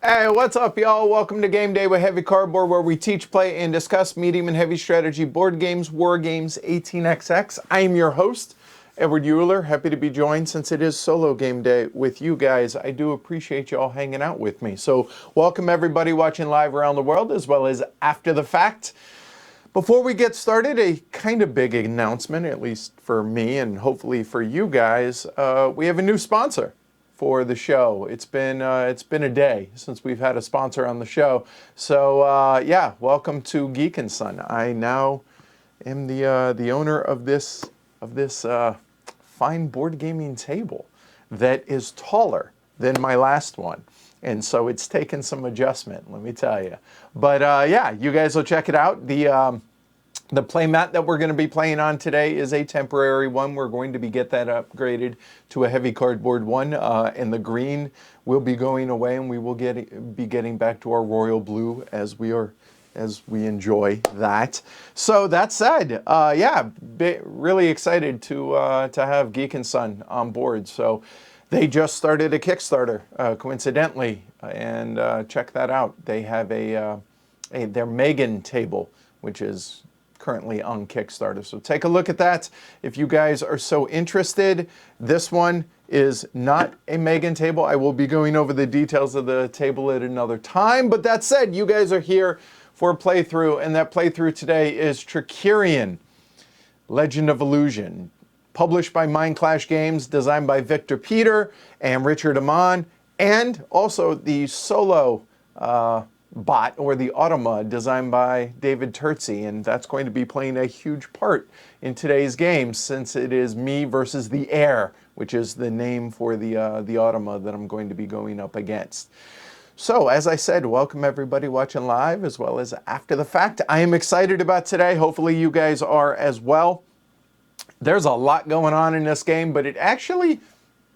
Hey, what's up, y'all? Welcome to Game Day with Heavy Cardboard, where we teach, play, and discuss medium and heavy strategy board games, war games, 18xx. I am your host, Edward Euler. Happy to be joined since it is solo game day with you guys. I do appreciate y'all hanging out with me. So welcome everybody watching live around the world, as well as after the fact. Before we get started, a kind of big announcement, at least for me and hopefully for you guys. We have a new sponsor for the show. It's been a day since we've had a sponsor on the show. So yeah, welcome to Geek and Son. I now am the owner of this fine board gaming table that is taller than my last one. And so it's taken some adjustment, let me tell you. But yeah, you guys will check it out. The playmat that we're going to be playing on today is a temporary one. We're going to get that upgraded to a heavy cardboard one, and the green will be going away, and we will be getting back to our royal blue as we enjoy that. So that said, yeah, really excited to have Geek and Son on board. So they just started a Kickstarter, coincidentally, and check that out. They have their Megan table, which is currently on Kickstarter. So take a look at that if you guys are so interested. This one is not a Megan table. I will be going over the details of the table at another time. But that said, you guys are here for a playthrough, and that playthrough today is Trickerion, Legend of Illusion, published by Mind Clash Games, designed by Victor Peter and Richard Amon, and also the solo bot, or the Automa, designed by David Terzi, and that's going to be playing a huge part in today's game, since it is me versus the Air, which is the name for the Automa that I'm going to be going up against. So, as I said, welcome everybody watching live as well as after the fact. I am excited about today. Hopefully you guys are as well. There's a lot going on in this game, but it actually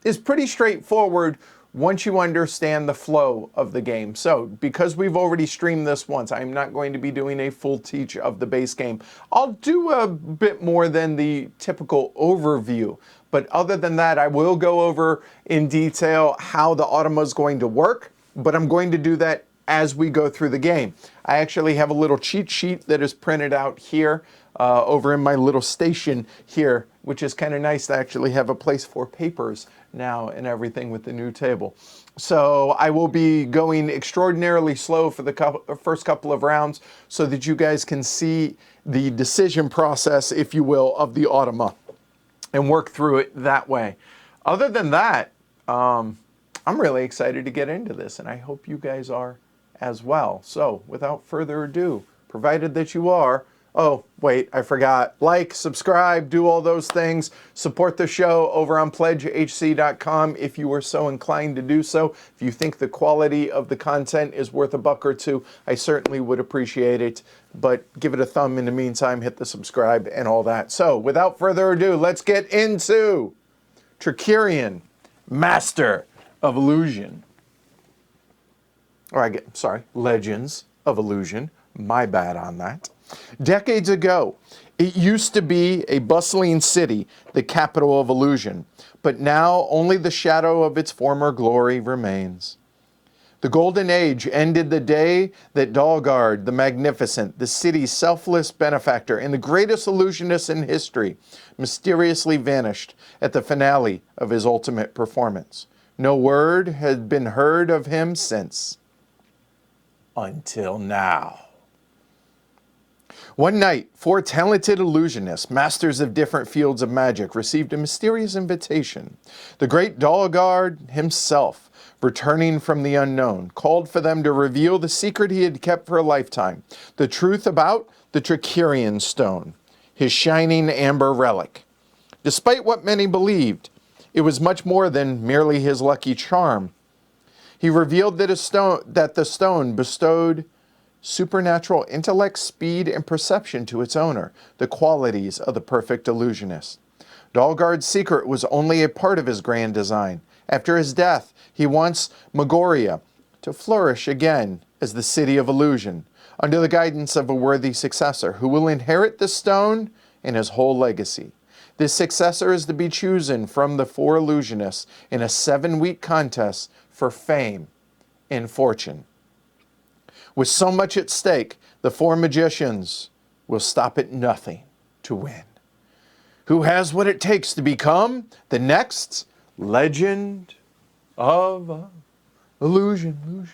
is pretty straightforward once you understand the flow of the game. So, because we've already streamed this once, I'm not going to be doing a full teach of the base game. I'll do a bit more than the typical overview. But other than that, I will go over in detail how the Automa is going to work, but I'm going to do that as we go through the game. I actually have a little cheat sheet that is printed out here over in my little station here, which is kind of nice to actually have a place for papers now and everything with the new table. So I will be going extraordinarily slow for the first couple of rounds so that you guys can see the decision process, if you will, of the Automa and work through it that way. Other than that, I'm really excited to get into this, and I hope you guys are as well. So without further ado, provided that you are, oh, wait, I forgot. Like, subscribe, do all those things. Support the show over on pledgehc.com if you are so inclined to do so. If you think the quality of the content is worth $1 or $2, I certainly would appreciate it. But give it a thumb in the meantime, hit the subscribe and all that. So, without further ado, let's get into Trickerion, Master of Illusion. Legends of Illusion. My bad on that. Decades ago, it used to be a bustling city, the capital of illusion, but now only the shadow of its former glory remains. The Golden Age ended the day that Dalgard the Magnificent, the city's selfless benefactor and the greatest illusionist in history, mysteriously vanished at the finale of his ultimate performance. No word had been heard of him since. Until now. One night, 4 talented illusionists, masters of different fields of magic, received a mysterious invitation. The great Dalgard himself, returning from the unknown, called for them to reveal the secret he had kept for a lifetime, the truth about the Trickerion stone, his shining amber relic. Despite what many believed, it was much more than merely his lucky charm. He revealed that the stone bestowed supernatural intellect, speed, and perception to its owner, the qualities of the perfect illusionist. Dalgard's secret was only a part of his grand design. After his death, he wants Megoria to flourish again as the city of illusion, under the guidance of a worthy successor who will inherit the stone and his whole legacy. This successor is to be chosen from the 4 illusionists in a 7-week contest for fame and fortune. With so much at stake, the 4 magicians will stop at nothing to win. Who has what it takes to become the next legend of illusion.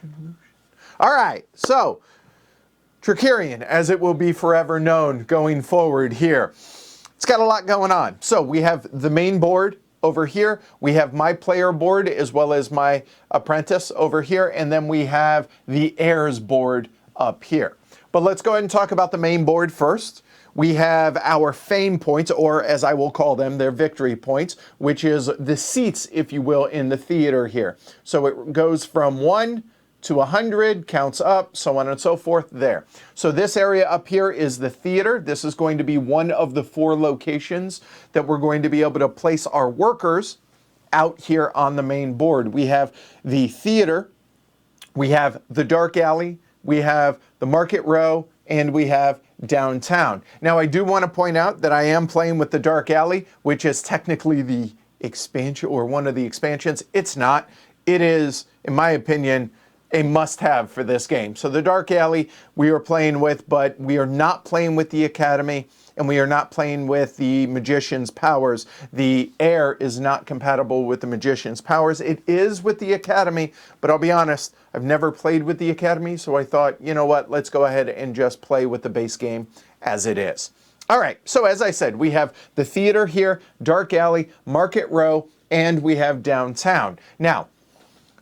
All right, so Trickerion, as it will be forever known going forward here. It's got a lot going on. So we have the main board over here. We have my player board as well as my apprentice over here. And then we have the heirs board up here. But let's go ahead and talk about the main board first. We have our fame points, or as I will call them, their victory points, which is the seats, if you will, in the theater here. So it goes from 1 to 100, counts up, so on and so forth there. So this area up here is the theater. This is going to be one of the 4 locations that we're going to be able to place our workers out here on the main board. We have the theater, we have the dark alley, we have the market row, and we have downtown. Now I do want to point out that I am playing with the dark alley, which is technically the expansion or one of the expansions. It's not. It is, in my opinion, a must-have for this game. So the dark alley we are playing with, but we are not playing with the academy, and we are not playing with the magician's powers. The heir is not compatible with the magician's powers. It is with the academy, but I'll be honest, I've never played with the academy, so I thought, you know what, let's go ahead and just play with the base game as it is. All right, so as I said, we have the theater here, dark alley, market row, and we have downtown. Now,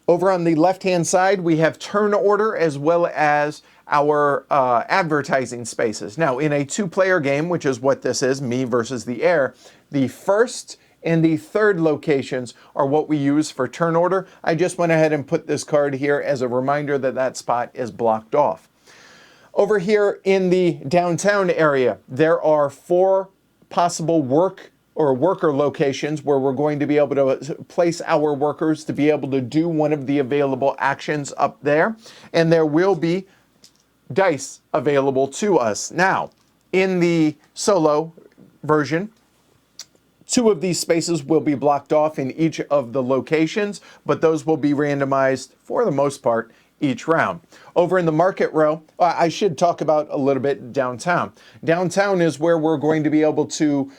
over on the left-hand side, we have turn order as well as our advertising spaces. Now, in a 2-player game, which is what this is, me versus the heir, the first and the 3rd locations are what we use for turn order. I just went ahead and put this card here as a reminder that that spot is blocked off. Over here in the downtown area, there are 4 possible worker locations where we're going to be able to place our workers to be able to do one of the available actions up there. And there will be dice available to us. Now, in the solo version, 2 of these spaces will be blocked off in each of the locations, but those will be randomized for the most part each round. Over in the market row, I should talk about a little bit downtown. Downtown is where we're going to be able to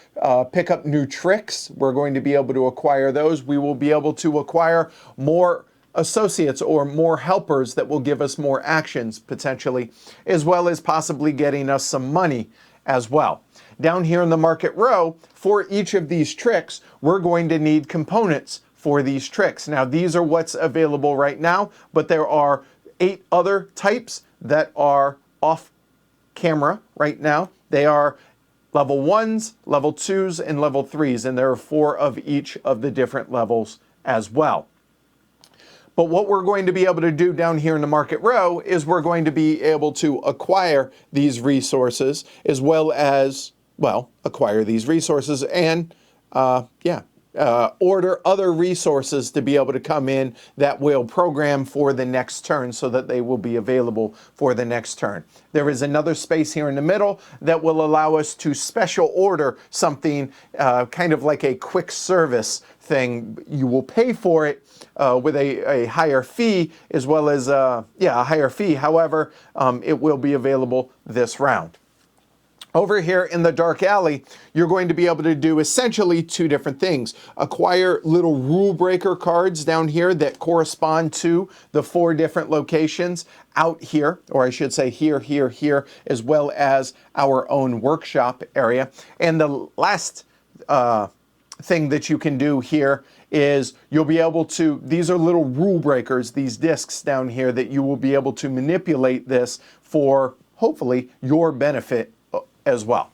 pick up new tricks. We're going to be able to acquire those. We will be able to acquire more associates or more helpers that will give us more actions potentially, as well as possibly getting us some money as well. Down here in the market row, for each of these tricks, we're going to need components for these tricks. Now, these are what's available right now, but there are 8 other types that are off camera right now. They are level 1s, level 2s, and level 3s, and there are 4 of each of the different levels as well. But what we're going to be able to do down here in the market row is we're going to be able to acquire these resources as well as, well, acquire these resources and, order other resources to be able to come in that will program for the next turn so that they will be available for the next turn. There is another space here in the middle that will allow us to special order something kind of like a quick service thing. You will pay for it with a higher fee as well as a higher fee. However, it will be available this round. Over here in the dark alley, you're going to be able to do essentially 2 different things. Acquire little rule breaker cards down here that correspond to the 4 different locations out here, or I should say here, here, here, as well as our own workshop area. And the last thing that you can do here is you'll be able to, these are little rule breakers, these discs down here that you will be able to manipulate this for hopefully your benefit as well.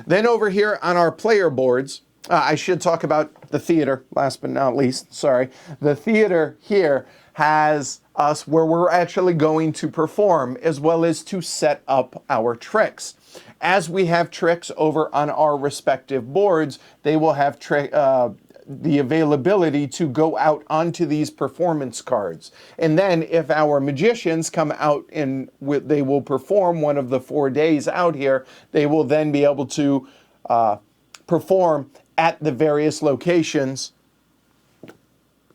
Then over here on our player boards, I should talk about the theater, last but not least. Sorry. The theater here has us where we're actually going to perform as well as to set up our tricks. As we have tricks over on our respective boards, they will have the availability to go out onto these performance cards. And then if our magicians come out and they will perform one of the 4 days out here, they will then be able to perform at the various locations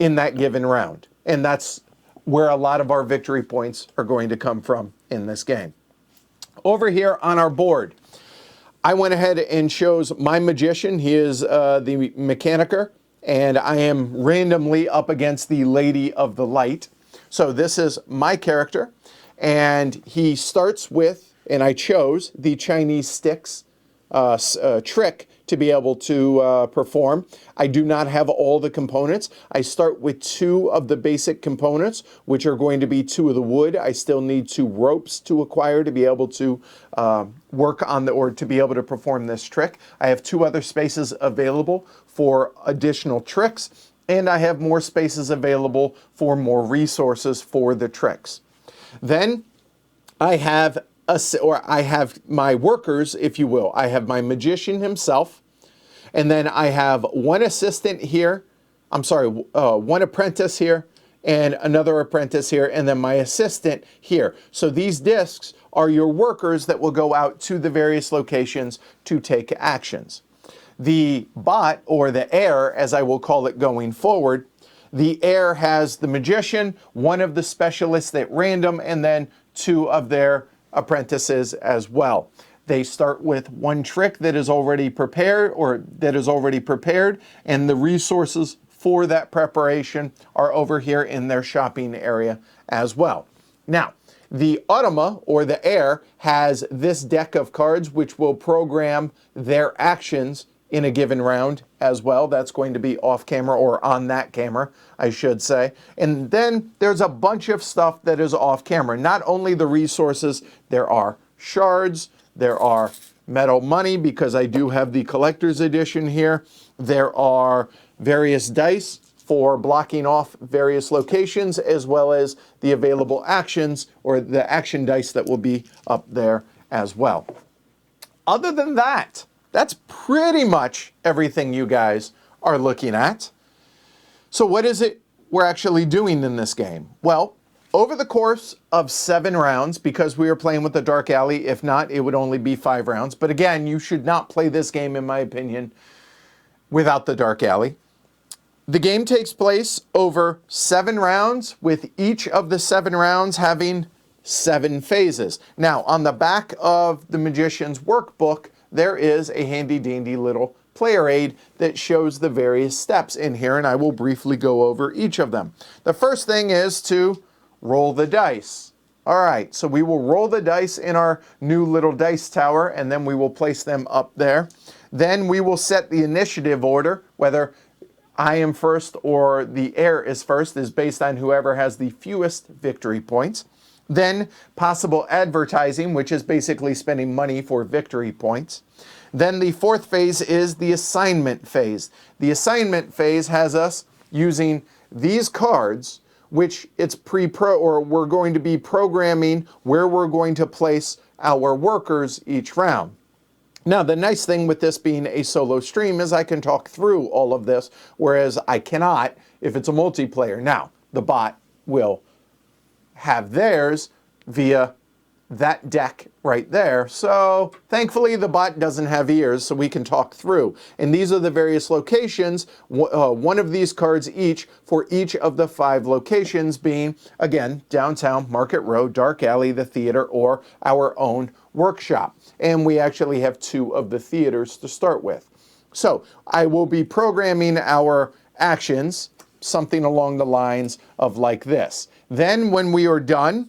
in that given round. And that's where a lot of our victory points are going to come from in this game. Over here on our board, I went ahead and chose my magician. He is the Mechaniker, and I am randomly up against the Lady of the Light. So this is my character, and he starts with, and I chose the Chinese sticks trick to be able to perform. I do not have all the components. I start with 2 of the basic components, which are going to be 2 of the wood. I still need 2 ropes to acquire to be able to work on or to be able to perform this trick. I have 2 other spaces available for additional tricks, and I have more spaces available for more resources for the tricks. Then I have my workers, if you will. I have my magician himself, and then I have 1 assistant here. I'm sorry, 1 apprentice here, and another apprentice here, and then my assistant here. So these discs are your workers that will go out to the various locations to take actions. The bot, or the heir, as I will call it going forward, the heir has the magician, 1 of the specialists at random, and then 2 of their apprentices as well. They start with 1 trick that is already prepared, and the resources for that preparation are over here in their shopping area as well. Now, the automa, or the heir, has this deck of cards which will program their actions in a given round as well. That's going to be off camera, or on that camera, I should say. And then there's a bunch of stuff that is off camera. Not only the resources, there are shards, there are metal money, because I do have the collector's edition here. There are various dice for blocking off various locations, as well as the available actions, or the action dice that will be up there as well. Other than that, that's pretty much everything you guys are looking at. So what is it we're actually doing in this game? Well, over the course of 7 rounds, because we are playing with the Dark Alley, if not, it would only be 5 rounds. But again, you should not play this game, in my opinion, without the Dark Alley. The game takes place over 7 rounds, with each of the 7 rounds having 7 phases. Now, on the back of the Magician's Workbook, there is a handy-dandy little player aid that shows the various steps in here, and I will briefly go over each of them. The first thing is to roll the dice. All right, so we will roll the dice in our new little dice tower, and then we will place them up there. Then we will set the initiative order, whether I am first or the heir is first, is based on whoever has the fewest victory points. Then possible advertising, which is basically spending money for victory points. Then the 4th phase is the assignment phase. The assignment phase has us using these cards, which we're going to be programming where we're going to place our workers each round. Now, the nice thing with this being a solo stream is I can talk through all of this, whereas I cannot if it's a multiplayer. Now, the bot will have theirs via that deck right there. So thankfully the bot doesn't have ears, so we can talk through. And these are the various locations, 1 of these cards each for each of the 5 locations, being, again, downtown, Market Road, Dark Alley, the theater, or our own workshop. And we actually have 2 of the theaters to start with. So I will be programming our actions, something along the lines of like this. Then when we are done,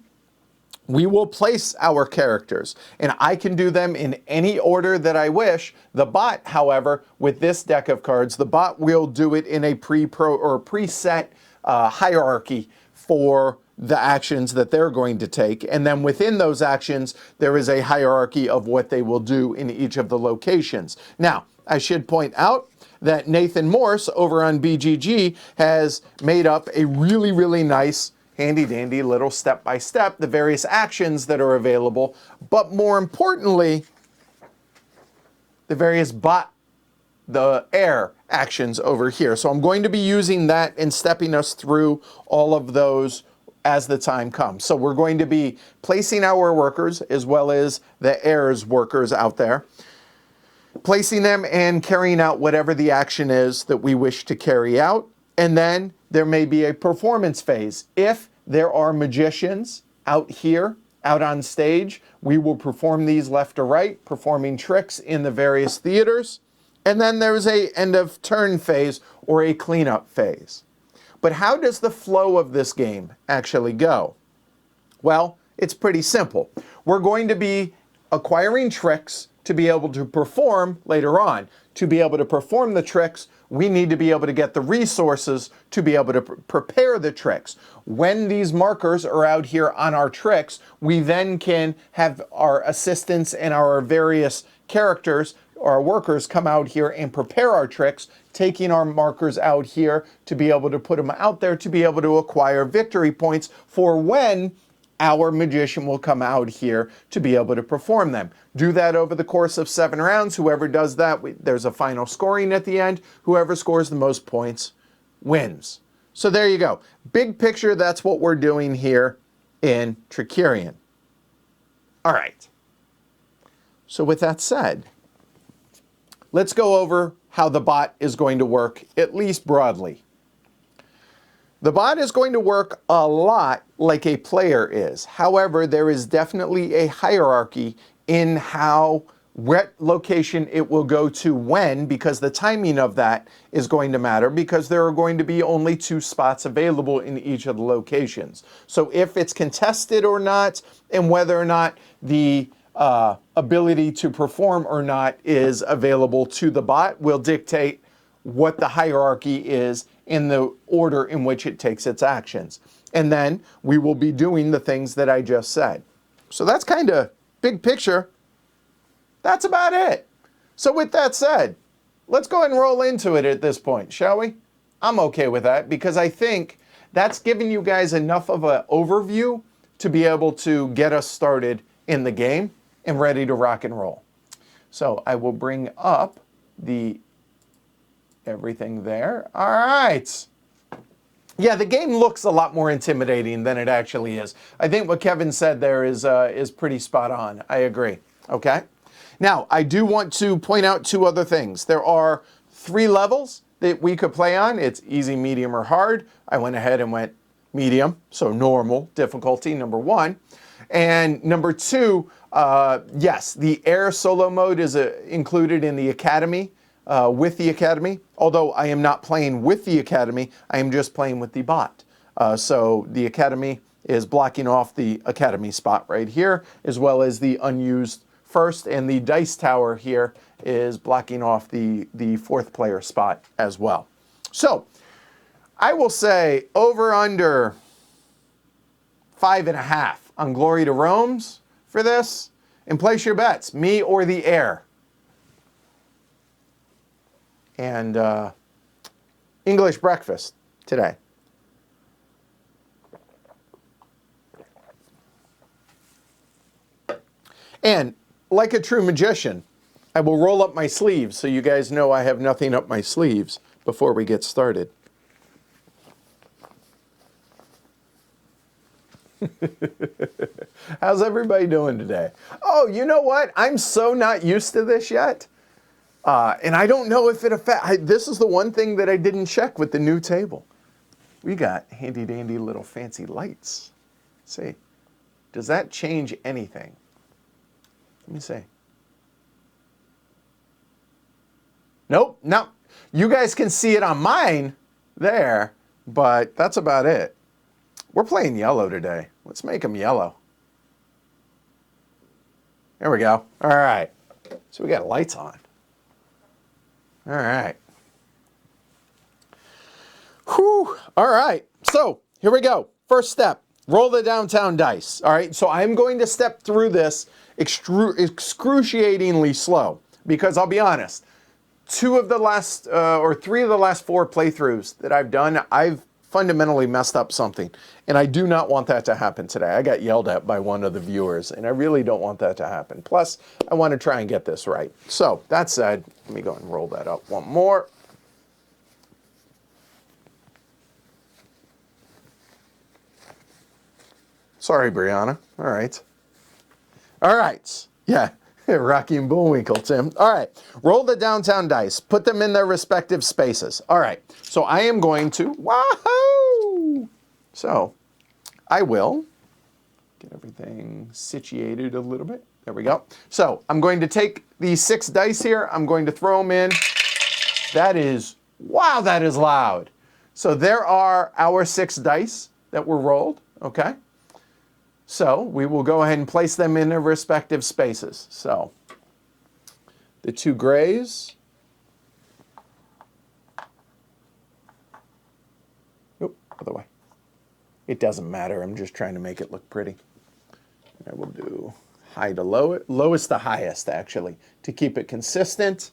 we will place our characters, and I can do them in any order that I wish. The bot, however, with this deck of cards, the bot will do it in a preset hierarchy for the actions that they're going to take. And then within those actions, there is a hierarchy of what they will do in each of the locations. Now, I should point out, that Nathan Morse over on BGG has made up a really, really nice handy-dandy little step-by-step, the various actions that are available, but more importantly, the various the air actions over here. So I'm going to be using that and stepping us through all of those as the time comes. So we're going to be placing our workers as well as the air's workers out there, placing them and carrying out whatever the action is that we wish to carry out. And then there may be a performance phase. If there are magicians out here, out on stage, we will perform these left to right, performing tricks in the various theaters. And then there's a end of turn phase or a cleanup phase. But how does the flow of this game actually go? Well, it's pretty simple. We're going to be acquiring tricks to be able to perform later on. To be able to perform the tricks, we need to be able to get the resources to be able to prepare the tricks. When these markers are out here on our tricks, we then can have our assistants and our various characters, our workers, come out here and prepare our tricks, taking our markers out here to be able to put them out there to be able to acquire victory points for when our magician will come out here to be able to perform them. Do that over the course of 7 rounds. Whoever does that, there's a final scoring at the end. Whoever scores the most points wins. So there you go. Big picture, that's what we're doing here in Trickerion. All right. So with that said, let's go over how the bot is going to work, at least broadly. The bot is going to work a lot like a player is. However, there is definitely a hierarchy in what location it will go to when, because the timing of that is going to matter, because there are going to be only 2 spots available in each of the locations. So if it's contested or not, and whether or not the ability to perform or not is available to the bot will dictate what the hierarchy is in the order in which it takes its actions. And then we will be doing the things that I just said. So that's kind of big picture. That's about it. So with that said, let's go ahead and roll into it at this point, shall we? I'm okay with that because I think that's giving you guys enough of an overview to be able to get us started in the game and ready to rock and roll. So I will bring up everything there. All right. Yeah, the game looks a lot more intimidating than it actually is. I think what Kevin said there is pretty spot on. I agree. Okay. Now, I do want to point out 2 other things. There are 3 levels that we could play on. It's easy, medium, or hard. I went ahead and went medium, so normal difficulty, number 1. And number 2, yes, the air solo mode is included in the Academy, with the Academy. Although I am not playing with the Academy, I am just playing with the bot. So the Academy is blocking off the Academy spot right here, as well as the unused first, and the dice tower here is blocking off the 4th player spot as well. So I will say over under 5.5 on Glory to Rome's for this, and place your bets, me or the air. And English breakfast today. And like a true magician, I will roll up my sleeves so you guys know I have nothing up my sleeves before we get started. How's everybody doing today? Oh, you know what? I'm so not used to this yet. And I don't know if it affects. This is the one thing that I didn't check with the new table. We got handy dandy little fancy lights. Let's see, does that change anything? Let me see. Nope, no. You guys can see it on mine there, but that's about it. We're playing yellow today. Let's make them yellow. There we go. All right. So we got lights on. All right. Whew. All right. So here we go. First step, roll the downtown dice. All right. So I'm going to step through this excruciatingly slow because I'll be honest, 2 of the last, or 3 of the last 4 playthroughs that I've done, I've fundamentally messed up something. And I do not want that to happen today. I got yelled at by one of the viewers, and I really don't want that to happen. Plus, I want to try and get this right. So, that said, let me go and roll that up one more. Sorry, Brianna. All right. All right. Yeah. Rocky and Bullwinkle, Tim. All right. Roll the downtown dice. Put them in their respective spaces. All right. So I am going to... Wahoo! So I will get everything situated a little bit. There we go. So I'm going to take these 6 dice here. I'm going to throw them in. That is... Wow, that is loud. So there are our 6 dice that were rolled. Okay. So we will go ahead and place them in their respective spaces. So the 2 grays. Oop, other way. It doesn't matter. I'm just trying to make it look pretty. I will do high to low, lowest to highest actually, to keep it consistent.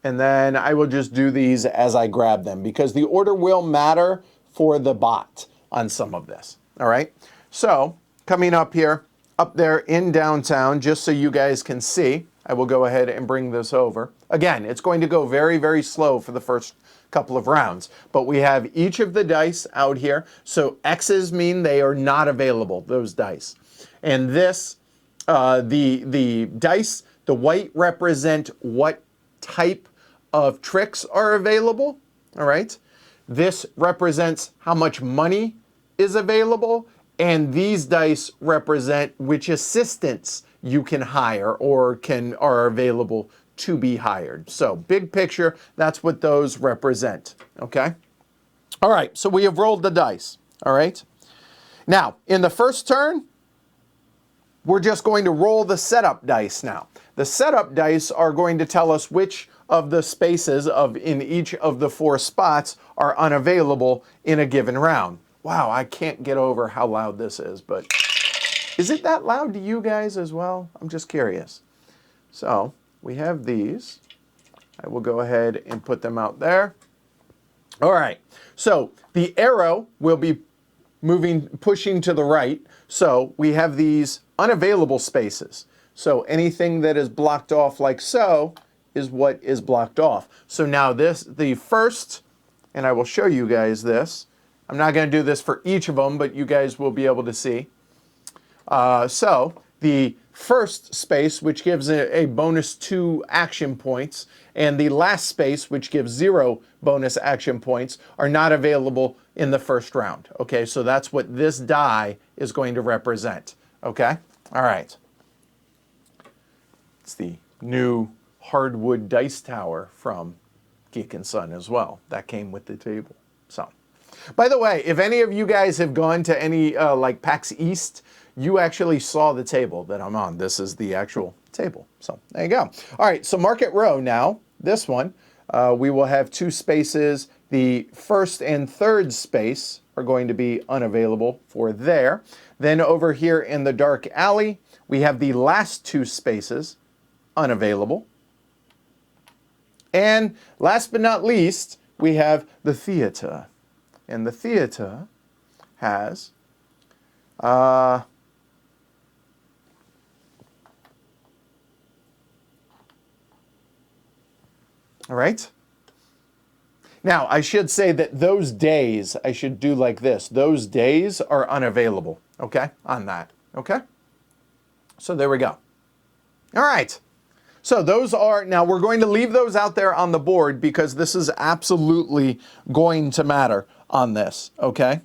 And then I will just do these as I grab them because the order will matter for the bot on some of this. All right. So coming up here, up there in downtown, just so you guys can see, I will go ahead and bring this over. Again, it's going to go very, very slow for the first couple of rounds, but we have each of the dice out here. So X's mean they are not available, those dice. And this, the dice, the white represent what type of tricks are available, all right? This represents how much money is available. And these dice represent which assistants you can hire or are available to be hired. So big picture, that's what those represent, okay? All right, so we have rolled the dice, all right? Now, in the first turn, we're just going to roll the setup dice now. The setup dice are going to tell us which of the spaces in each of the 4 spots are unavailable in a given round. Wow, I can't get over how loud this is, but is it that loud to you guys as well? I'm just curious. So we have these. I will go ahead and put them out there. All right, so the arrow will be pushing to the right. So we have these unavailable spaces. So anything that is blocked off like so is what is blocked off. So now the first, and I will show you guys this. I'm not going to do this for each of them, but you guys will be able to see. So the first space, which gives a bonus 2 action points, and the last space, which gives 0 bonus action points, are not available in the first round. Okay, so that's what this die is going to represent. Okay, all right. It's the new hardwood dice tower from Geek and Son as well. That came with the table. So. By the way, if any of you guys have gone to any like PAX East, you actually saw the table that I'm on. This is the actual table. So there you go. All right, so Market Row now, this one, we will have 2 spaces. The first and third space are going to be unavailable for there. Then over here in the dark alley, we have the last 2 spaces unavailable. And last but not least, we have the theater. And the theater has all right. Now, I should say that those days, I should do like this. Those days are unavailable, okay, on that, okay? So there we go. All right. So those are, now we're going to leave those out there on the board because this is absolutely going to matter on this, okay?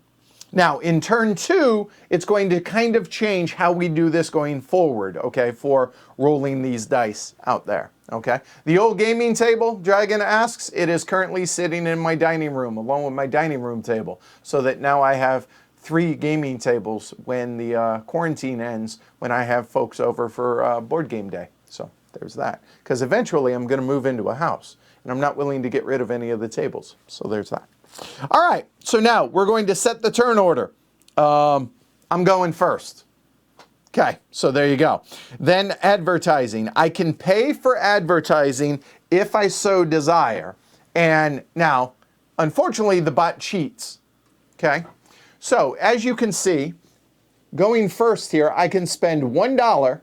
Now, in turn 2, it's going to kind of change how we do this going forward, okay, for rolling these dice out there, okay? The old gaming table, Dragon asks, it is currently sitting in my dining room along with my dining room table, so that now I have 3 gaming tables when the quarantine ends, when I have folks over for board game day. So there's that. Because eventually I'm going to move into a house, and I'm not willing to get rid of any of the tables. So there's that. All right, so now we're going to set the turn order. I'm going first. Okay, so there you go. Then advertising. I can pay for advertising if I so desire. And now, unfortunately, the bot cheats, okay? So as you can see, going first here, I can spend $1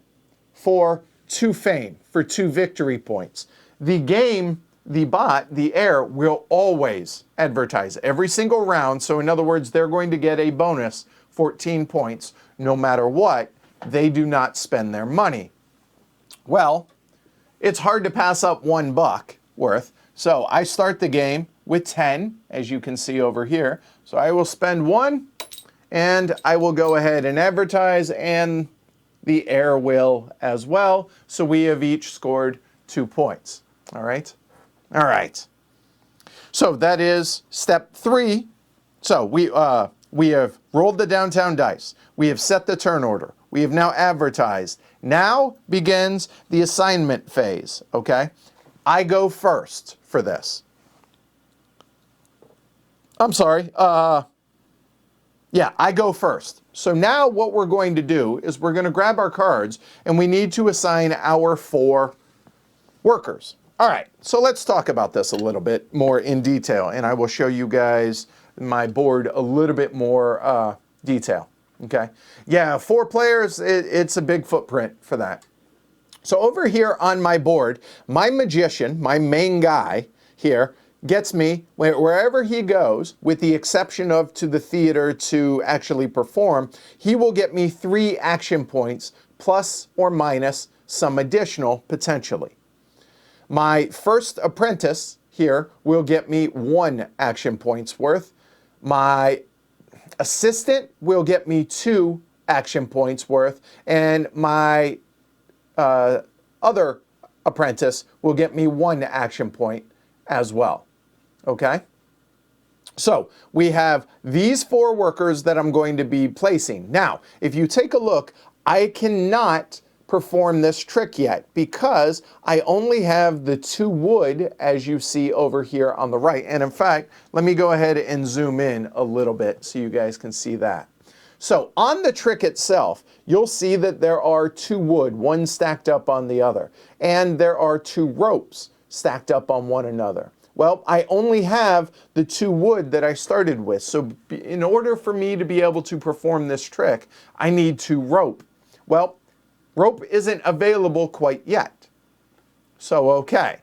for 2 fame, for 2 victory points. The game, the bot, the heir, will always advertise every single round. So in other words, they're going to get a bonus 14 points no matter what. They do not spend their money. Well, it's hard to pass up $1 worth. So I start the game with 10, as you can see over here. So I will spend 1, and I will go ahead and advertise, and the heir will as well. So we have each scored 2 points. All right? All right. So that is step 3. So we have rolled the downtown dice. We have set the turn order. We have now advertised. Now begins the assignment phase, okay? I go first for this. I'm sorry. Yeah, I go first. So now what we're going to do is we're going to grab our cards, and we need to assign our 4 workers. All right, so let's talk about this a little bit more in detail, and I will show you guys my board a little bit more detail. Okay, yeah, 4 players, it's a big footprint for that. So over here on my board, my magician, my main guy here, gets me wherever he goes, with the exception of to the theater to actually perform. He will get me 3 action points, plus or minus some additional potentially. My first apprentice here will get me 1 action points worth. My assistant will get me 2 action points worth, and my other apprentice will get me 1 action point as well. Okay? So we have these 4 workers that I'm going to be placing. Now, if you take a look, I cannot perform this trick yet because I only have the 2 wood, as you see over here on the right. And in fact, let me go ahead and zoom in a little bit so you guys can see that. So on the trick itself, you'll see that there are 2 wood, one stacked up on the other, and there are 2 ropes stacked up on one another. Well, I only have the 2 wood that I started with. So in order for me to be able to perform this trick, I need 2 rope. Well, rope isn't available quite yet. So, okay.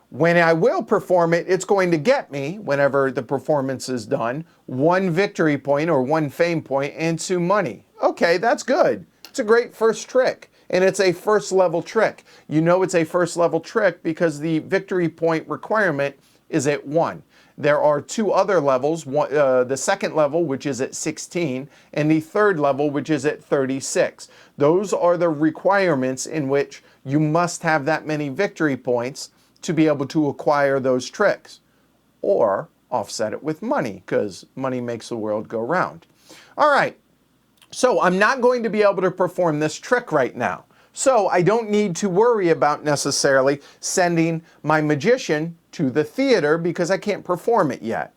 When I will perform it, it's going to get me, whenever the performance is done, 1 victory point or 1 fame point and 2 money. Okay, that's good. It's a great first trick. And it's a first level trick. You know it's a first level trick because the victory point requirement is at 1. There are 2 other levels, the second level, which is at 16, and the third level, which is at 36. Those are the requirements in which you must have that many victory points to be able to acquire those tricks, or offset it with money, because money makes the world go round. All right, so I'm not going to be able to perform this trick right now. So I don't need to worry about necessarily sending my magician to the theater because I can't perform it yet.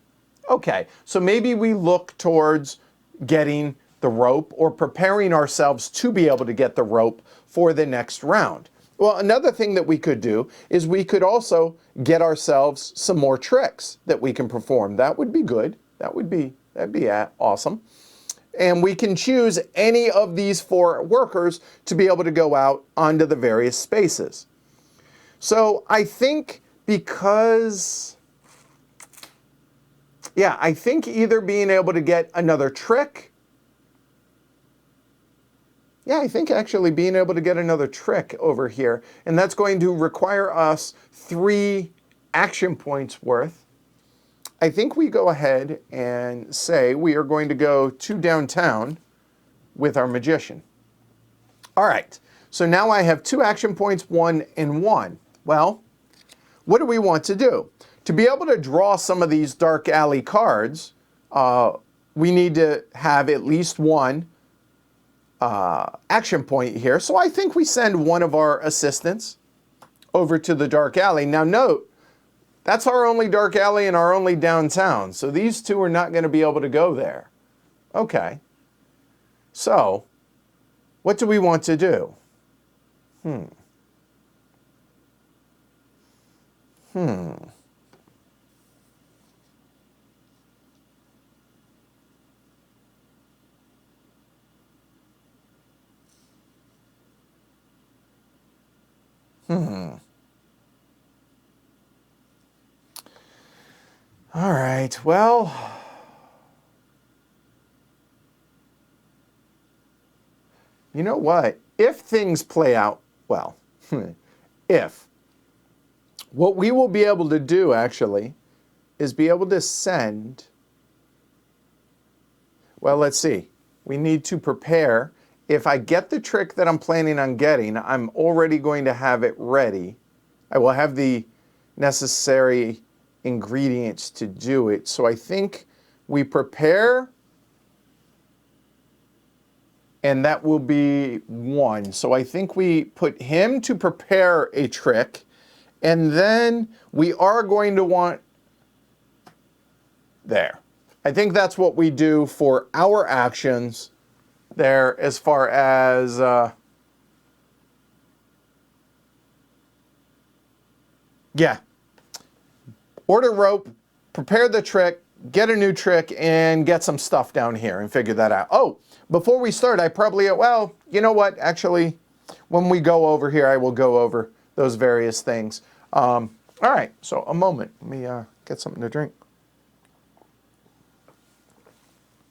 Okay, so maybe we look towards getting the rope or preparing ourselves to be able to get the rope for the next round. Well, another thing that we could do is we could also get ourselves some more tricks that we can perform. That would be good. That'd be awesome. And we can choose any of these 4 workers to be able to go out onto the various spaces. So I think because, yeah, I think either being able to get another trick, yeah, I think actually being able to get another trick over here, and that's going to require us 3 action points worth. I think we go ahead and say we are going to go to downtown with our magician. All right, so now I have 2 action points, 1 and 1. Well, what do we want to do? To be able to draw some of these dark alley cards, we need to have at least 1 action point here. So I think we send one of our assistants over to the dark alley. Now note, that's our only dark alley and our only downtown. So these 2 are not going to be able to go there. Okay. So, what do we want to do? All right, well, you know what? If things play out well, if, what we will be able to do actually is be able to send, well, let's see. We need to prepare. If I get the trick that I'm planning on getting, I'm already going to have it ready. I will have the necessary ingredients to do it. So I think we prepare, and that will be 1. So I think we put him to prepare a trick, and then we are going to want there. I think that's what we do for our actions there as far as yeah. Order rope, prepare the trick, get a new trick, and get some stuff down here and figure that out. Oh, before we start, I probably, well, you know what? Actually, when we go over here, I will go over those various things. All right, so a moment. Let me get something to drink.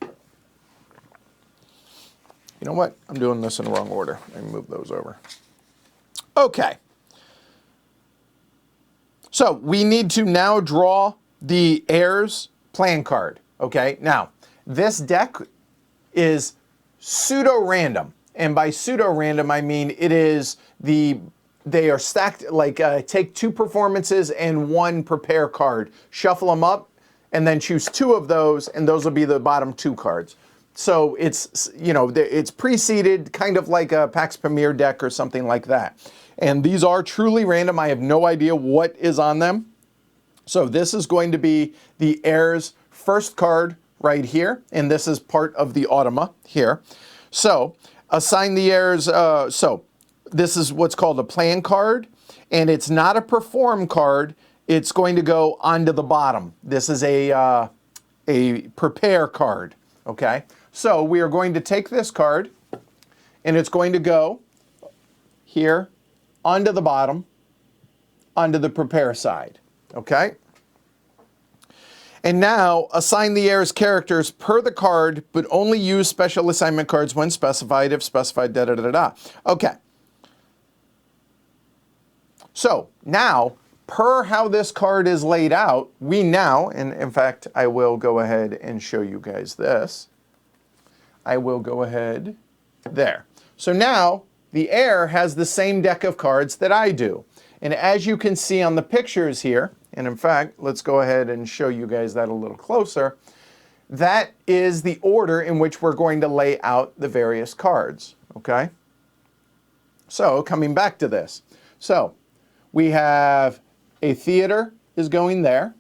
You know what? I'm doing this in the wrong order. Let me move those over. Okay. So we need to now draw the heir's plan card. Okay. Now, this deck is pseudo-random. And by pseudo-random, I mean it is they are stacked, like take 2 performances and 1 prepare card, shuffle them up, and then choose 2 of those, and those will be the bottom 2 cards. So it's, you know, it's pre-seeded, kind of like a PAX Premier deck or something like that. And these are truly random. I have no idea what is on them. So this is going to be the heir's first card right here. And this is part of the automa here. So assign the heirs. So this is what's called a plan card. And it's not a perform card. It's going to go onto the bottom. This is a prepare card. Okay. So we are going to take this card, and it's going to go here onto the bottom, onto the prepare side. Okay? And now assign the heir's characters per the card, but only use special assignment cards when specified, if specified, da da da da. Okay. So now, per how this card is laid out, we now, and in fact, I will go ahead and show you guys this. I will go ahead there. So now the heir has the same deck of cards that I do. And as you can see on the pictures here, and in fact, let's go ahead and show you guys that a little closer. That is the order in which we're going to lay out the various cards, okay? So coming back to this. So we have a theater is going there.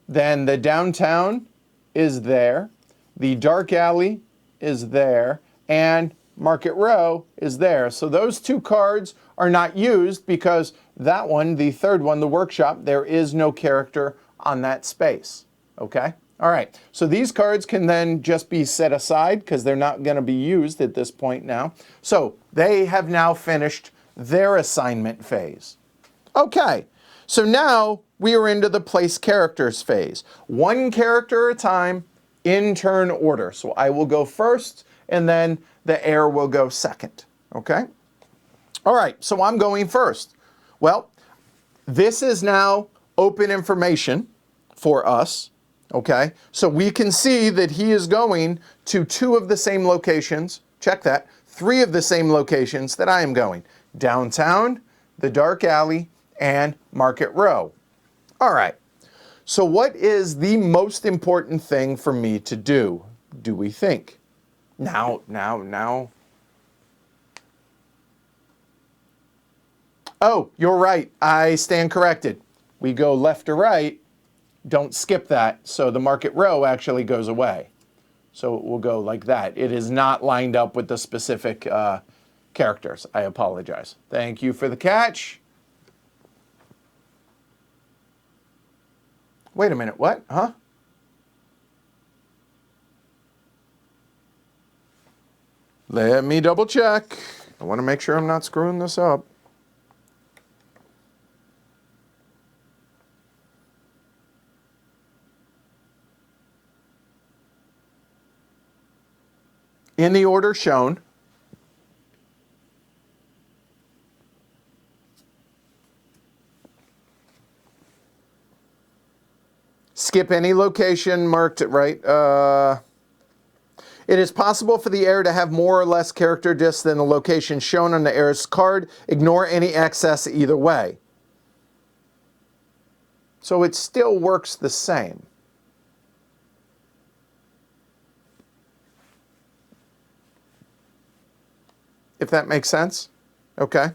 Then the downtown is there. The dark alley is there, and Market Row is there. So those 2 cards are not used because that one, the third one, the workshop, there is no character on that space. Okay? All right. So these cards can then just be set aside because they're not going to be used at this point now. So they have now finished their assignment phase. Okay. So now we are into the place characters phase. 1 character at a time, in turn order. So I will go first, and then the heir will go second. Okay? All right, so I'm going first. Well, this is now open information for us. Okay? So we can see that he is going to 2 of the same locations. Check that. 3 of the same locations that I am going. Downtown, the dark alley, and Market Row. All right. So what is the most important thing for me to do we think? Now. Oh, you're right. I stand corrected. We go left to right. Don't skip that. So the Market Row actually goes away. So it will go like that. It is not lined up with the specific characters. I apologize. Thank you for the catch. Wait a minute, what? Huh? Let me double check. I want to make sure I'm not screwing this up. In the order shown, skip any location marked it right. It is possible for the heir to have more or less character discs than the location shown on the heir's card. Ignore any excess either way. So it still works the same. If that makes sense. Okay.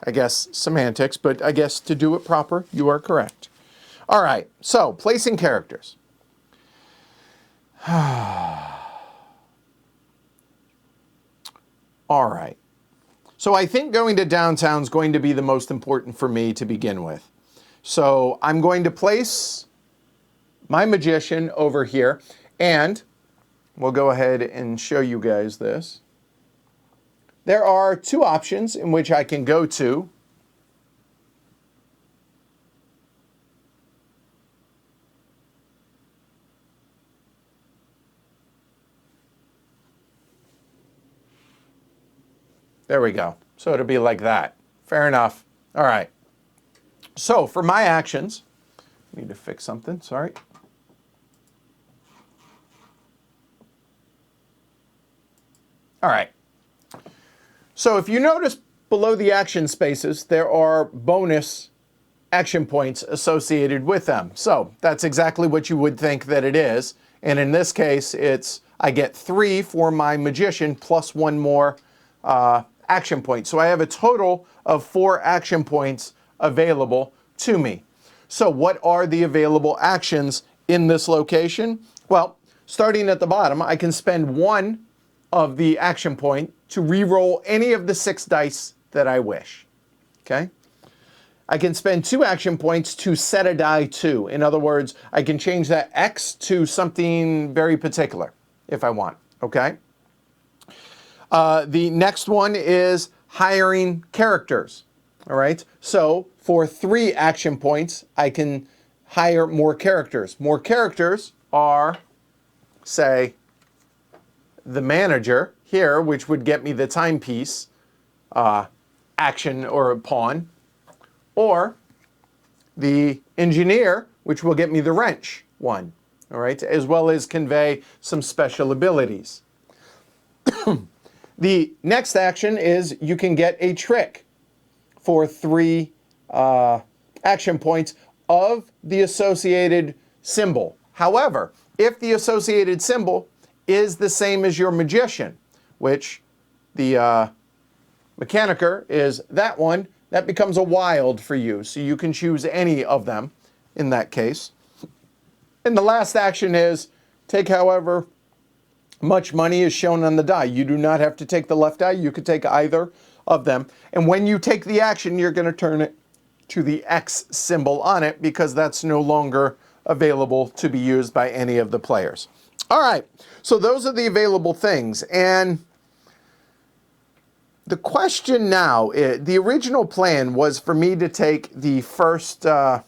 I guess semantics, but I guess to do it proper, you are correct. All right, so placing characters. All right. So I think going to downtown is going to be the most important for me to begin with. So I'm going to place my magician over here, and we'll go ahead and show you guys this. There are two options in which I can go to. There we go. So it'll be like that. Fair enough. All right. So for my actions, I need to fix something, sorry. All right. So if you notice below the action spaces, there are bonus action points associated with them. So that's exactly what you would think that it is. And in this case, it's I get 3 for my magician plus 1 more action point. So I have a total of 4 action points available to me. So what are the available actions in this location? Well, starting at the bottom, I can spend 1 of the action point to re-roll any of the 6 dice that I wish. Okay? I can spend 2 action points to set a die 2. In other words, I can change that X to something very particular if I want. Okay? The next one is hiring characters. All right? So for 3 action points, I can hire more characters. More characters are, say, the manager here, which would get me the timepiece action or a pawn, or the engineer, which will get me the wrench one, all right, as well as convey some special abilities. The next action is you can get a trick for 3 action points of the associated symbol. However, if the associated symbol is the same as your magician, which the mechanicer is that one, that becomes a wild for you. So you can choose any of them in that case. And the last action is take however much money is shown on the die. You do not have to take the left die. You could take either of them. And when you take the action, you're going to turn it to the X symbol on it because that's no longer available to be used by any of the players. All right, so those are the available things. And the question now, the original plan was for me to take the first, hold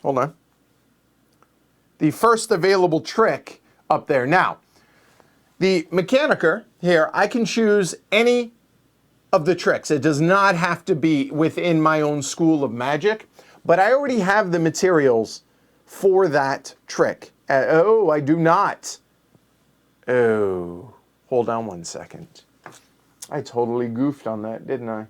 on. The first available trick up there. Now, the mechanicer here, I can choose any of the tricks. It does not have to be within my own school of magic, but I already have the materials for that trick. Oh, I do not. Oh, hold on one second. I totally goofed on that, didn't I?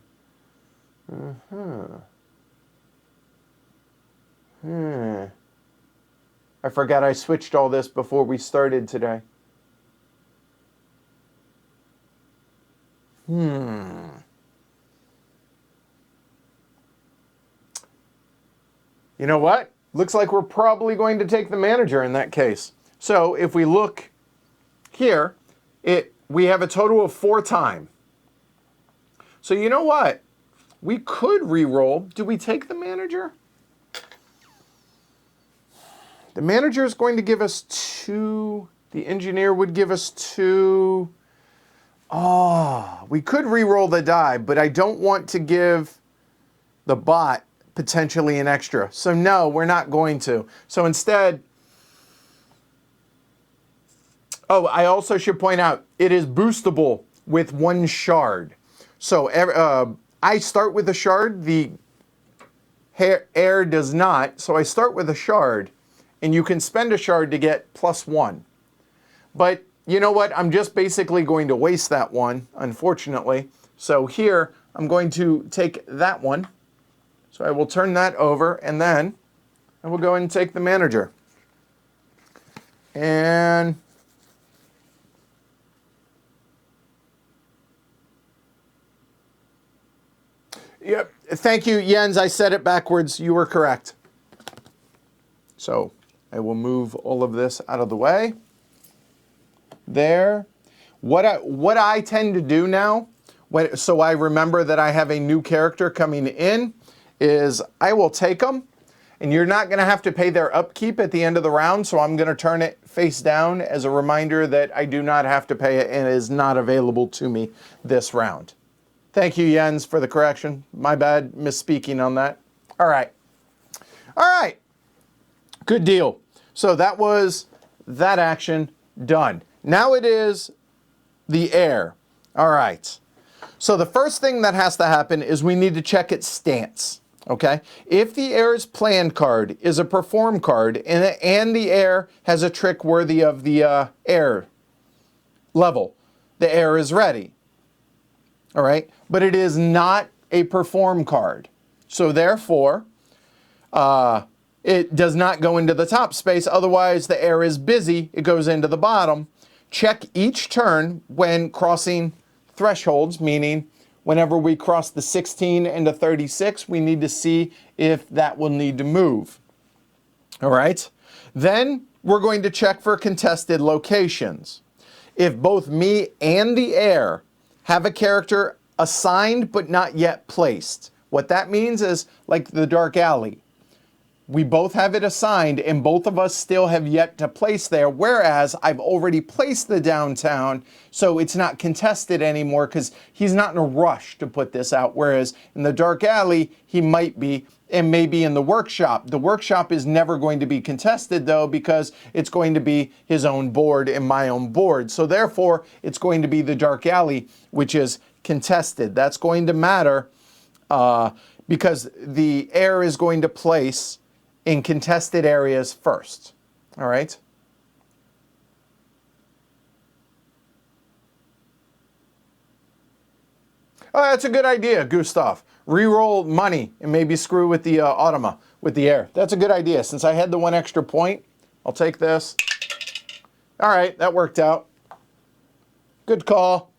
I forgot I switched all this before we started today. You know what? Looks like we're probably going to take the manager in that case. So if we look here, we have a total of 4 time. So you know what? we could re-roll. Do we take the manager? The manager is going to give us 2. The engineer would give us 2. Oh, we could re-roll the die, but I don't want to give the bot potentially an extra. So no, we're not going to. So instead, oh, I also should point out, it is boostable with 1 shard. So I start with a shard, the air does not. So I start with a shard, and you can spend a shard to get +1. But you know what? I'm just basically going to waste that one, unfortunately. So here, I'm going to take that one. So I will turn that over, and then I will go and take the manager. And yep, thank you, Jens. I said it backwards. You were correct. So I will move all of this out of the way. There. What I tend to do now, so I remember that I have a new character coming in, is I will take them, and you're not going to have to pay their upkeep at the end of the round, so I'm going to turn it face down as a reminder that I do not have to pay it and it is not available to me this round. Thank you, Jens, for the correction. My bad, misspeaking on that. All right. All right. Good deal. So that was that action done. Now it is the air. All right. So the first thing that has to happen is we need to check its stance. Okay? If the air's plan card is a perform card and the air has a trick worthy of the air level, the air is ready. All right? But it is not a perform card. So therefore, it does not go into the top space. Otherwise, the air is busy. It goes into the bottom. Check each turn when crossing thresholds, meaning whenever we cross the 16 and the 36, we need to see if that will need to move. All right? Then we're going to check for contested locations. If both me and the air have a character assigned but not yet placed, what that means is, like the dark alley, we both have it assigned and both of us still have yet to place there, whereas I've already placed the downtown, so it's not contested anymore because he's not in a rush to put this out, whereas in the dark alley, he might be, and maybe in the workshop. The workshop is never going to be contested, though, because it's going to be his own board and my own board. So therefore, it's going to be the dark alley, which is contested. That's going to matter because the air is going to place in contested areas first. All right? Oh, that's a good idea, Gustav. Reroll money and maybe screw with the automa, with the air. That's a good idea. Since I had the 1 extra point, I'll take this. All right, that worked out. Good call.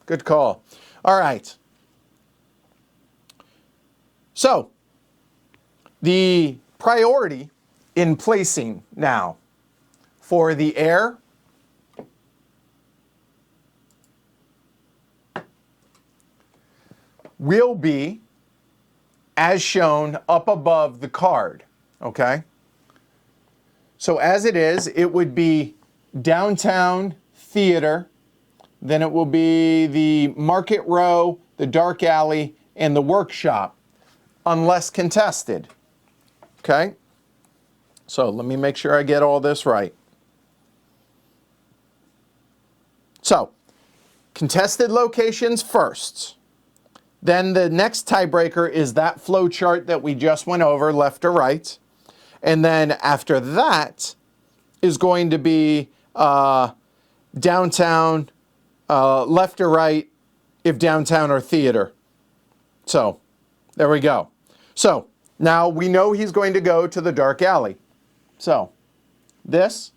Good call. All right. So, the priority in placing now for the air will be as shown up above the card, okay? So as it is, it would be downtown theater, then it will be the market row, the dark alley, and the workshop, unless contested. Okay, so let me make sure I get all this right. So, contested locations first. Then the next tiebreaker is that flow chart that we just went over, left to right. And then after that is going to be downtown, left to right, if downtown or theater. So, there we go. So, now we know he's going to go to the dark alley. So this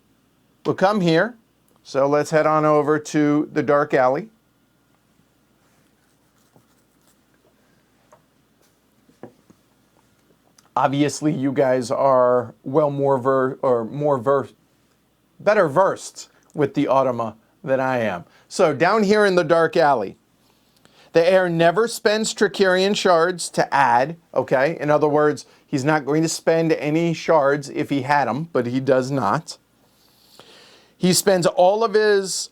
will come here. So let's head on over to the dark alley. Obviously, you guys are better versed with the automa than I am. So down here in the dark alley, The heir never spends Trickerion shards to add, okay? In other words, he's not going to spend any shards if he had them, but he does not. He spends all of his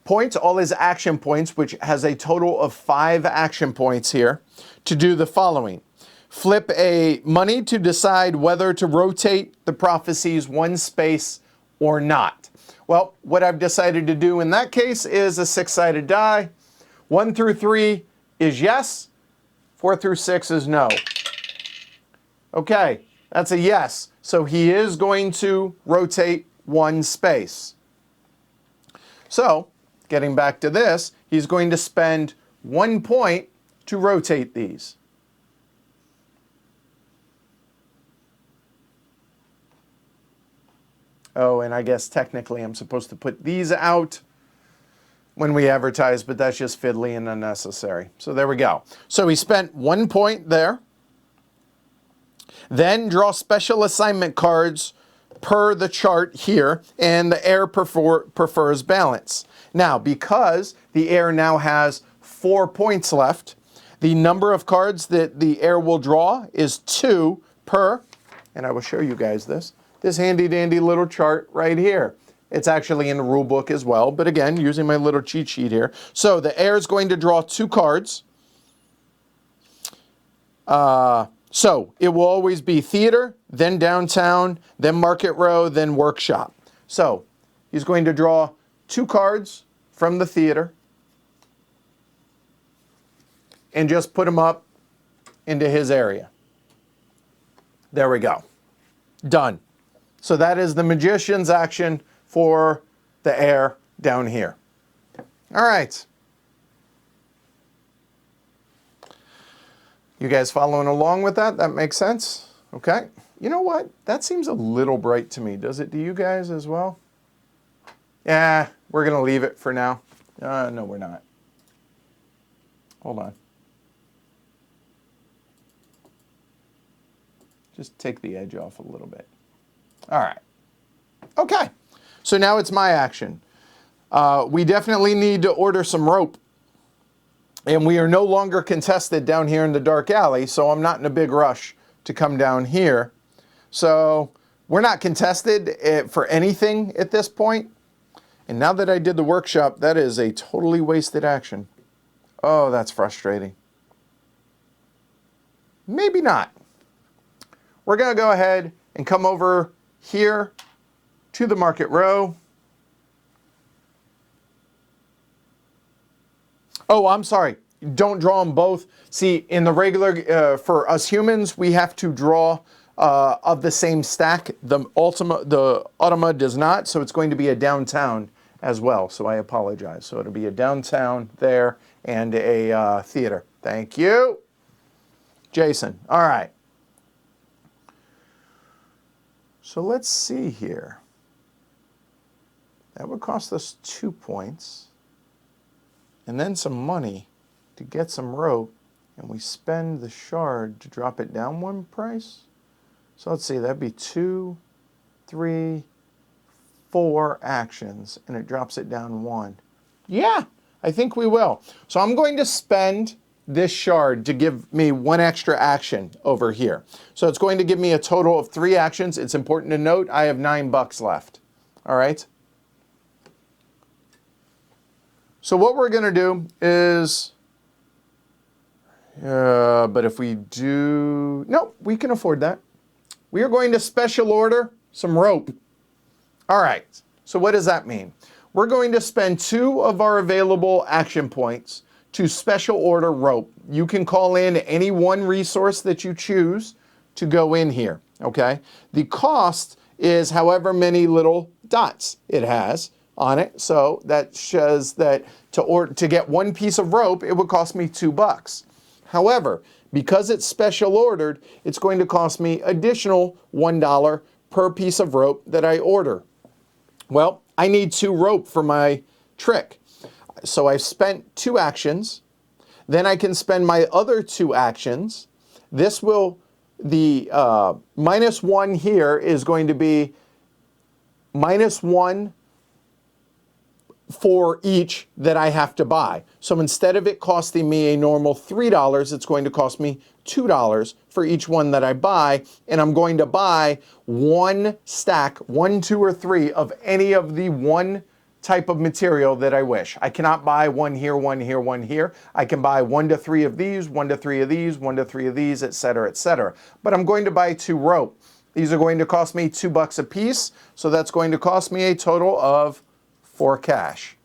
points, all his action points, which has a total of 5 action points here, to do the following. Flip a money to decide whether to rotate the prophecies 1 space or not. Well, what I've decided to do in that case is a 6-sided die. 1 through 3 is yes. 4 through 6 is no. Okay, that's a yes. So he is going to rotate 1 space. So, getting back to this, he's going to spend 1 point to rotate these. Oh, and I guess technically I'm supposed to put these out when we advertise, but that's just fiddly and unnecessary. So there we go. So he spent 1 point there. Then draw special assignment cards per the chart here, and the heir prefers balance. Now, because the heir now has 4 points left, the number of cards that the heir will draw is 2 per, and I will show you guys this handy dandy little chart right here. It's actually in the rule book as well, but again, using my little cheat sheet here. So the heir is going to draw 2 cards. So it will always be theater, then downtown, then market row, then workshop. So he's going to draw 2 cards from the theater and just put them up into his area. There we go. Done. So that is the magician's action for the heir down here. All right. You guys following along with that? That makes sense? Okay. You know what? That seems a little bright to me. Does it to you guys as well? Yeah, we're going to leave it for now. No, we're not. Hold on. Just take the edge off a little bit. All right. Okay. So now it's my action. We definitely need to order some rope. And we are no longer contested down here in the dark alley, so I'm not in a big rush to come down here. So we're not contested for anything at this point. And now that I did the workshop, that is a totally wasted action. Oh, that's frustrating. Maybe not. We're going to go ahead and come over here to the market row. Oh, I'm sorry. Don't draw them both. See, in the regular, for us humans, we have to draw of the same stack. The Automa does not, so it's going to be a downtown as well. So I apologize. So it'll be a downtown there and a theater. Thank you, Jason. All right. So let's see here. That would cost us 2 points. And then some money to get some rope, and we spend the shard to drop it down 1 price. So let's see, that'd be 2, 3, 4 actions, and it drops it down 1. Yeah, I think we will. So I'm going to spend this shard to give me 1 extra action over here. So it's going to give me a total of 3 actions. It's important to note I have $9 left. All right. So what we're going to do is, but if we do, no, we can afford that. We are going to special order some rope. All right, so what does that mean? We're going to spend 2 of our available action points to special order rope. You can call in any one resource that you choose to go in here, okay? The cost is however many little dots it has on it. So that says that to get 1 piece of rope, it would cost me $2. However, because it's special ordered, it's going to cost me additional $1 per piece of rope that I order. Well, I need 2 rope for my trick. So I've spent 2 actions. Then I can spend my other 2 actions. This will, the -1 here is going to be -1 for each that I have to buy. So instead of it costing me a normal $3, it's going to cost me $2 for each one that I buy, and I'm going to buy one stack, 1, 2, or 3 of any of the one type of material that I wish. I cannot buy one here, one here, one here. I can buy 1 to 3 of these, 1 to 3 of these, 1 to 3 of these, etc., etc. But I'm going to buy 2 rope. These are going to cost me $2 a piece, so that's going to cost me a total of 4 cash.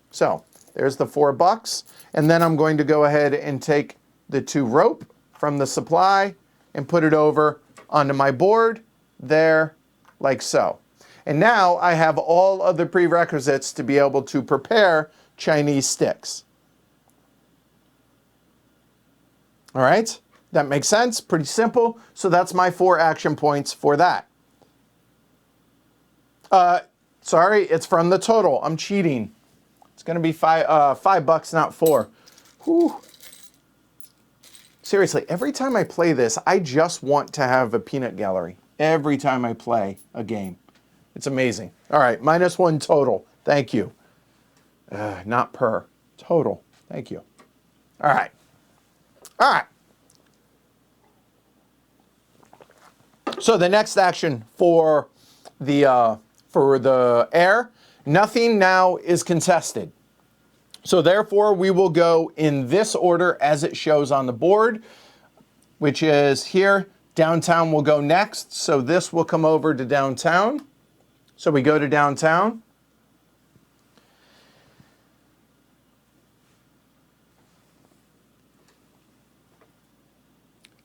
So there's the $4, and then I'm going to go ahead and take the 2 rope from the supply and put it over onto my board there, like so. And now I have all of the prerequisites to be able to prepare Chinese sticks. All right, that makes sense, pretty simple. So that's my 4 action points for that. Sorry, it's from the total. I'm cheating. It's gonna be $5, not 4. Whew. Seriously, every time I play this, I just want to have a peanut gallery. Every time I play a game. It's amazing. All right, -1 total. Thank you. Not per. Total. Thank you. All right. All right. So the next action for the air, nothing now is contested. So therefore, we will go in this order as it shows on the board, which is here. Downtown will go next. So this will come over to downtown. So we go to downtown.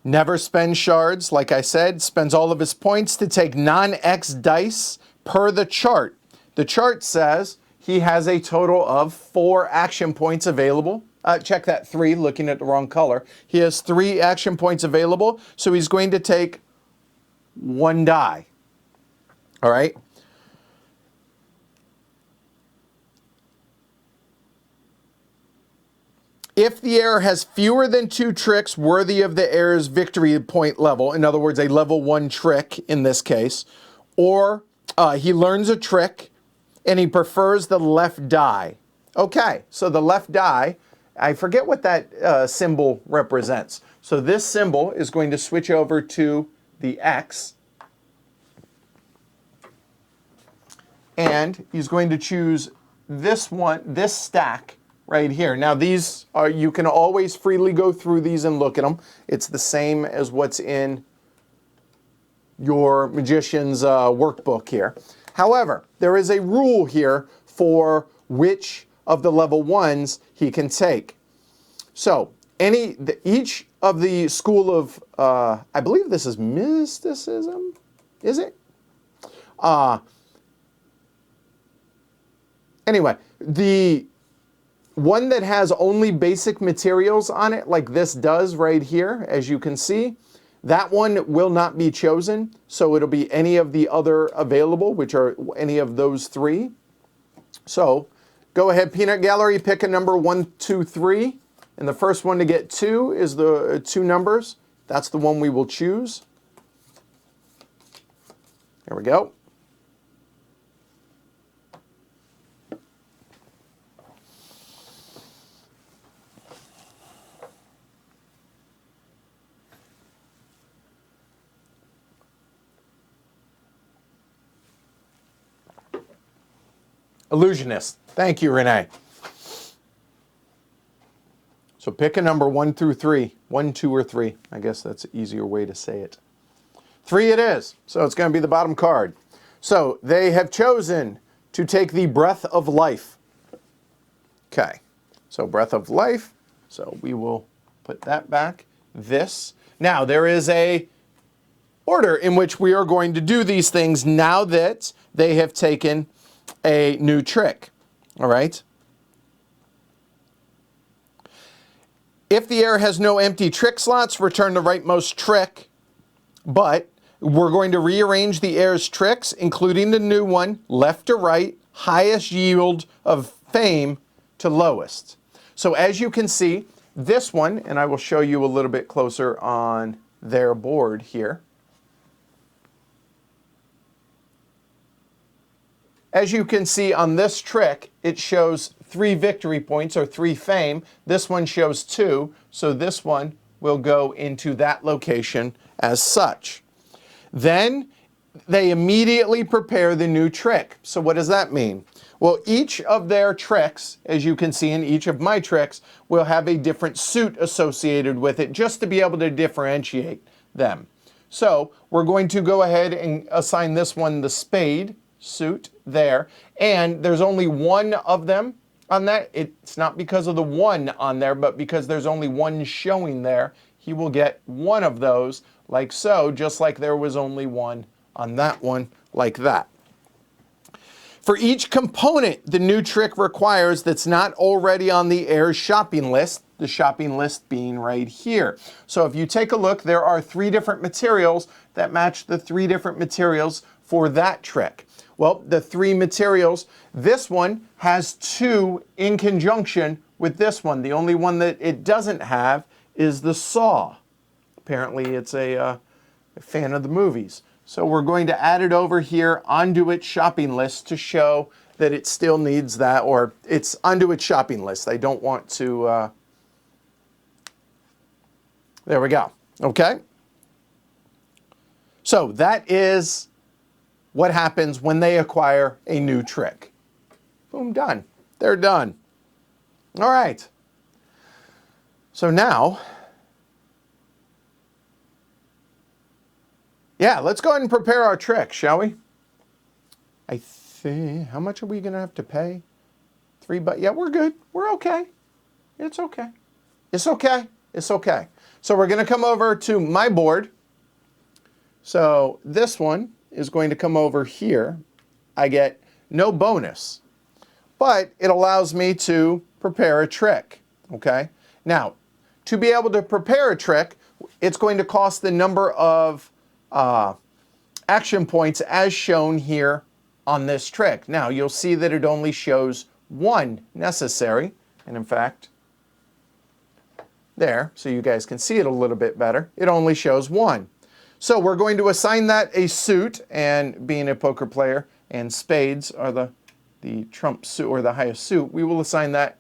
Never spends shards, like I said, spends all of his points to take non-X dice per the chart. The chart says he has a total of 4 action points available. Check that 3, looking at the wrong color. He has 3 action points available, so he's going to take 1 die. All right? If the heir has fewer than 2 tricks worthy of the heir's victory point level, in other words, a level 1 trick in this case, or he learns a trick and he prefers the left die. Okay, so the left die, I forget what that symbol represents. So this symbol is going to switch over to the X, and he's going to choose this one, this stack right here. Now these are, you can always freely go through these and look at them. It's the same as what's in your magician's workbook here. However, there is a rule here for which of the level 1s he can take. So each of the school of, I believe this is mysticism, is it? Anyway, the one that has only basic materials on it, like this does right here, as you can see, that one will not be chosen. So it'll be any of the other available, which are any of those 3. So go ahead, Peanut Gallery, pick a number 1, 2, 3. And the first one to get 2 is the 2 numbers. That's the one we will choose. There we go. Illusionist. Thank you, Renee. So pick a number 1 through 3. 1, 2, or 3. I guess that's an easier way to say it. 3 it is. So it's going to be the bottom card. So they have chosen to take the Breath of Life. Okay. So Breath of Life. So we will put that back. This. Now there is a order in which we are going to do these things now that they have taken a new trick. All right. If the heir has no empty trick slots, return the rightmost trick. But we're going to rearrange the heir's tricks, including the new one, left to right, highest yield of fame to lowest. So as you can see, this one, and I will show you a little bit closer on their board here. as you can see on this trick, it shows 3 victory points or 3 fame. This one shows 2, so this one will go into that location as such. Then they immediately prepare the new trick. So what does that mean? Well, each of their tricks, as you can see in each of my tricks, will have a different suit associated with it just to be able to differentiate them. So we're going to go ahead and assign this one the spade suit there. And there's only one of them on that. It's not because of the one on there, but because there's only one showing there. He will get one of those like so, just like there was only one on that one like that. For each component the new trick requires that's not already on the heir's shopping list, the shopping list being right here. So if you take a look, there are 3 different materials that match the 3 different materials for that trick. Well, the 3 materials, this one has 2 in conjunction with this one. The only one that it doesn't have is the saw. Apparently it's a fan of the movies. So we're going to add it over here onto its shopping list to show that it still needs that, or it's onto its shopping list. I don't want to, there we go, okay? So that is what happens when they acquire a new trick. Boom, done. They're done. All right. So now, yeah, let's go ahead and prepare our trick, shall we? I think, how much are we going to have to pay? $3, yeah, we're good. We're okay. It's okay. It's okay. It's okay. So we're going to come over to my board. So this one is going to come over here. I get no bonus, but it allows me to prepare a trick, okay? Now, to be able to prepare a trick, it's going to cost the number of action points as shown here on this trick. Now, you'll see that it only shows 1 necessary, and in fact, there, so you guys can see it a little bit better, it only shows 1. So we're going to assign that a suit, and being a poker player, and spades are the trump suit, or the highest suit, we will assign that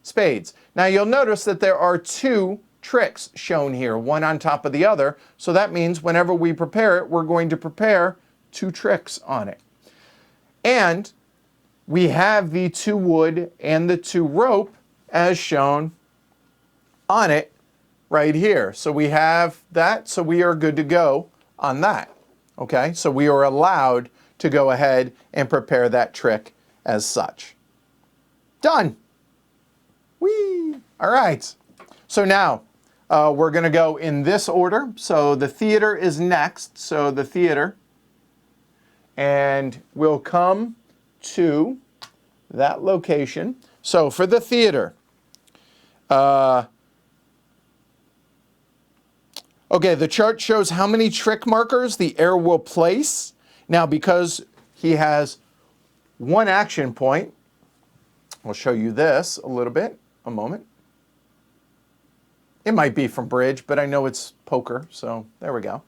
spades. Now you'll notice that there are 2 tricks shown here, one on top of the other, so that means whenever we prepare it, we're going to prepare 2 tricks on it. And we have the 2 wood and the 2 rope as shown on it right here. So we have that, so we are good to go on that. Okay, so we are allowed to go ahead and prepare that trick as such. Done. Whee! All right. So now we're going to go in this order. So the theater is next. So the theater, and we'll come to that location. So for the theater, okay, the chart shows how many trick markers the heir will place. Now, because he has 1 action point, I'll show you this a little bit, a moment. It might be from bridge, but I know it's poker, so there we go.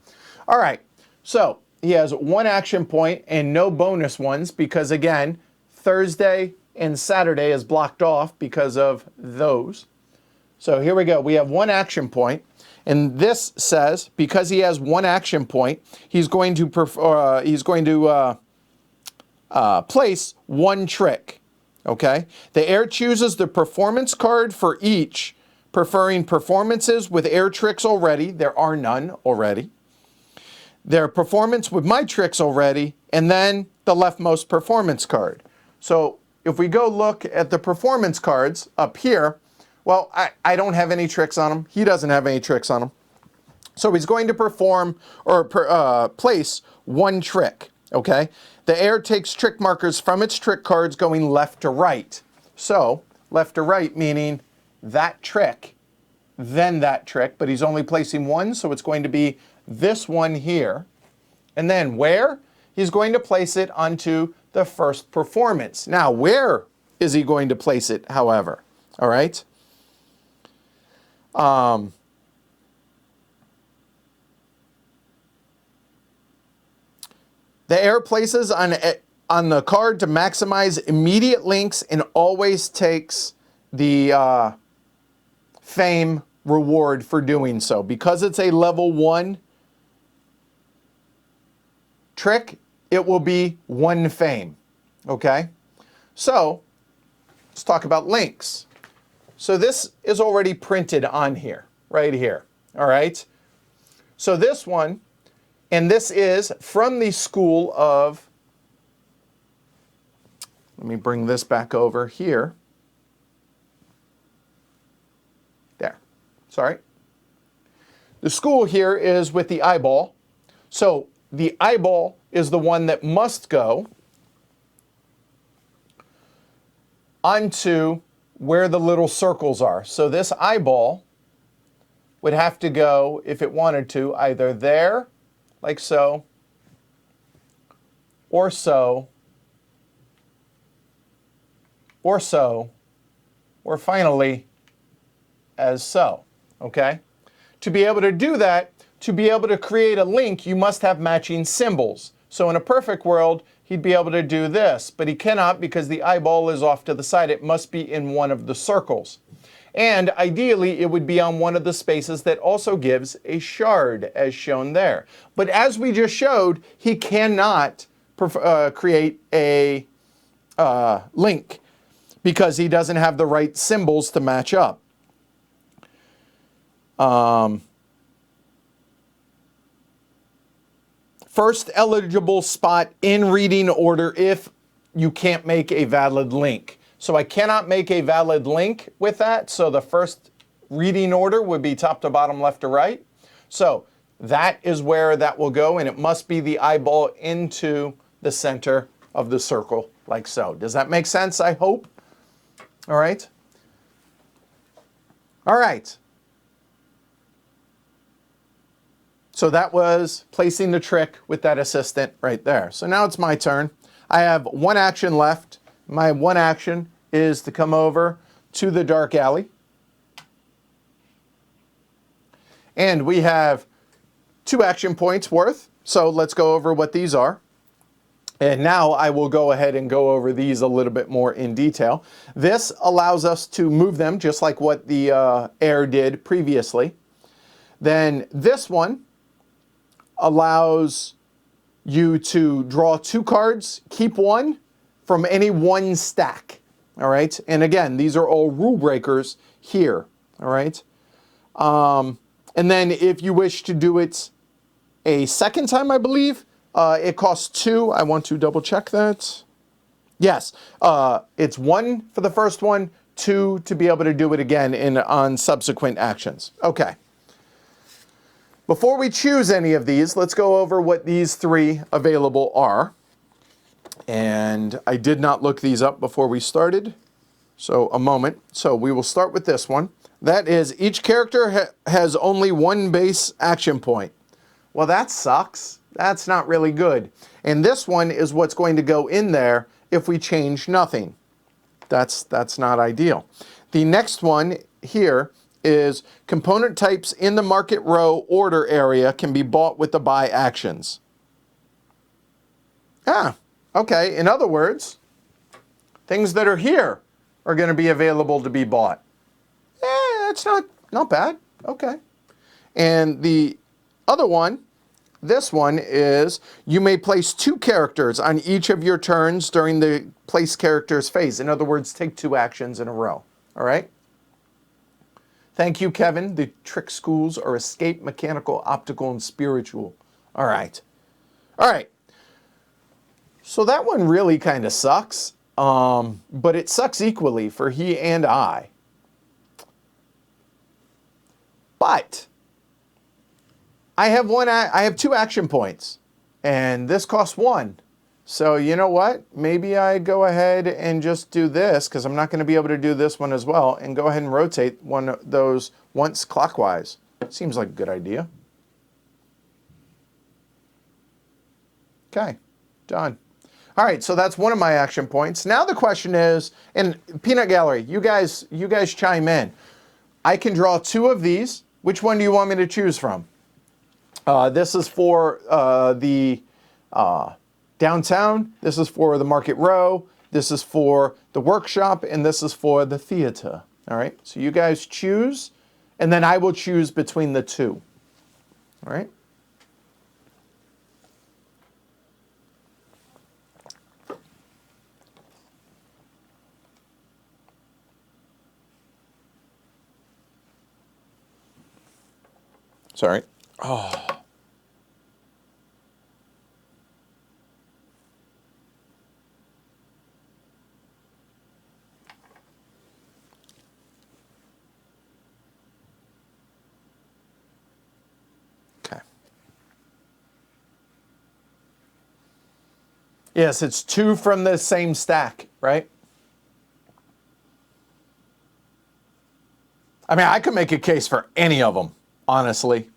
All right, so he has 1 action point and no bonus ones because, again, Thursday and Saturday is blocked off because of those. So here we go. We have 1 action point. And this says, because he has 1 action point, he's going to place 1 trick. Okay? The heir chooses the performance card for each, preferring performances with heir tricks already. There are none already. Their performance with my tricks already, and then the leftmost performance card. So if we go look at the performance cards up here, well, I don't have any tricks on him. He doesn't have any tricks on him. So he's going to perform or place 1 trick, okay? The heir takes trick markers from its trick cards going left to right. So left to right meaning that trick, then that trick, but he's only placing 1, so it's going to be this one here. And then where? He's going to place it onto the first performance. Now, where is he going to place it, however? All right? The heir places on on the card to maximize immediate links and always takes the fame reward for doing so. Because it's a level 1 trick, it will be 1 fame. Okay? So, let's talk about links. So this is already printed on here, right here. All right? So this one, and this is from the school of, let me bring this back over here. There. Sorry. The school here is with the eyeball. So the eyeball is the one that must go onto where the little circles are. So this eyeball would have to go, if it wanted to, either there, like so, or so, or so, or finally, as so, okay? To be able to do that, to be able to create a link, you must have matching symbols. So in a perfect world, he'd be able to do this, but he cannot because the eyeball is off to the side. It must be in one of the circles. And ideally, it would be on one of the spaces that also gives a shard, as shown there. But as we just showed, he cannot create a link because he doesn't have the right symbols to match up. First eligible spot in reading order if you can't make a valid link. So I cannot make a valid link with that. So the first reading order would be top to bottom, left to right. So that is where that will go, and it must be the eyeball into the center of the circle, like so. Does that make sense, I hope? All right. All right. So that was placing the trick with that assistant right there. So now it's my turn. I have 1 action left. My 1 action is to come over to the dark alley. And we have 2 action points worth. So let's go over what these are. And now I will go ahead and go over these a little bit more in detail. This allows us to move them just like what the air did previously. Then this one allows you to draw 2 cards, keep 1 from any 1 stack. All right. And again, these are all rule breakers here. All right. And then if you wish to do it a second time, I believe, it costs 2. I want to double check that. Yes. It's 1 for the first one, 2 to be able to do it again on subsequent actions. Okay. Before we choose any of these, let's go over what these 3 available are. And I did not look these up before we started. So a moment. So we will start with this one. That is, each character has only 1 base action point. Well, that sucks. That's not really good. And this one is what's going to go in there if we change nothing. That's not ideal. The next one here is component types in the market row order area can be bought with the buy actions. Okay. In other words, things that are here are going to be available to be bought. That's not bad. Okay. And the other one, this one is you may place 2 characters on each of your turns during the place characters phase. In other words, take 2 actions in a row. All right. Thank you, Kevin. The trick schools are escape, mechanical, optical, and spiritual. All right. All right. So that one really kind of sucks, but it sucks equally for he and I. But I have 2 action points, and this costs 1. So you know what? Maybe I go ahead and just do this, because I'm not going to be able to do this one as well, and go ahead and rotate one of those once clockwise. Seems like a good idea. Okay, done. All right, so that's one of my action points. Now the question is, and Peanut Gallery, you guys chime in. I can draw 2 of these. Which one do you want me to choose from? This is for the Downtown, this is for the Market Row, this is for the workshop, and this is for the theater. All right, so you guys choose, and then I will choose between the two. All right. Sorry. Oh. Okay. Yes, it's two from the same stack, right? I mean, I could make a case for any of them, honestly.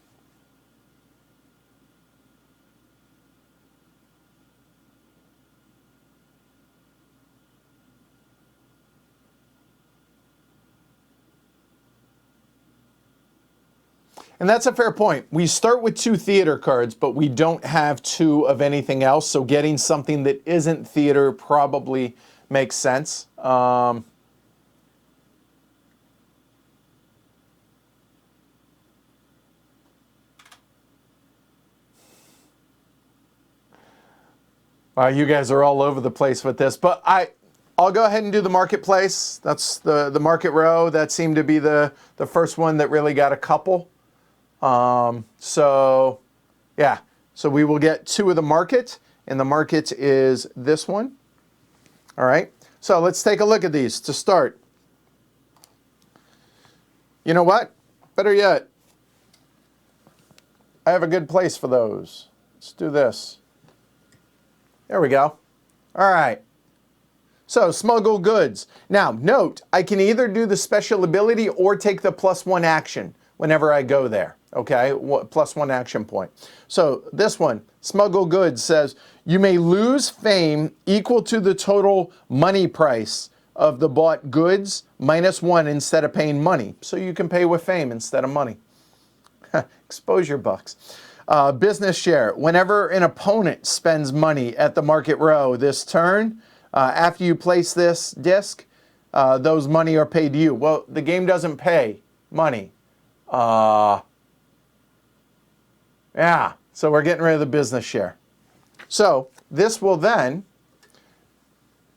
And that's a fair point. We start with 2 theater cards, but we don't have 2 of anything else. So getting something that isn't theater probably makes sense. Wow, you guys are all over the place with this, but I'll go ahead and do the marketplace. That's the Market Row. That seemed to be the first one that really got a couple. So yeah, so we will get 2 of the market, and the market is this one. All right, so let's take a look at these to start. You know what? Better yet, I have a good place for those. Let's do this. There we go. All right. So smuggle goods. Now note, I can either do the special ability or take the +1 action whenever I go there. Okay, +1 action point. So this one, smuggle goods, says you may lose fame equal to the total money price of the bought goods -1 instead of paying money. So you can pay with fame instead of money. Exposure bucks. Business share. Whenever an opponent spends money at the Market Row this turn, after you place this disc, those money are paid to you. Well, the game doesn't pay money. Yeah, so we're getting rid of the business share. So this will then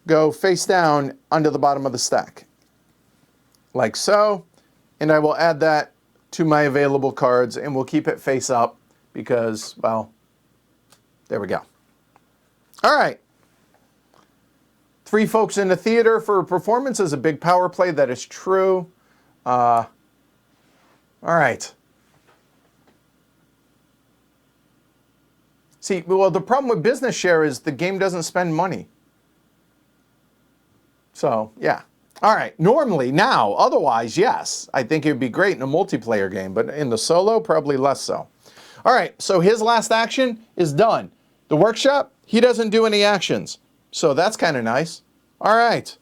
go face down under the bottom of the stack, like so, and I will add that to my available cards, and we'll keep it face up because, well, there we go. All right. 3 folks in the theater for a performance is a big power play. That is true. All right. See, well, the problem with business share is the game doesn't spend money. So, yeah. All right. Normally, now, otherwise, yes. I think it would be great in a multiplayer game, but in the solo, probably less so. All right. So his last action is done. The workshop, he doesn't do any actions. So that's kind of nice. All right.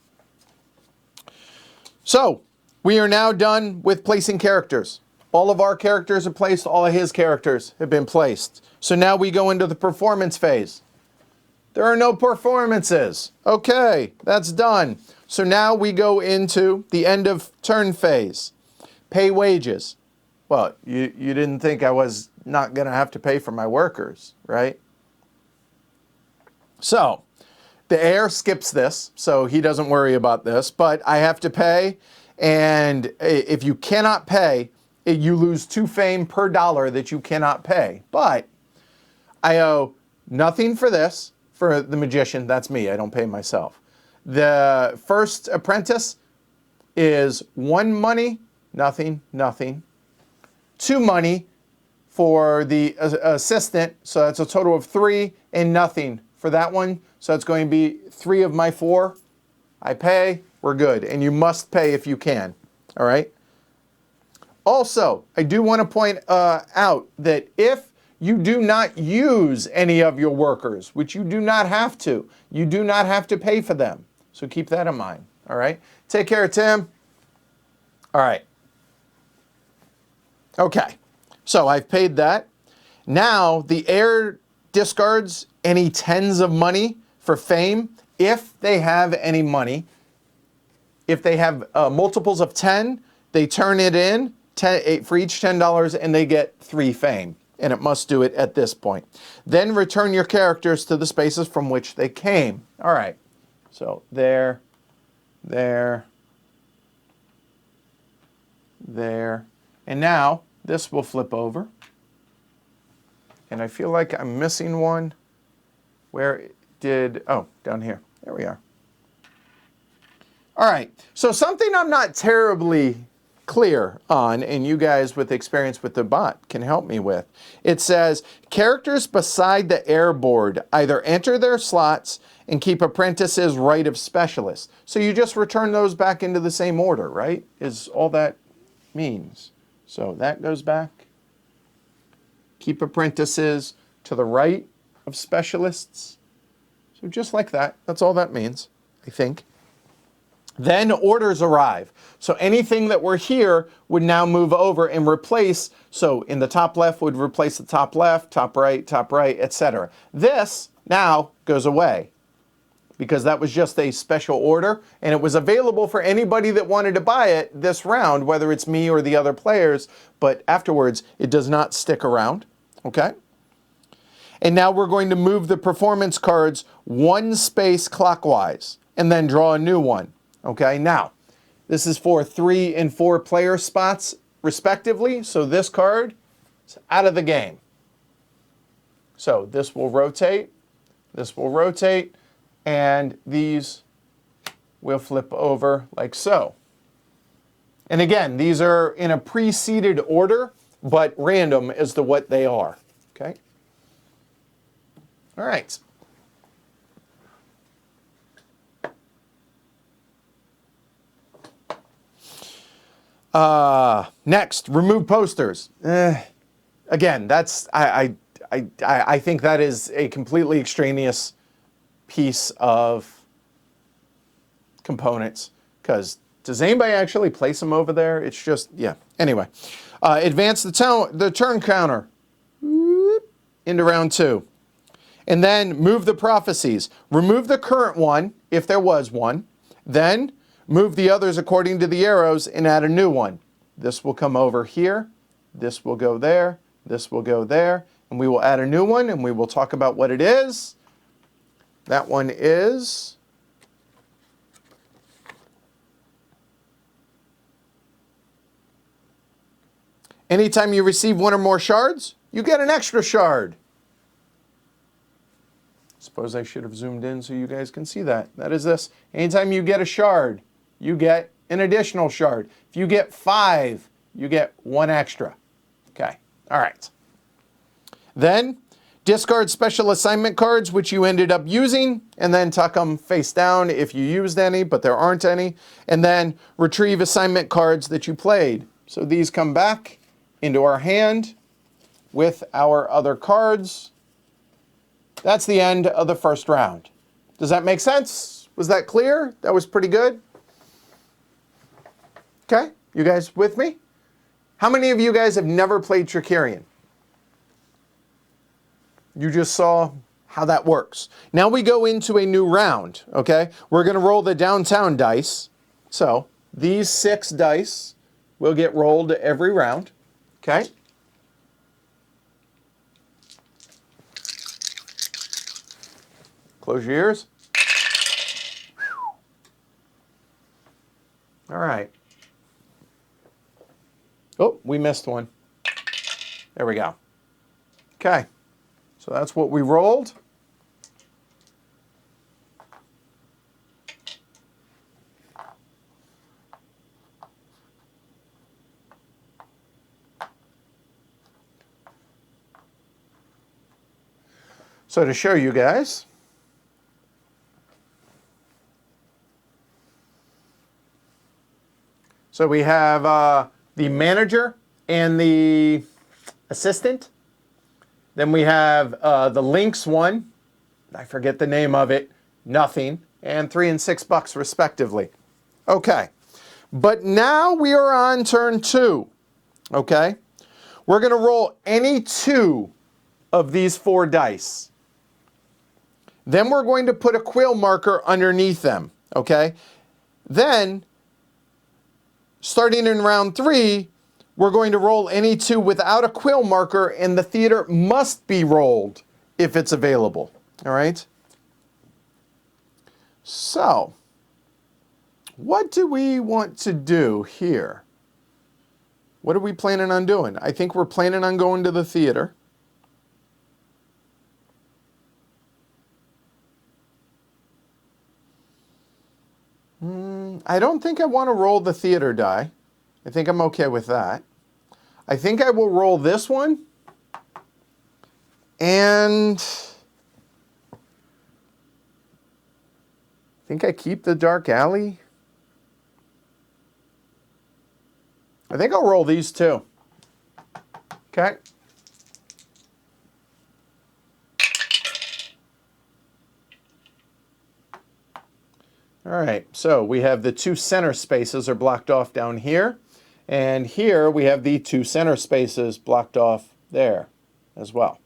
So we are now done with placing characters. All of our characters are placed. All of his characters have been placed. So now we go into the performance phase. There are no performances. Okay, that's done. So now we go into the end of turn phase. Pay wages. Well, you didn't think I was not going to have to pay for my workers, right? So the heir skips this, so he doesn't worry about this, but I have to pay, and if you cannot pay, you lose 2 fame per dollar that you cannot pay. But I owe nothing for this, for the magician. That's me. I don't pay myself. The first apprentice is 1 money, nothing, nothing. 2 money for the assistant, so that's a total of 3, and nothing for that one. So it's going to be 3 of my 4. I pay, we're good. And you must pay if you can. All right? Also, I do want to point out that if you do not use any of your workers, which you do not have to, you do not have to pay for them. So keep that in mind. All right? Take care, Tim. All right. Okay. So I've paid that. Now the heir discards any tens of money for fame, if they have any money. If they have multiples of 10, they turn it in for each $10 and they get 3 fame. And it must do it at this point. Then return your characters to the spaces from which they came. All right. So there, there, there. And now this will flip over. And I feel like I'm missing one. Where did, oh, down here. There we are. All right. So something I'm not terribly clear on, and you guys with experience with the bot can help me with. It says, characters beside the air board either enter their slots and keep apprentices right of specialists. So you just return those back into the same order, right? Is all that means. So that goes back. Keep apprentices to the right of specialists. So just like that. That's all that means, I think. Then orders arrive. So anything that were here would now move over and replace. So in the top left would replace the top left, top right, etc. This now goes away because that was just a special order and it was available for anybody that wanted to buy it this round, whether it's me or the other players, but afterwards it does not stick around, okay? And now we're going to move the performance cards 1 space clockwise and then draw a new one. Okay, now, this is for 3 and 4 player spots, respectively. So this card is out of the game. So this will rotate, and these will flip over like so. And again, these are in a preceded order, but random as to what they are. Okay? All right. Next, remove posters. Again, that's I think that is a completely extraneous piece of components. Because does anybody actually place them over there? It's just, yeah. Anyway, advance the turn counter into round 2, and then move the prophecies. Remove the current one if there was one. Then move the others according to the arrows and add a new one. This will come over here. This will go there. This will go there. And we will add a new one and we will talk about what it is. That one is anytime you receive 1 or more shards, you get an extra shard. Suppose I should have zoomed in so you guys can see that. That is this. Anytime you get a shard, you get an additional shard. If you get 5, you get 1 extra. Okay, all right. Then discard special assignment cards, which you ended up using, and then tuck them face down if you used any, but there aren't any. And then retrieve assignment cards that you played. So these come back into our hand with our other cards. That's the end of the first round. Does that make sense? Was that clear? That was pretty good? Okay, you guys with me? How many of you guys have never played Trickerion? You just saw how that works. Now we go into a new round, okay? We're going to roll the downtown dice. So these 6 dice will get rolled every round, okay? Close your ears. All right. Oh, we missed one. There we go. Okay. So that's what we rolled. So to show you guys, so we have the manager and the assistant. Then we have the Lynx one. I forget the name of it. Nothing. And $3 and $6 respectively. Okay. But now we are on turn 2. Okay. We're going to roll any 2 of these 4 dice. Then we're going to put a quill marker underneath them, okay? Then, starting in round 3, we're going to roll any 2 without a quill marker, and the theater must be rolled if it's available, all right? So, what do we want to do here? What are we planning on doing? I think we're planning on going to the theater. I don't think I want to roll the theater die. I think I'm okay with that. I think I will roll this one. And I think I keep the dark alley. I think I'll roll these 2. Okay. All right, so we have the 2 center spaces are blocked off down here. And here we have the 2 center spaces blocked off there as well.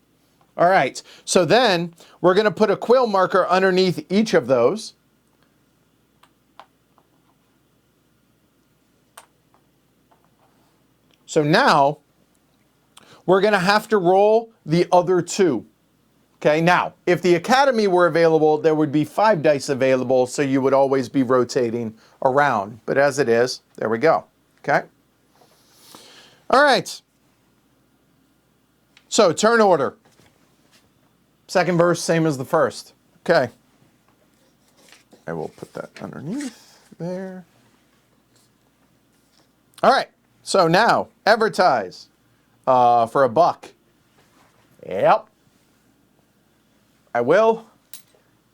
All right, so then we're going to put a quill marker underneath each of those. So now we're going to have to roll the other 2. Okay, now, if the Academy were available, there would be 5 dice available, so you would always be rotating around. But as it is, there we go. Okay? All right. So, turn order. Second verse, same as the first. Okay. I will put that underneath there. All right. So now, Advertise for $1. Yep. I will.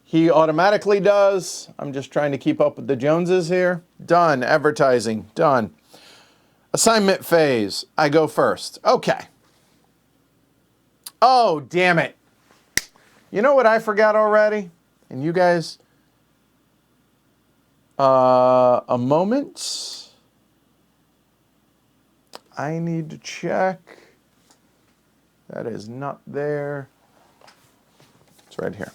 He automatically does. I'm just trying to keep up with the Joneses here. Done. Advertising. Done. Assignment phase. I go first. Okay. Oh, damn it. You know what I forgot already? And you guys, a moment. I need to check. That is not there. It's right here.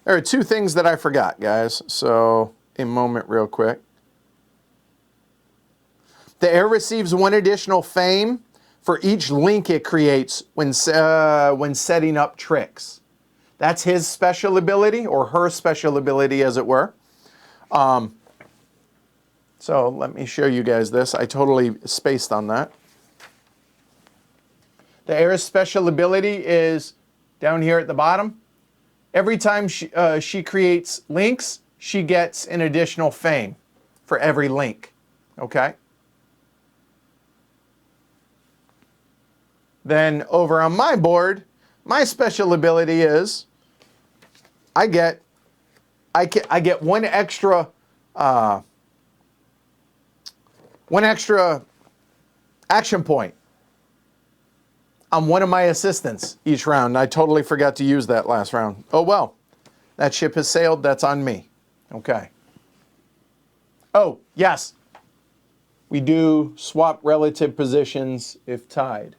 There are 2 things that I forgot, guys. So, a moment real quick. The heir receives 1 additional fame for each link it creates when setting up tricks. That's his special ability, or her special ability, as it were. So let me show you guys this. I totally spaced on that. The heir's special ability is down here at the bottom. Every time she creates links, she gets an additional fame for every link. Okay? Then over on my board, my special ability is I get 1 extra action point on one of my assistants each round. I totally forgot to use that last round. Oh well, that ship has sailed. That's on me. Okay. Oh, yes. We do swap relative positions if tied.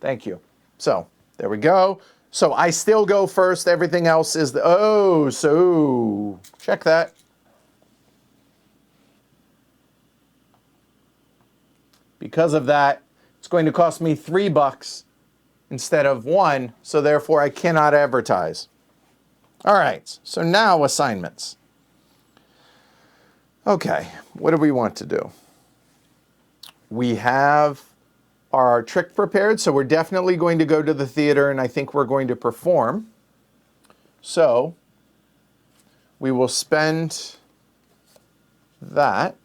Thank you. So, there we go. So, I still go first. Everything else is the... Oh, so... Check that. Because of that, it's going to cost me $3 instead of 1, so therefore I cannot advertise. All right, so now assignments. Okay, what do we want to do? We have our trick prepared, so we're definitely going to go to the theater, and I think we're going to perform. So we will spend that.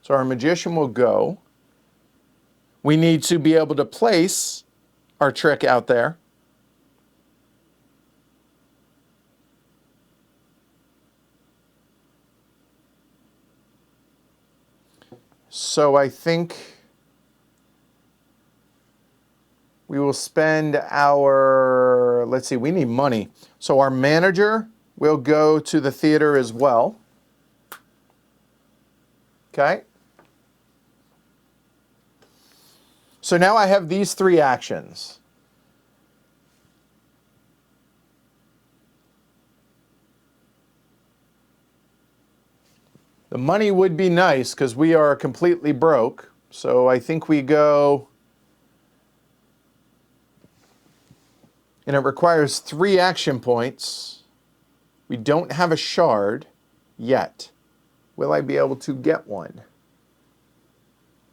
So our magician will go. We need to be able to place our trick out there. So I think we will spend our, let's see, we need money. So our manager will go to the theater as well. Okay. So now I have these 3 actions. The money would be nice because we are completely broke. So I think we go, and it requires 3 action points. We don't have a shard yet. Will I be able to get one?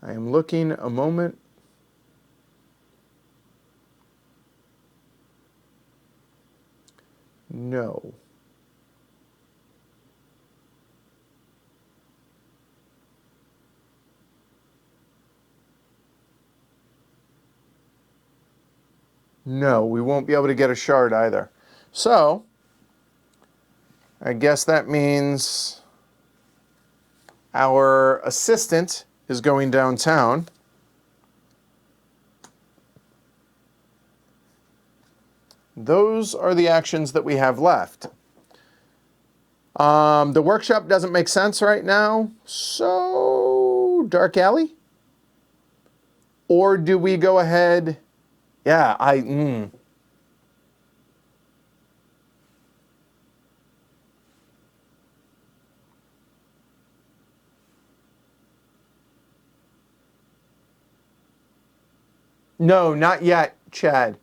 I am looking a moment. No. No, we won't be able to get a shard either. So, I guess that means our assistant is going downtown. Those are the actions that we have left. The workshop doesn't make sense right now, so Dark Alley? Or do we go ahead? Yeah, No, not yet, Chad.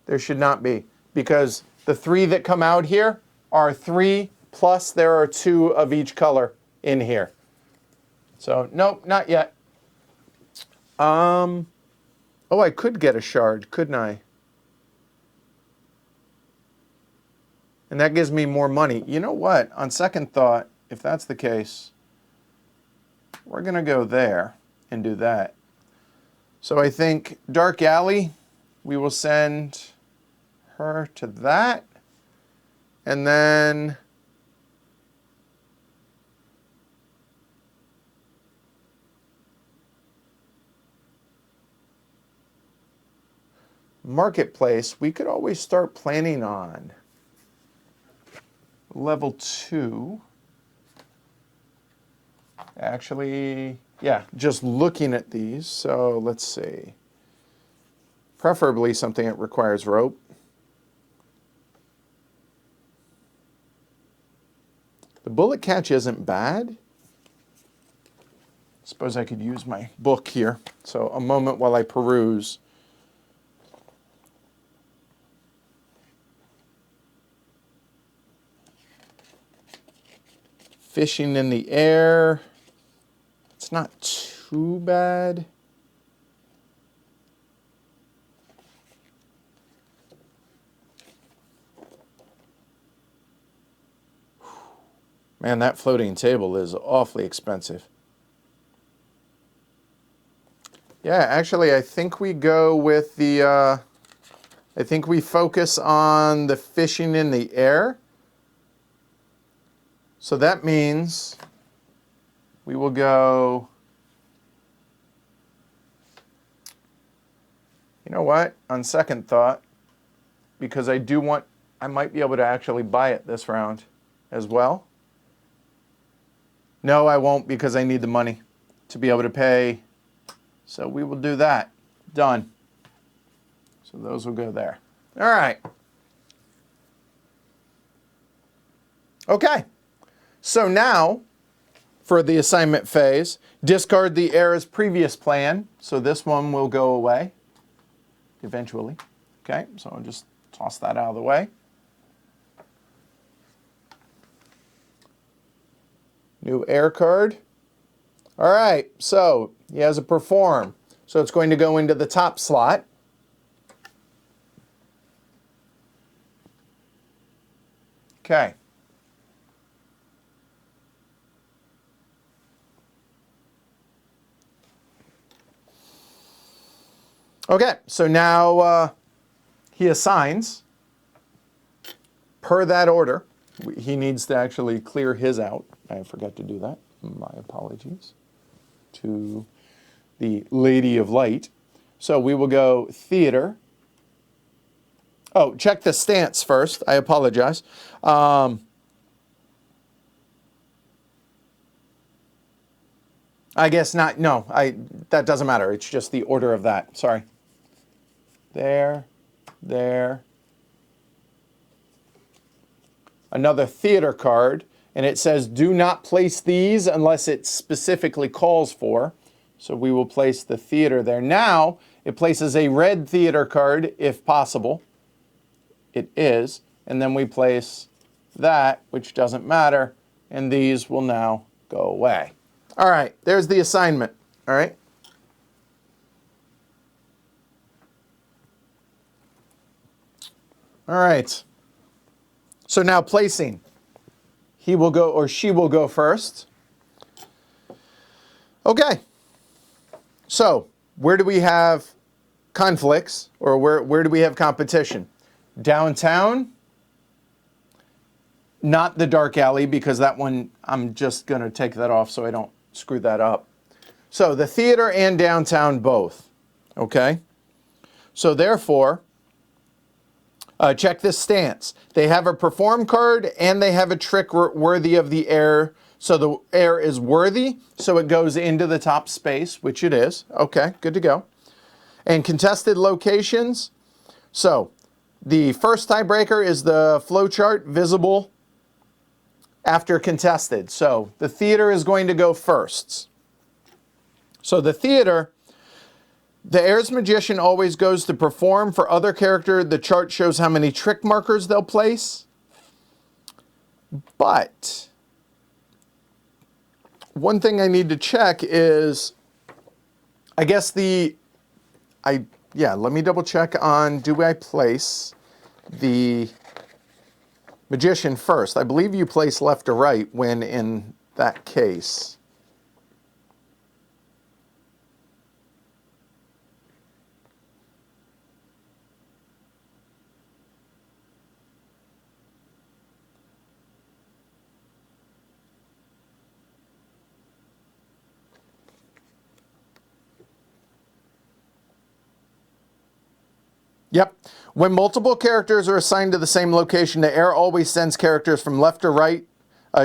There should not be. Because the 3 that come out here are 3, plus there are 2 of each color in here. So, nope, not yet. Oh, I could get a shard, couldn't I? And that gives me more money. You know what? On second thought, if that's the case, we're going to go there and do that. So I think Dark Alley, we will send her to that. And then Marketplace, we could always start planning on level 2. Actually, yeah, just looking at these. So let's see. Preferably something that requires rope. The bullet catch isn't bad. Suppose I could use my book here. So a moment while I peruse. Fishing in the air. It's not too bad. Man, that floating table is awfully expensive. Yeah, actually, I think we go with the, I think we focus on the fishing in the air. So that means we will go, you know what, on second thought, because I do want, I might be able to actually buy it this round as well. No, I won't because I need the money to be able to pay. So we will do that. Done. So those will go there. All right. Okay. So now, for the assignment phase, discard the era's previous plan. So this one will go away eventually. Okay, so I'll just toss that out of the way. New air card. All right, so he has a perform. So it's going to go into the top slot. Okay. Okay, so now he assigns per that order. He needs to actually clear his out. I forgot to do that. My apologies to the Lady of Light. So we will go theater. Oh, check the stance first. I apologize. I guess not. No, that doesn't matter. It's just the order of that. Sorry. There, there. Another theater card. and it says do not place these unless it specifically calls for. So we will place the theater there. Now it places a red theater card if possible. It is. And then we place that, which doesn't matter, and these will now go away. All right, there's the assignment. All right. All right. So now placing. He will go, or she will go first. Okay. So where do we have conflicts, or where do we have competition? Downtown, not the dark alley, because that one, I'm just going to take that off so I don't screw that up. So the theater and downtown both. Okay. So therefore, check this stance. They have a perform card and they have a trick worthy of the air. So the air is worthy, so it goes into the top space, which it is. Okay, good to go. And contested locations. So the first tiebreaker is the flowchart visible after contested. So the theater is going to go first. So the theater, the air's magician always goes to perform. For other character, the chart shows how many trick markers they'll place. But one thing I need to check is, I guess let me double check on, do I place the magician first? I believe you place left or right when in that case. Yep. When multiple characters are assigned to the same location, the air always sends characters from left or right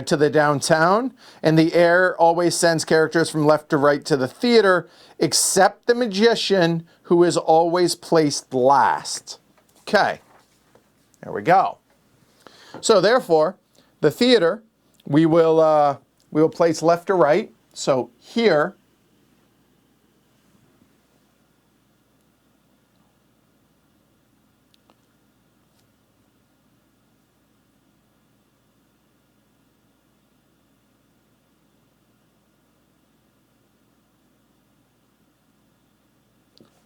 to the downtown, and the air always sends characters from left to right to the theater, except the magician, who is always placed last. Okay. There we go. So therefore, the theater, we will place left to right. So here,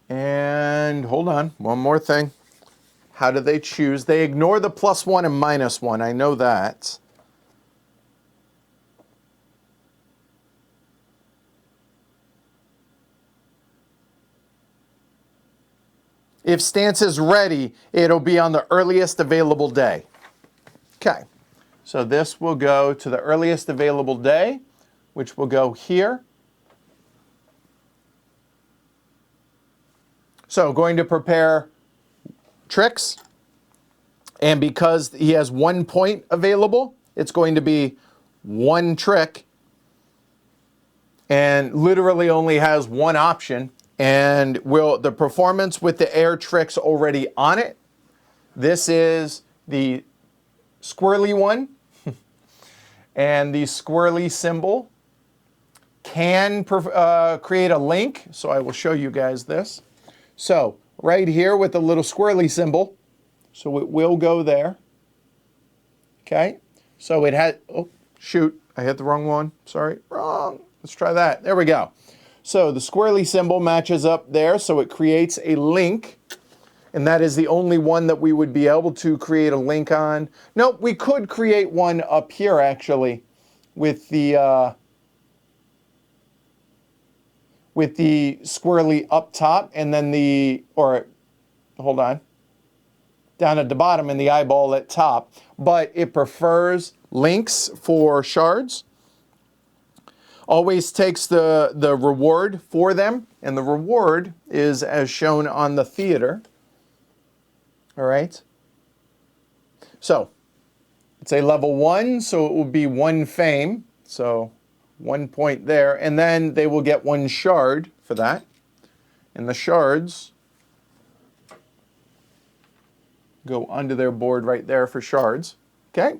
and hold on, one more thing. How do they choose? They ignore the +1 and -1. I know that. If stance is ready, it'll be on the earliest available day. Okay, so this will go to the earliest available day, which will go here. So going to prepare tricks, and because he has 1 point available, it's going to be 1 trick, and literally only has 1 option, and the performance with the air tricks already on it. This is the squirrely one, and the squirrely symbol can create a link, so I will show you guys this. So right here with the little squirrely symbol, so it will go there. Okay, so it had, oh shoot, I hit the wrong one, sorry, wrong. Let's try that, there we go. So the squirrely symbol matches up there, so it creates a link, and that is the only one that we would be able to create a link on. Nope, we could create one up here actually with the squirrely up top, and then hold on, down at the bottom and the eyeball at top, but it prefers links for shards. Always takes the reward for them, and the reward is as shown on the theater. All right. So it's a level 1, so it will be 1 fame. So 1 point there, and then they will get 1 shard for that. And the shards go onto their board right there for shards. Okay.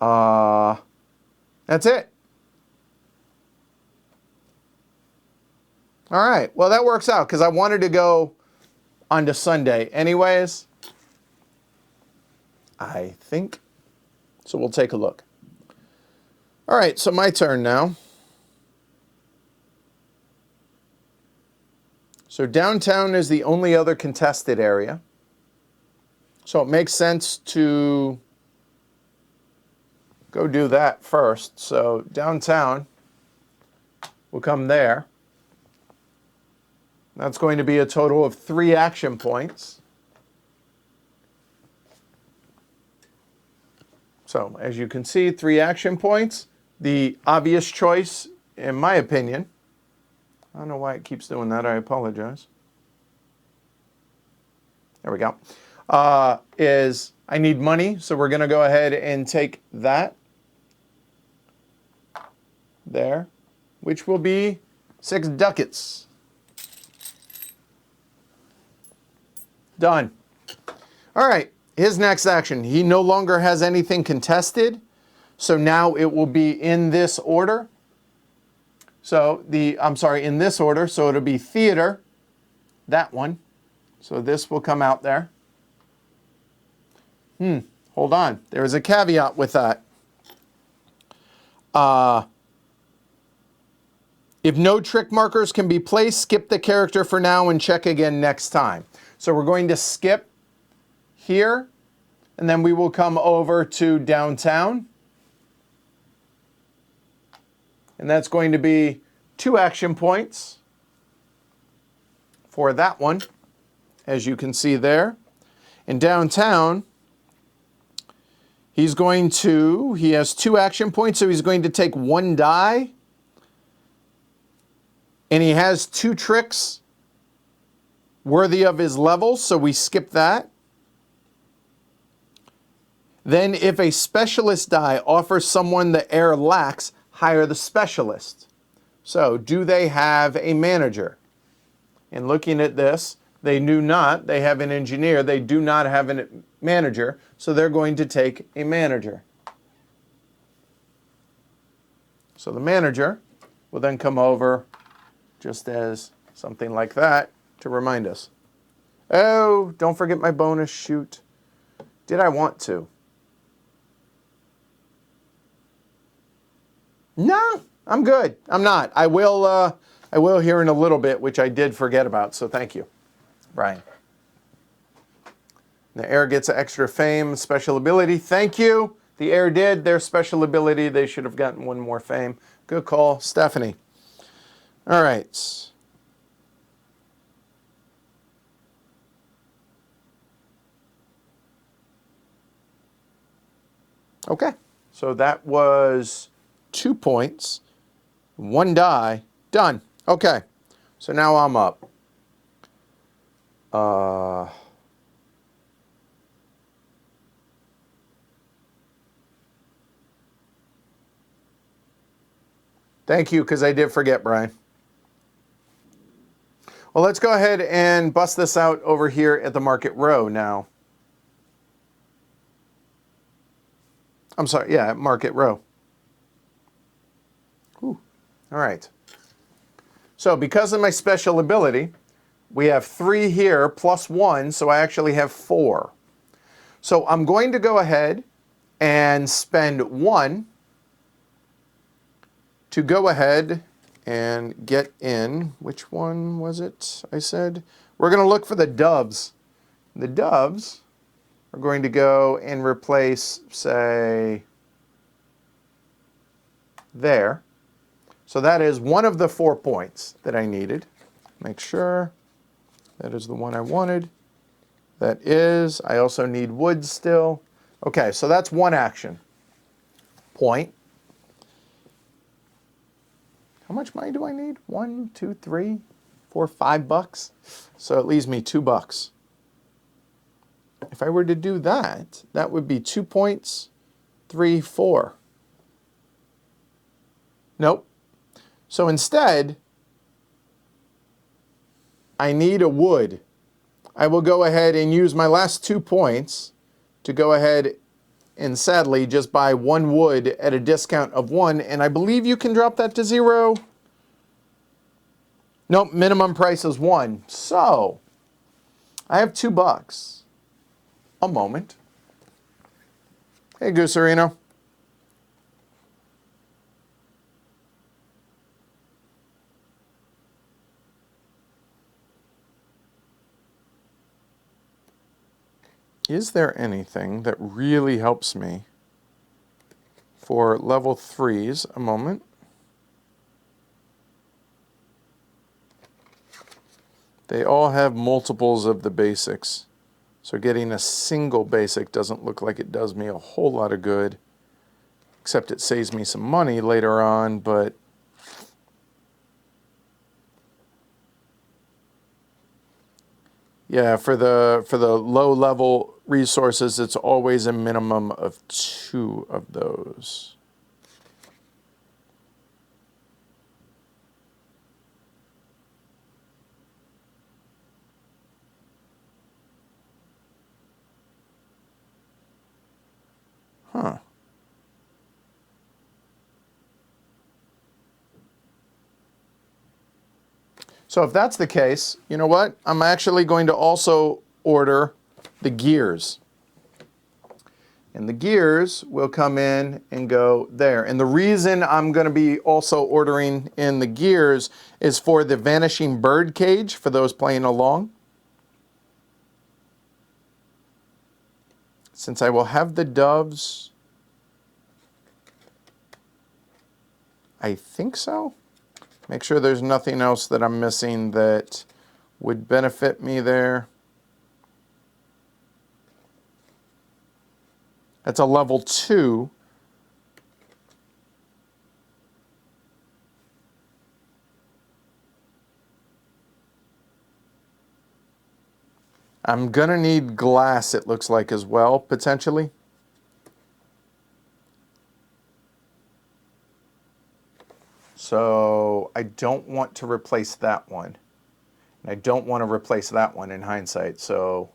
That's it. All right. Well, that works out because I wanted to go on to Sunday anyways. I think. So we'll take a look. All right. So my turn now. So downtown is the only other contested area. So it makes sense to go do that first. So downtown will come there. That's going to be a total of 3 action points. So as you can see, 3 action points. The obvious choice, in my opinion, I don't know why it keeps doing that. I apologize. There we go. Is I need money, so we're going to go ahead and take that there, which will be 6 ducats. Done. All right, his next action. He no longer has anything contested, so now it will be in this order. So in this order, so it'll be theater, that one. So this will come out there. Hold on. There's a caveat with that. If no trick markers can be placed, skip the character for now and check again next time. So we're going to skip here, and then we will come over to downtown. And that's going to be 2 action points for that one, as you can see there. In downtown, he has 2 action points, so he's going to take 1 die. And he has 2 tricks worthy of his level, so we skip that. Then if a specialist die offers someone the heir lacks, hire the specialist. So do they have a manager? And looking at this, they do not. They have an engineer. They do not have a manager, so they're going to take a manager. So the manager will then come over just as something like that to remind us. Oh, don't forget my bonus, shoot. Did I want to? No, I'm good. I'm not. I will here in a little bit, which I did forget about, so thank you, Brian. The heir gets extra fame, special ability. Thank you. The heir did their special ability. They should have gotten 1 more fame. Good call, Stephanie. All right. Okay, so that was 2 points, 1 die, done. Okay, so now I'm up. Thank you, because I did forget, Brian. Well, let's go ahead and bust this out over here at the market row now. I'm sorry, yeah, at market row. Ooh. All right. So because of my special ability, we have 3 here plus 1, so I actually have 4. So I'm going to go ahead and spend 1 to go ahead and get in. Which one was it I said? We're going to look for the doves. The doves are going to go and replace, say, there. So that is one of the 4 points that I needed. Make sure that is the one I wanted. That is, I also need wood still. Okay, so that's 1 action point. How much money do I need? 1, 2, 3, 4, $5. So it leaves me $2. If I were to do that, that would be 2 points, 3, 4. Nope. So instead, I need a wood. I will go ahead and use my last 2 points to go ahead and sadly just buy one wood at a discount of 1, and I believe you can drop that to 0. Nope, minimum price is 1. So, I have $2. A moment. Hey, Gooserino. Is there anything that really helps me for level 3s? A moment. They all have multiples of the basics. So getting a single basic doesn't look like it does me a whole lot of good. Except it saves me some money later on, but yeah, for the low level resources, it's always a minimum of 2 of those. Huh. So if that's the case, you know what? I'm actually going to also order the gears. And the gears will come in and go there. And the reason I'm going to be also ordering in the gears is for the Vanishing Bird cage, for those playing along. Since I will have the doves, I think so. Make sure there's nothing else that I'm missing that would benefit me there. That's a level 2. I'm going to need glass, it looks like, as well, potentially. So I don't want to replace that one. And I don't want to replace that one in hindsight. So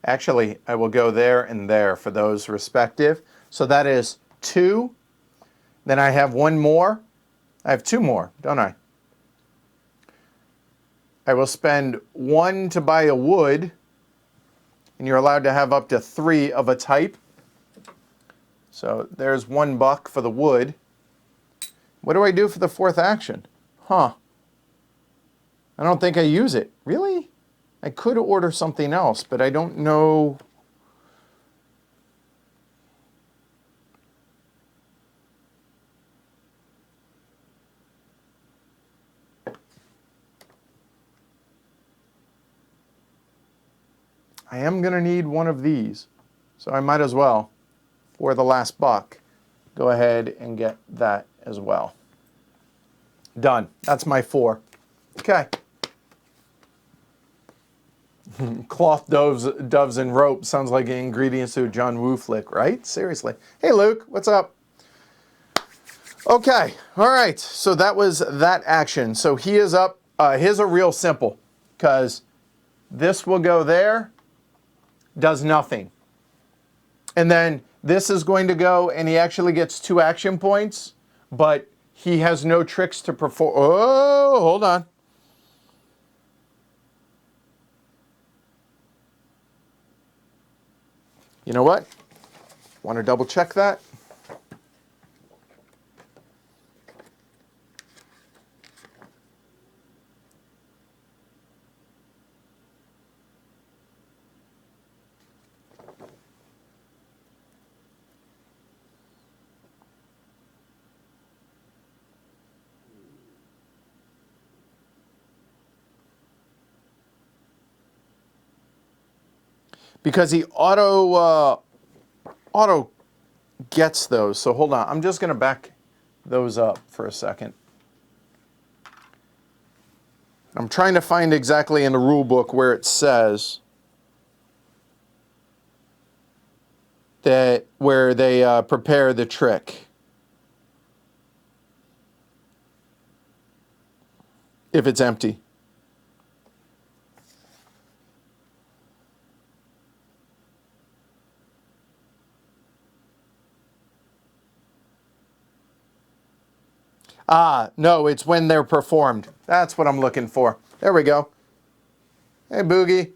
actually, I will go there and there for those respective. So that is 2. Then I have 1 more. I have 2 more, don't I? I will spend 1 to buy a wood. And you're allowed to have up to 3 of a type. So there's $1 for the wood. What do I do for the 4th action? Huh. I don't think I use it. Really? I could order something else, but I don't know. I am going to need one of these. So I might as well, for the last $1, go ahead and get that as well. Done. That's my 4. Okay. Cloth doves and rope sounds like ingredients to a John Woo flick, right? Seriously. Hey, Luke, what's up? Okay. All right. So that was that action. So he is up. His are real simple because this will go there, does nothing. And then this is going to go, and he actually gets 2 action points, but he has no tricks to perform. Oh, hold on. You know what? Want to double check that? Because he auto gets those. So hold on. I'm just going to back those up for a second. I'm trying to find exactly in the rule book where it says that where they prepare the trick. If it's empty. Ah, no, it's when they're performed. That's what I'm looking for. There we go. Hey, Boogie.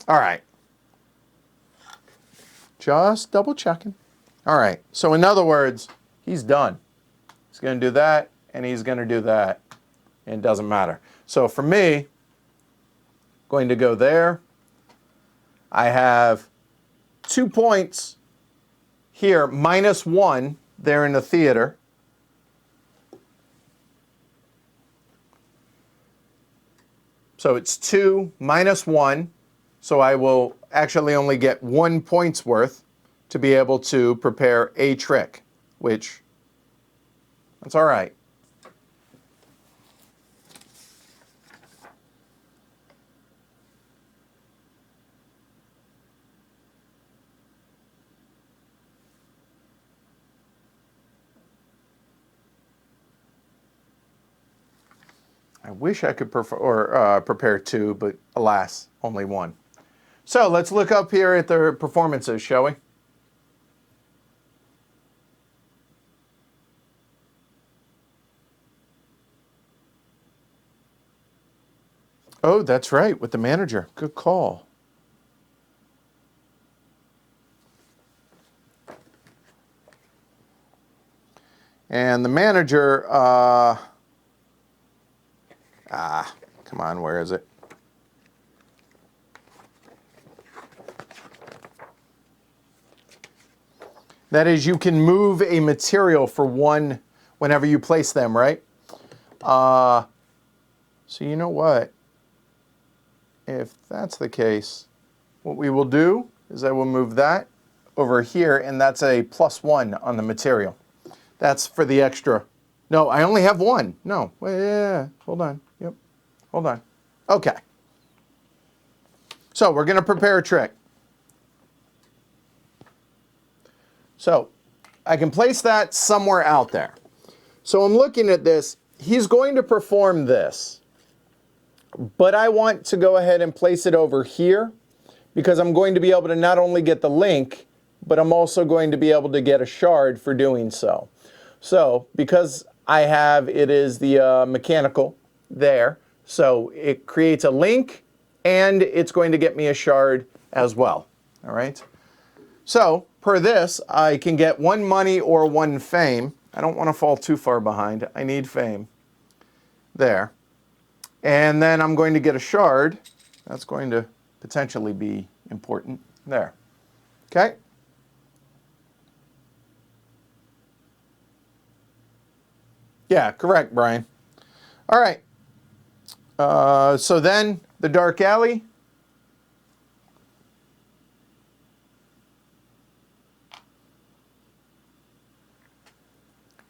All right. Just double checking. All right. So in other words, he's done. He's going to do that, and he's going to do that. And it doesn't matter. So for me, going to go there. I have 2 points here, -1 there in the theater. So it's 2 -1. So I will actually only get 1 point's worth to be able to prepare a trick, which, that's all right. I wish I could prepare 2, but alas, only 1. So let's look up here at the performances, shall we? Oh, that's right, with the manager. Good call. And the manager, come on, where is it? That is, you can move a material for 1 whenever you place them, right? So you know what? If that's the case, what we will do is I will move that over here, and that's a +1 on the material. That's for the extra. No, I only have 1. No, wait, yeah, hold on. Yep, hold on. Okay. So we're going to prepare a trick. So I can place that somewhere out there. So I'm looking at this. He's going to perform this. But I want to go ahead and place it over here because I'm going to be able to not only get the link, but I'm also going to be able to get a shard for doing so. So because I have, it is the mechanical there, so it creates a link and it's going to get me a shard as well. All right. So per this, I can get 1 money or 1 fame. I don't want to fall too far behind. I need fame. There. And then I'm going to get a shard. That's going to potentially be important. There. Okay. Yeah, correct, Brian. All right. So then the dark alley.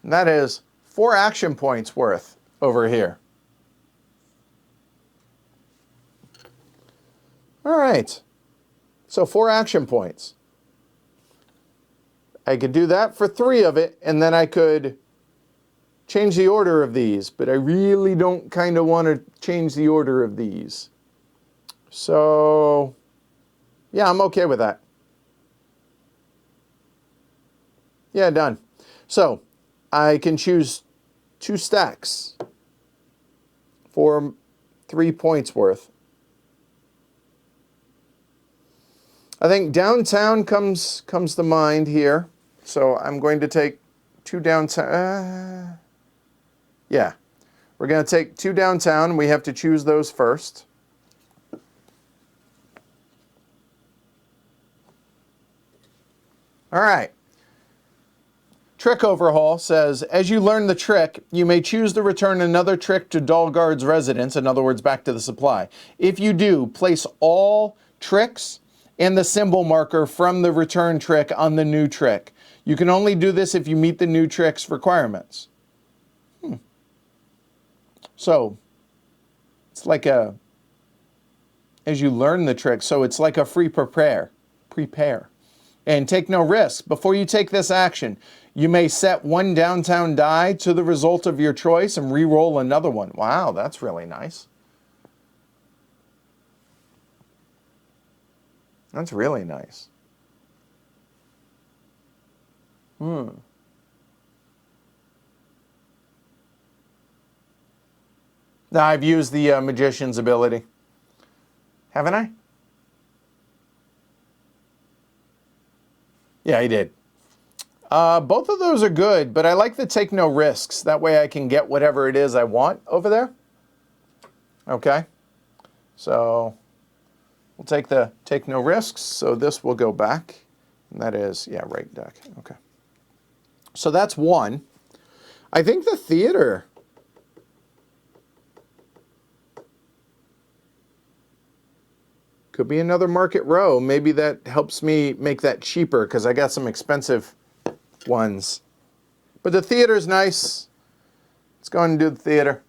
And that is 4 action points worth over here. All right. So 4 action points. I could do that for 3 of it, and then I could change the order of these, but I really don't kind of want to change the order of these. So, yeah, I'm okay with that. Yeah, done. So, I can choose 2 stacks for 3 points worth. I think downtown comes to mind here. So I'm going to take 2 downtown. Yeah, we're going to take 2 downtown. We have to choose those first. All right. Trick Overhaul says, as you learn the trick, you may choose to return another trick to Dalgard's residence, in other words, back to the supply. If you do, place all tricks and the symbol marker from the return trick on the new trick. You can only do this if you meet the new trick's requirements. So, it's like a, as you learn the trick, so it's like a free prepare. And take no risk. Before you take this action, you may set 1 downtown die to the result of your choice and re-roll another one. Wow, that's really nice. That's really nice. No, I've used the magician's ability. Haven't I? Yeah, I did. Both of those are good, but I like the take no risks. That way I can get whatever it is I want over there. Okay. So we'll take the take no risks. So this will go back. And that is, yeah, right deck. Okay. So that's one. I think the theater. Could be another market row. Maybe that helps me make that cheaper because I got some expensive ones. But the theater's nice. Let's go and do the theater.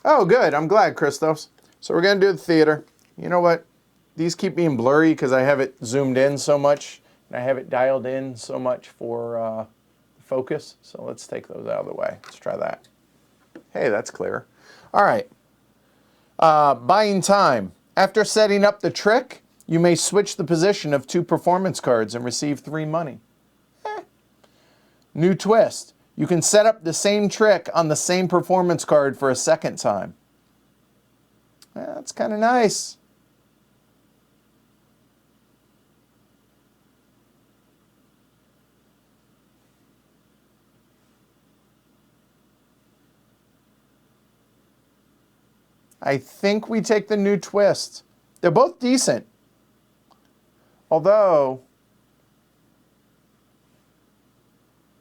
Oh, good. I'm glad, Christos. So we're going to do the theater. You know what? These keep being blurry because I have it zoomed in so much and I have it dialed in so much for focus. So let's take those out of the way. Let's try that. Hey, that's clear. All right. Buying time. After setting up the trick, you may switch the position of 2 performance cards and receive 3 money. New twist. You can set up the same trick on the same performance card for a second time. That's kind of nice. I think we take the new twist. They're both decent. Although,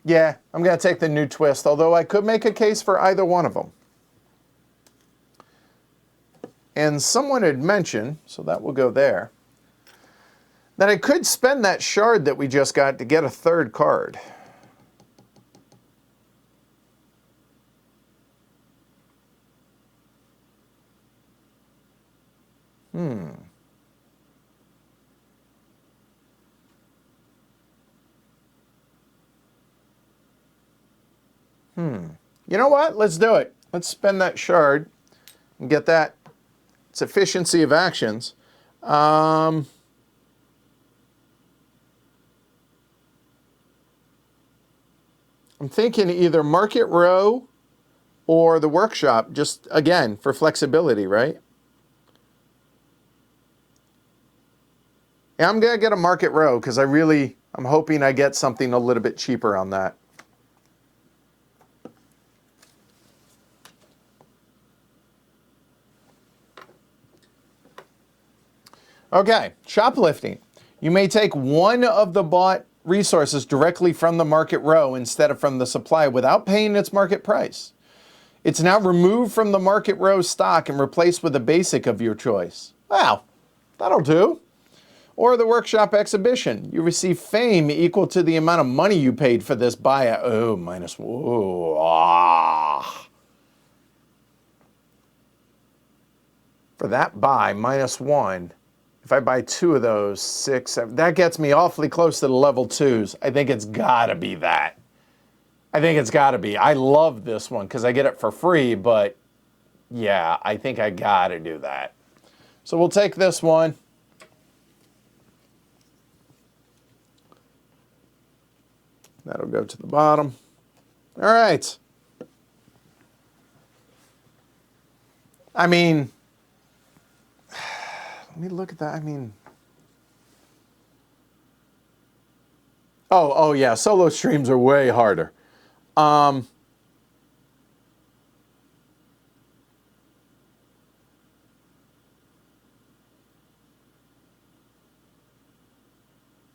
yeah, I'm going to take the new twist, although I could make a case for either one of them. And someone had mentioned, so that will go there, that I could spend that shard that we just got to get a third card. You know what? Let's do it. Let's spend that shard and get that. It's efficiency of actions. I'm thinking either Market Row or the workshop, just again, for flexibility, right? Yeah, I'm going to get a Market Row because I'm hoping I get something a little bit cheaper on that. Okay, shoplifting. You may take one of the bought resources directly from the market row instead of from the supply without paying its market price. It's now removed from the market row stock and replaced with a basic of your choice. Wow, that'll do. Or the workshop exhibition. You receive fame equal to the amount of money you paid for this buyout. Oh, minus, whoa, ah. For that buy, -1. If I buy 2 of those, 6, 7, that gets me awfully close to the level 2s. I think it's gotta be that. I think it's gotta be. I love this one because I get it for free, but yeah, I think I gotta do that. So we'll take this one. That'll go to the bottom. All right. I mean, let me look at that. I mean, oh yeah, solo streams are way harder.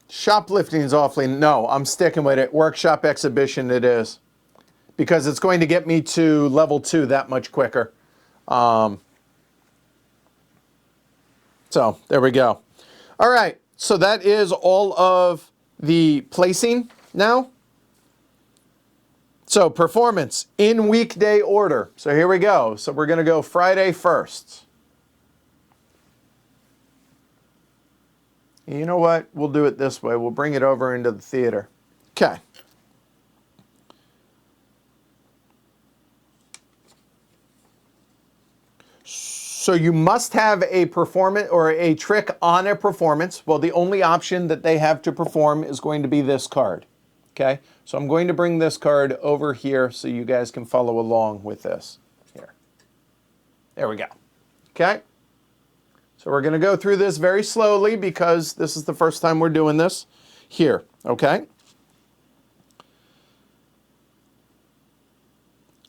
Shoplifting is awfully, no, I'm sticking with it. Workshop exhibition it is. Because it's going to get me to level 2 that much quicker. So there we go. All right, so that is all of the placing now. So performance in weekday order. So here we go. So we're going to go Friday first. You know what? We'll do it this way. We'll bring it over into the theater. Okay. So you must have a performance or a trick on a performance. Well, the only option that they have to perform is going to be this card. Okay, so I'm going to bring this card over here so you guys can follow along with this. Here. There we go. Okay. So we're going to go through this very slowly because this is the first time we're doing this here. Okay.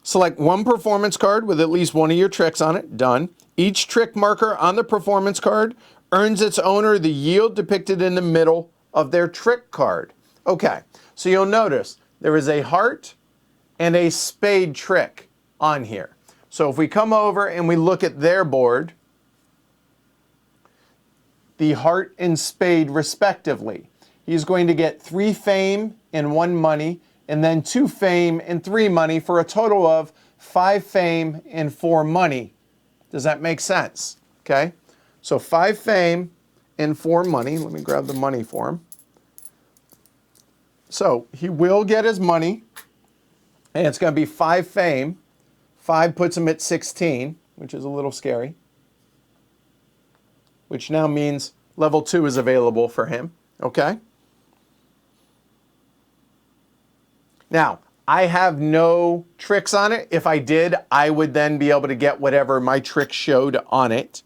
Select one performance card with at least one of your tricks on it. Done. Each trick marker on the performance card earns its owner the yield depicted in the middle of their trick card. Okay, so you'll notice there is a heart and a spade trick on here. So if we come over and we look at their board, the heart and spade respectively, he's going to get 3 fame and 1 money, and then 2 fame and 3 money for a total of 5 fame and 4 money. Does that make sense? Okay, so 5 fame and 4 money. Let me grab the money for him. So he will get his money, and it's going to be 5 fame. 5 puts him at 16, which is a little scary, which now means level 2 is available for him. Okay? Now, I have no tricks on it. If I did, I would then be able to get whatever my trick showed on it.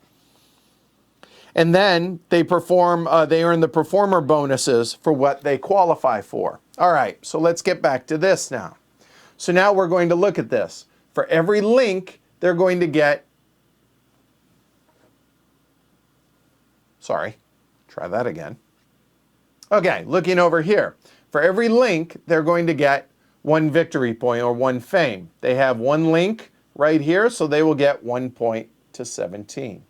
And then they earn the performer bonuses for what they qualify for. All right, so let's get back to this now. So now we're going to look at this. For every link, they're going to get, sorry, try that again. Okay, looking over here. For every link, they're going to get 1 victory point or 1 fame. They have 1 link right here, so they will get 1 point to 17.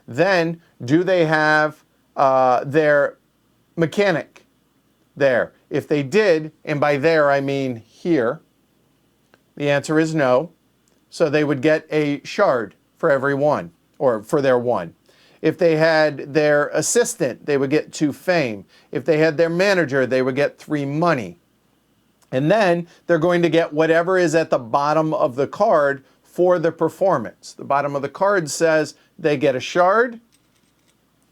Then, do they have their mechanic there? If they did, and by there I mean here, the answer is no. So they would get a shard for every 1, or for their 1. If they had their assistant, they would get 2 fame. If they had their manager, they would get 3 money. And then they're going to get whatever is at the bottom of the card for the performance. The bottom of the card says they get a shard,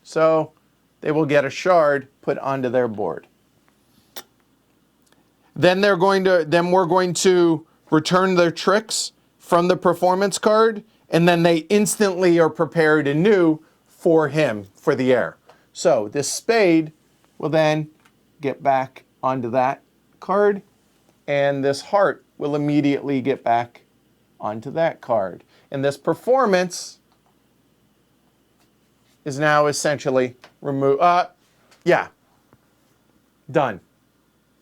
so they will get a shard put onto their board. Then we're going to return their tricks from the performance card, and then they instantly are prepared anew for him for the air. So this spade will then get back onto that card, and this heart will immediately get back onto that card. And this performance is now essentially removed. Yeah, done.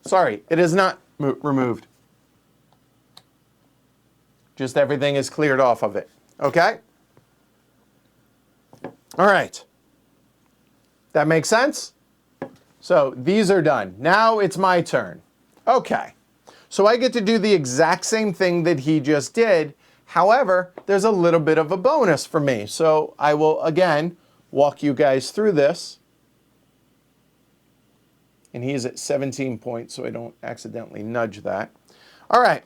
Sorry, it is not removed. Just everything is cleared off of it. Okay? All right. That makes sense? So these are done. Now it's my turn. Okay. So I get to do the exact same thing that he just did. However, there's a little bit of a bonus for me. So I will, again, walk you guys through this. And he's at 17 points, so I don't accidentally nudge that. All right.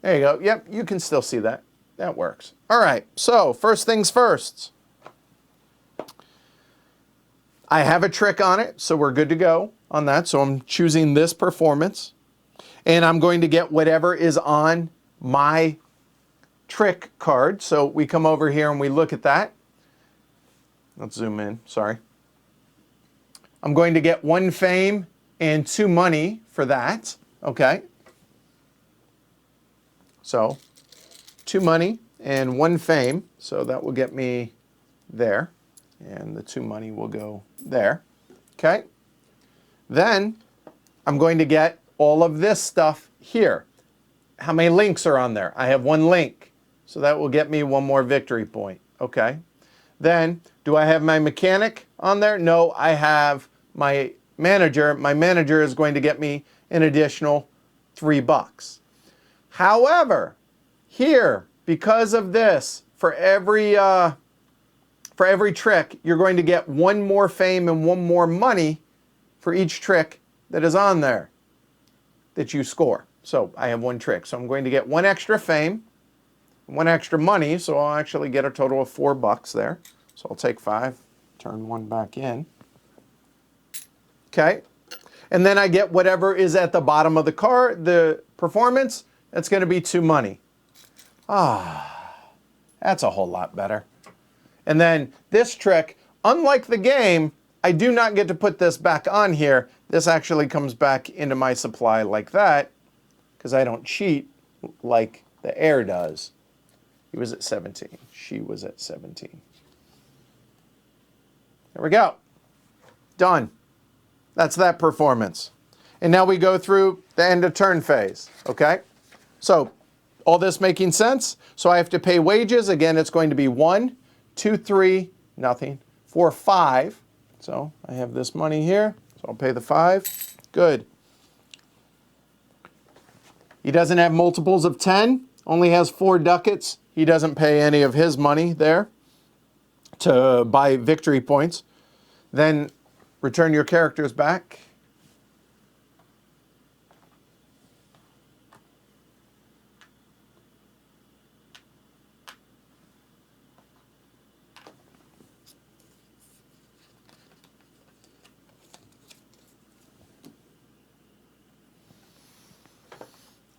There you go. Yep, you can still see that. That works. All right, so first things first. I have a trick on it, so we're good to go on that. So I'm choosing this performance, and I'm going to get whatever is on my trick card. So we come over here and we look at that. Let's zoom in, sorry. I'm going to get 1 fame and 2 money for that, okay? So 2 money and 1 fame, so that will get me there. And the 2 money will go there, okay? Then I'm going to get all of this stuff here. How many links are on there? I have 1 link, so that will get me 1 more victory point, okay? Then, do I have my mechanic on there? No, I have my manager. My manager is going to get me an additional $3. However, here, because of this, for every trick, you're going to get 1 more fame and 1 more money for each trick that is on there that you score. So I have 1 trick. So I'm going to get 1 extra fame, 1 extra money, so I'll actually get a total of $4 there. So I'll take 5, turn 1 back in. Okay. And then I get whatever is at the bottom of the card, the performance, that's going to be 2 money. That's a whole lot better. And then this trick, unlike the game, I do not get to put this back on here. This actually comes back into my supply like that, because I don't cheat like the air does. He was at 17. She was at 17. There we go. Done. That's that performance. And now we go through the end of turn phase, okay? So all this making sense? So I have to pay wages. Again, it's going to be 1, 2, 3, nothing, 4, 5. So I have this money here, so I'll pay the 5. Good. He doesn't have multiples of 10, only has 4 ducats. He doesn't pay any of his money there to buy victory points. Then return your characters back.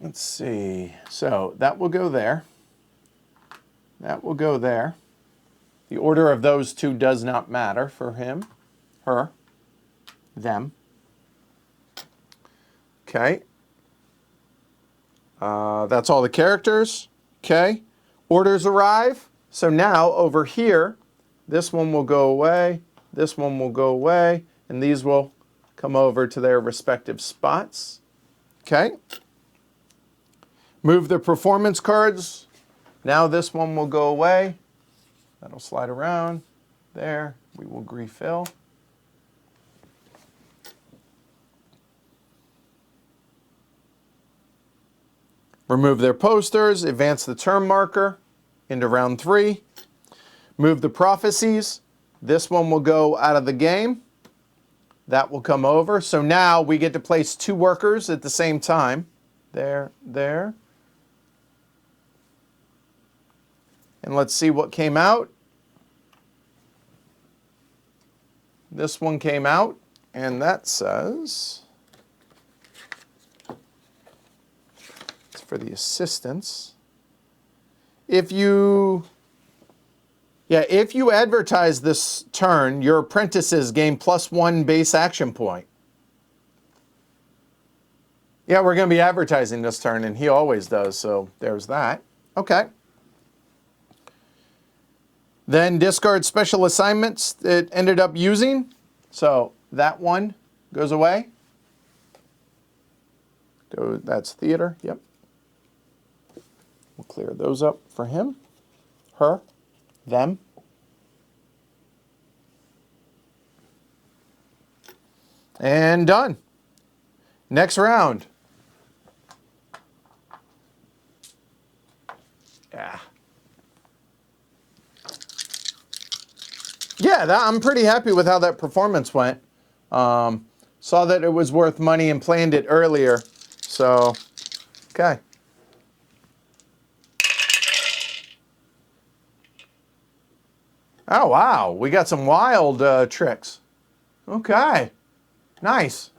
Let's see. So that will go there. That will go there. The order of those two does not matter for him, her, them. Okay. That's all the characters. Okay. Orders arrive. So now over here, this one will go away, this one will go away, and these will come over to their respective spots. Okay. Move the performance cards. Now this one will go away. That'll slide around. There. We will refill. Remove their posters. Advance the turn marker into round 3. Move the prophecies. This one will go out of the game. That will come over. So now we get to place 2 workers at the same time. There, there. And let's see what came out. This one came out, and that says, it's for the assistants. If you advertise this turn, your apprentices gain +1 base action point. Yeah, we're going to be advertising this turn, and he always does, so there's that. Okay. Then discard special assignments that ended up using. So that one goes away. That's theater, yep. We'll clear those up for him, her, them. And done. Next round. Yeah, I'm pretty happy with how that performance went. Saw that it was worth money and planned it earlier. So, okay. Oh, wow. We got some wild tricks. Okay. Nice.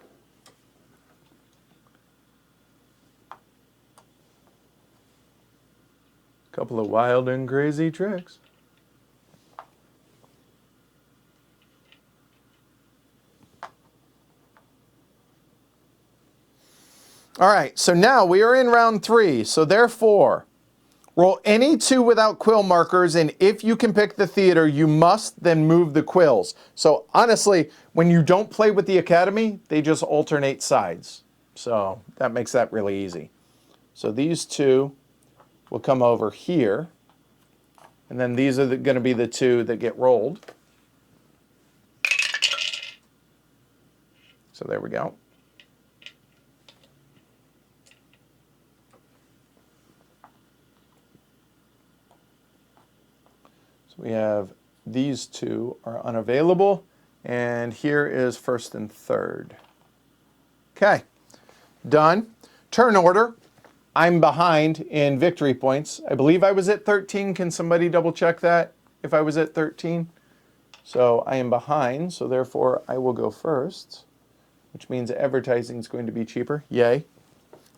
Couple of wild and crazy tricks. All right, so now we are in round 3. So therefore, roll any 2 without quill markers, and if you can pick the theater, you must then move the quills. So honestly, when you don't play with the academy, they just alternate sides. So that makes that really easy. So these 2 will come over here, and then these are going to be the 2 that get rolled. So there we go. We have these 2 are unavailable, and here is first and third. Okay, done. Turn order. I'm behind in victory points. I believe I was at 13. Can somebody double check that if I was at 13? So I am behind, so therefore I will go first. which means advertising is going to be cheaper. Yay.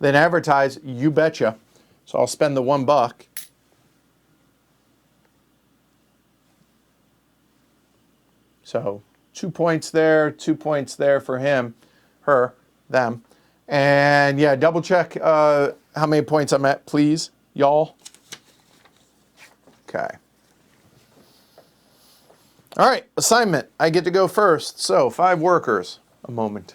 Then advertise, you betcha. So I'll spend the $1. So 2 points there, 2 points there for him, her, them. And yeah, double check how many points I'm at, please, y'all. Okay. All right, assignment. I get to go first. So 5 workers. A moment.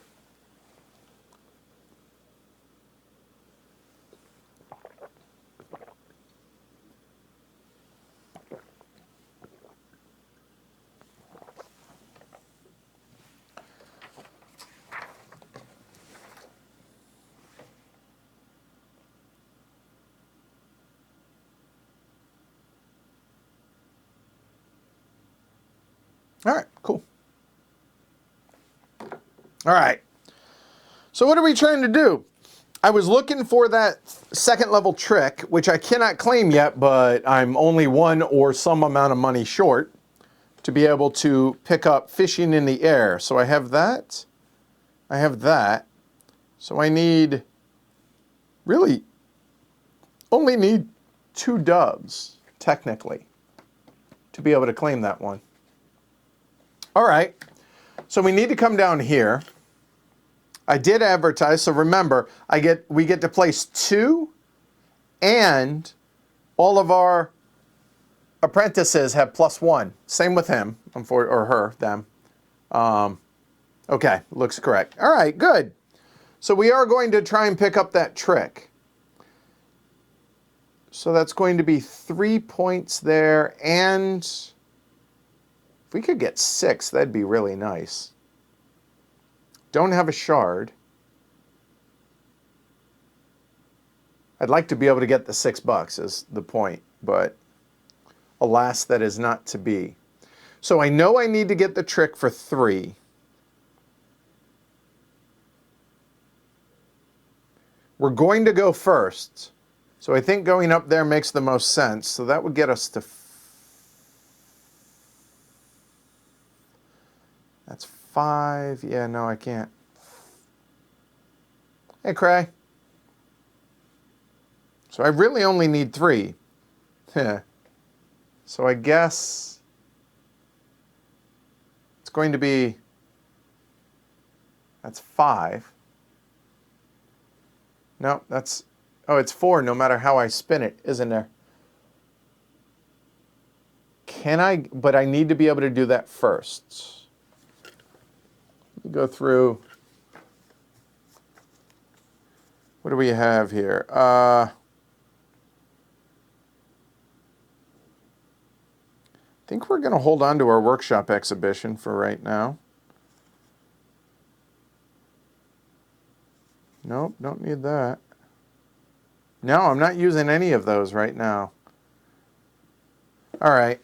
All right, cool. All right. So what are we trying to do? I was looking for that second level trick, which I cannot claim yet, but I'm only 1 or some amount of money short to be able to pick up fishing in the air. So I have that. I have that. So I need, really, only need 2 doves, technically, to be able to claim that one. All right, so we need to come down here. I did advertise, so remember, we get to place 2, and all of our apprentices have +1. Same with him, or her, them. Okay, looks correct. All right, good. So we are going to try and pick up that trick. So that's going to be 3 points there, and if we could get 6, that'd be really nice. Don't have a shard. I'd like to be able to get the $6 is the point, but alas, that is not to be. So I know I need to get the trick for 3. We're going to go first. So I think going up there makes the most sense. So that would get us to... That's 5. Yeah, no, I can't. Hey, Cray. So I really only need 3. So I guess it's going to be... That's 5. No, that's... Oh, it's 4 no matter how I spin it, isn't there? Can I... But I need to be able to do that first. Let me go through... What do we have here? I think we're going to hold on to our workshop exhibition for right now. Nope, don't need that. No, I'm not using any of those right now. All right.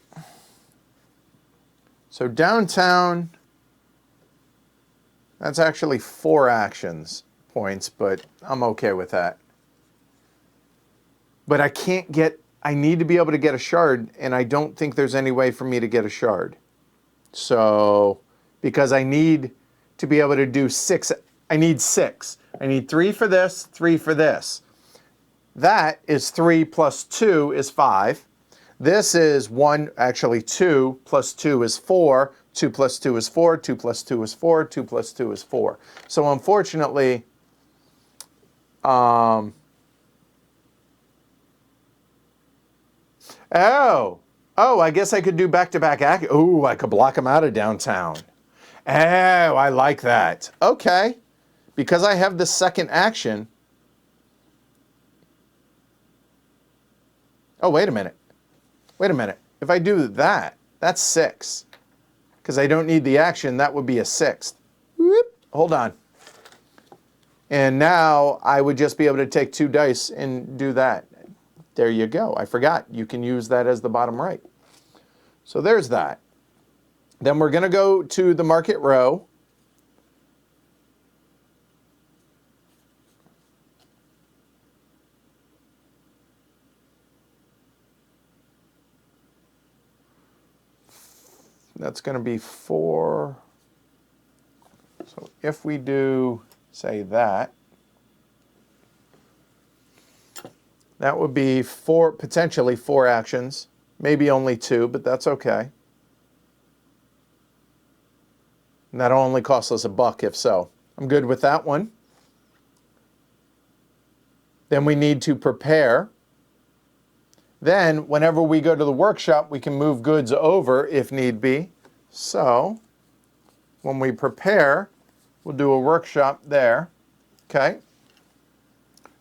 So downtown, that's actually 4 actions points, but I'm okay with that. But I can't get, I need to be able to get a shard, and I don't think there's any way for me to get a shard. So, because I need to be able to do 6, I need 6. I need 3 for this, 3 for this. That is 3 plus 2 is 5. This is 1, actually 2 plus 2 is 4. 2 plus 2 is 4. 2 plus 2 is 4. 2 plus 2 is 4. So unfortunately, oh, I guess I could do back-to-back act. Oh, I could block them out of downtown. Oh, I like that. Okay. Because I have the second action. Oh, wait a minute. Wait a minute. If I do that, that's 6. Because I don't need the action, that would be a 6th. Whoop. Hold on. And now I would just be able to take 2 dice and do that. There you go. I forgot. You can use that as the bottom right. So there's that. Then we're going to go to the market row. That's going to be 4. So if we do, say, that would be potentially four actions, maybe only two, but that's okay. And that'll only cost us $1 if so. I'm good with that one. Then we need to prepare. Then, whenever we go to the workshop, we can move goods over if need be. So, when we prepare, we'll do a workshop there. Okay.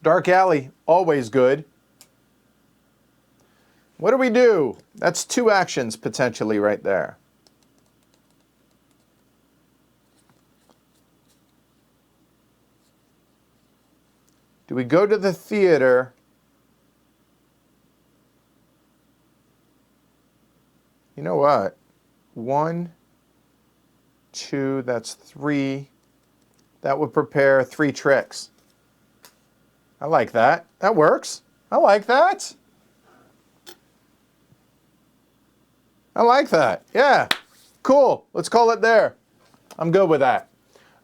Dark alley, always good. What do we do? That's two actions potentially right there. Do we go to the theater? You know what? 1, 2, that's 3. That would prepare 3 tricks. I like that. That works. I like that. I like that. Yeah. Cool. Let's call it there. I'm good with that.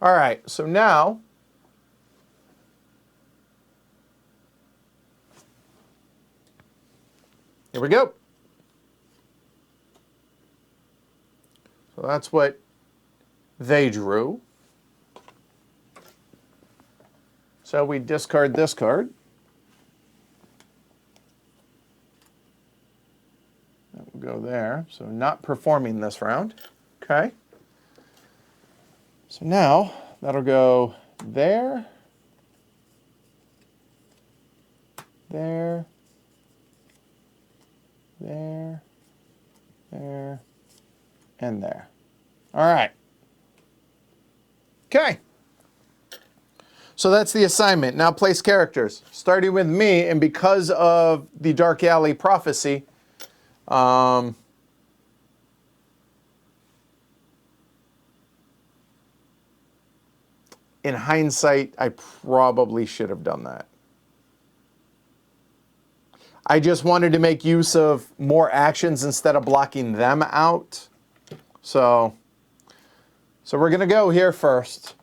All right. So now, here we go. So that's what they drew. So we discard this card. That will go there. So not performing this round. Okay. So now that'll go there, there, there, there, and there. All right. Okay. So that's the assignment. Now place characters, starting with me, and because of the Dark Alley prophecy, in hindsight, I probably should have done that. I just wanted to make use of more actions instead of blocking them out. So we're going to go here first.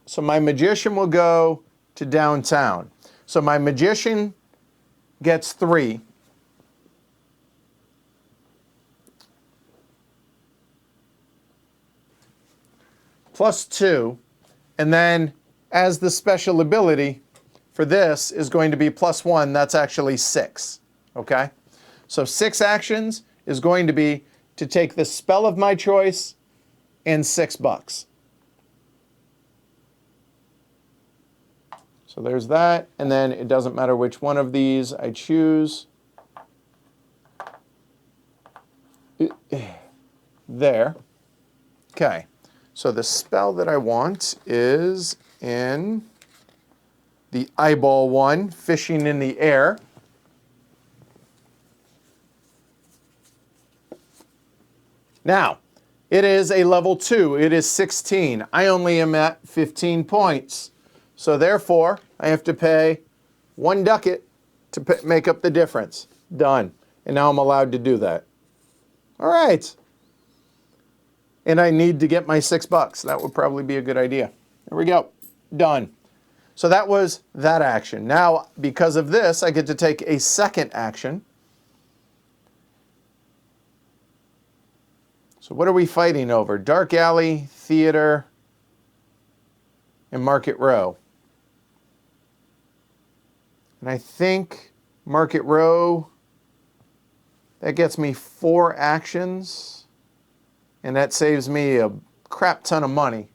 So my magician will go to downtown. So my magician gets 3. Plus 2. And then as the special ability for this is going to be plus 1, that's actually 6. Okay? So 6 actions is going to be to take the spell of my choice and $6. So there's that, and then it doesn't matter which one of these I choose. There. Okay. So the spell that I want is in the eyeball one, fishing in the air. Now, it is a level 2. It is 16. I only am at 15 points. So therefore, I have to pay 1 ducat to make up the difference. Done. And now I'm allowed to do that. All right. And I need to get my $6. That would probably be a good idea. There we go. Done. So that was that action. Now, because of this, I get to take a second action. So what are we fighting over? Dark Alley, Theater, and Market Row. And I think Market Row, that gets me 4 actions, and that saves me a crap ton of money.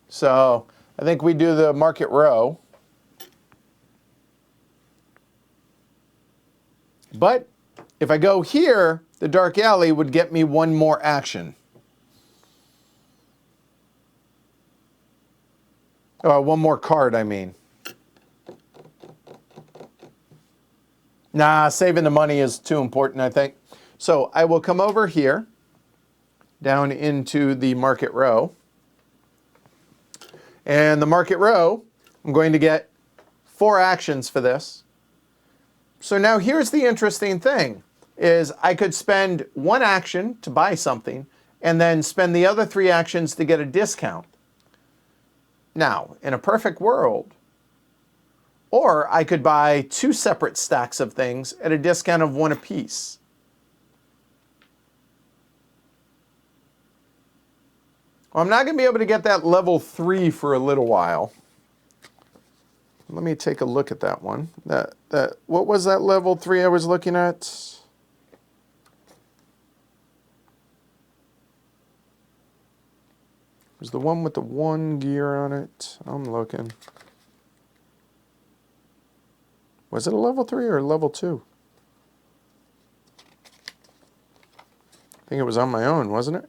So I think we do the Market Row. But if I go here, the Dark Alley would get me 1 more action. 1 more card, I mean. Nah, saving the money is too important, I think. So I will come over here, down into the Market Row. And the Market Row, I'm going to get 4 actions for this. So now here's the interesting thing, is I could spend 1 action to buy something, and then spend the other 3 actions to get a discount. Now, in a perfect world, or I could buy 2 separate stacks of things at a discount of 1 apiece. Well, I'm not going to be able to get that level 3 for a little while. Let me take a look at that one. What was that level 3 I was looking at? It was the one with the 1 gear on it. I'm looking. Was it a level 3 or a level 2? I think it was on my own, wasn't it?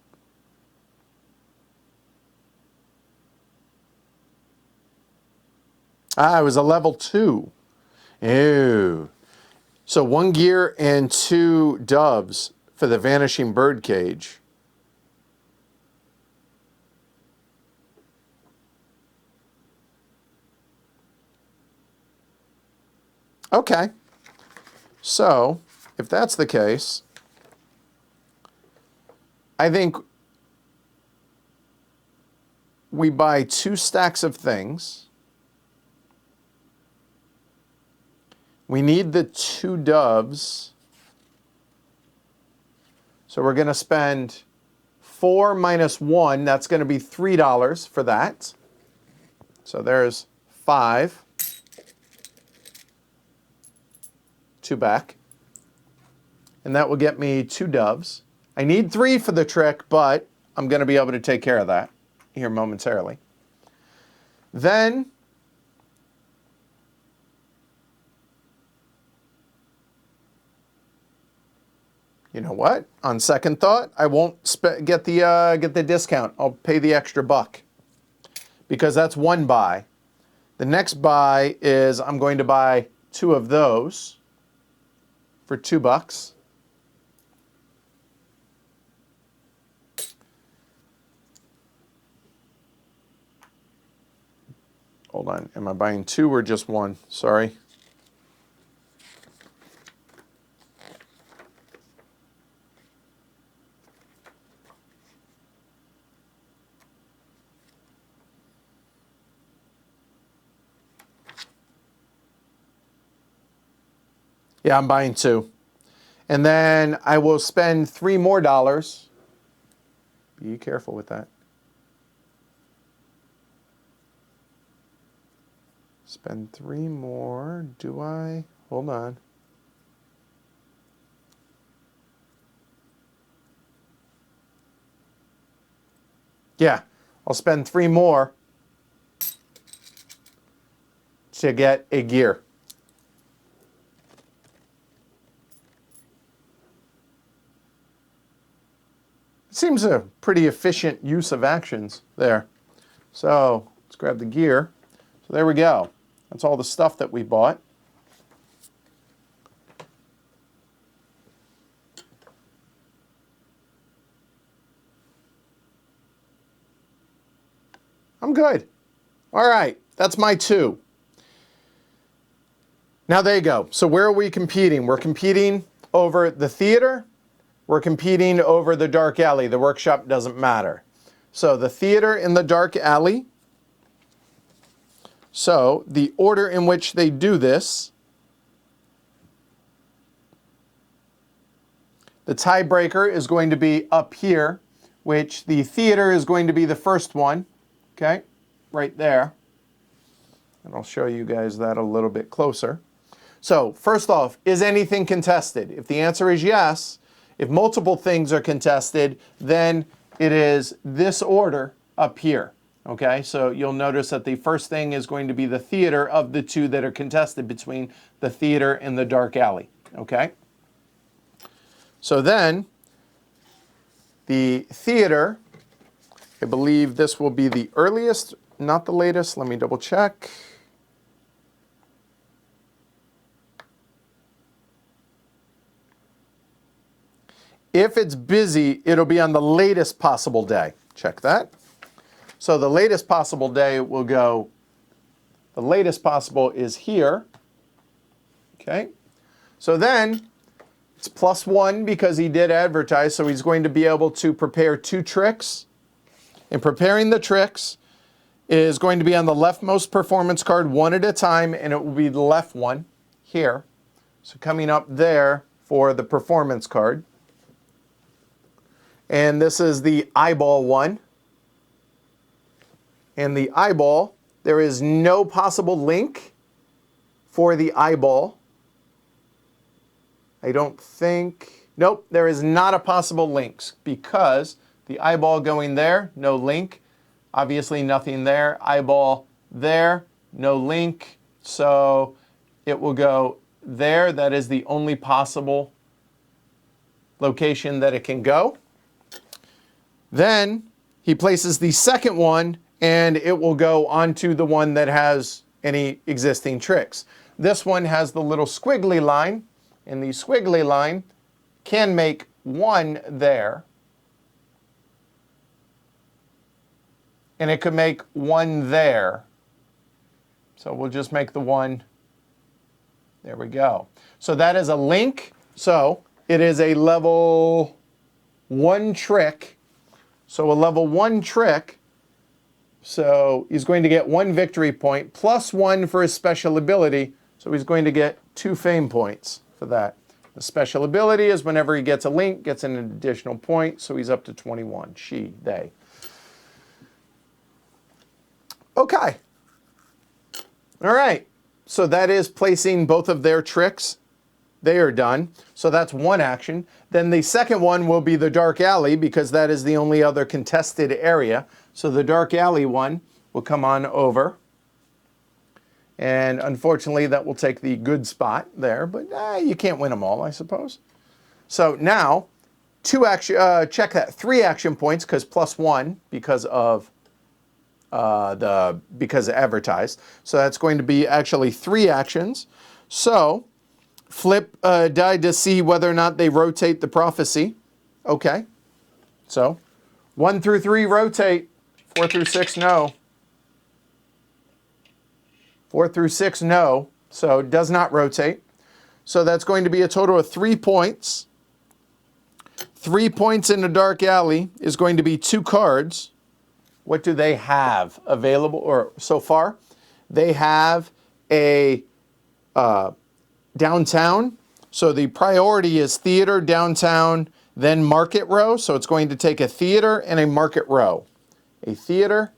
Ah, it was a level 2. Ew. So 1 gear and 2 doves for the vanishing bird cage. Okay. So, if that's the case, I think we buy 2 stacks of things. We need the 2 doves. So we're going to spend 4 minus 1. That's going to be $3 for that. So there's 5. 2 back. And that will get me 2 doves. I need 3 for the trick, but I'm going to be able to take care of that here momentarily. Then you know what? On second thought, I won't get the discount. I'll pay the extra $1 because that's 1 buy. The next buy is I'm going to buy 2 of those for $2. Hold on. Am I buying 2 or just 1? Sorry. Yeah, I'm buying 2. And then I will spend $3 more. Be careful with that. Spend 3 more. Do I? Hold on. Yeah, I'll spend 3 more to get a gear. Seems a pretty efficient use of actions there. So let's grab the gear. So there we go. That's all the stuff that we bought. I'm good. All right, that's my 2. Now there you go. So where are we competing? We're competing over the theater. We're competing over the dark alley. The workshop doesn't matter. So the theater in the dark alley. So the order in which they do this, the tiebreaker is going to be up here, which the theater is going to be the first one, okay, right there. And I'll show you guys that a little bit closer. So first off, is anything contested? If the answer is yes, if multiple things are contested, then it is this order up here. Okay, so you'll notice that the first thing is going to be the theater of the 2 that are contested between the theater and the dark alley. Okay, so then the theater, I believe this will be the earliest, not the latest. Let me double check. If it's busy, it'll be on the latest possible day. Check that. So the latest possible day will go, the latest possible is here. Okay. So then it's +1 because he did advertise. So he's going to be able to prepare 2 tricks. In preparing the tricks, is going to be on the leftmost performance card one at a time, and it will be the left one here. So coming up there for the performance card. And this is the eyeball one. And the eyeball, there is no possible link for the eyeball. I don't think, nope, there is not a possible link because the eyeball going there, no link. Obviously nothing there. Eyeball there, no link. So it will go there. That is the only possible location that it can go. Then he places the second one and it will go onto the one that has any existing tricks. This one has the little squiggly line, and the squiggly line can make one there. And it could make one there. So we'll just make the one. There we go. So that is a link. So it is a level 1 trick. So a level 1 trick. So he's going to get 1 victory point plus 1 for his special ability. So he's going to get 2 fame points for that. The special ability is whenever he gets a link, gets an additional point. So he's up to 21. She, they. Okay. All right. So that is placing both of their tricks. They are done. So that's one action. Then the second one will be the dark alley because that is the only other contested area. So the dark alley one will come on over. And unfortunately, that will take the good spot there. But you can't win them all, I suppose. So now, check that 3 action points because plus 1 because of Advertise. So that's going to be actually 3 actions. So flip die to see whether or not they rotate the prophecy. Okay. So 1 through 3 rotate. 4 through 6 no. 4 through 6 no. So it does not rotate. So that's going to be a total of 3 points. 3 points in the dark alley is going to be 2 cards. What do they have available or so far? They have a downtown. So the priority is theater, downtown, then market row. So it's going to take a theater and a market row. A theater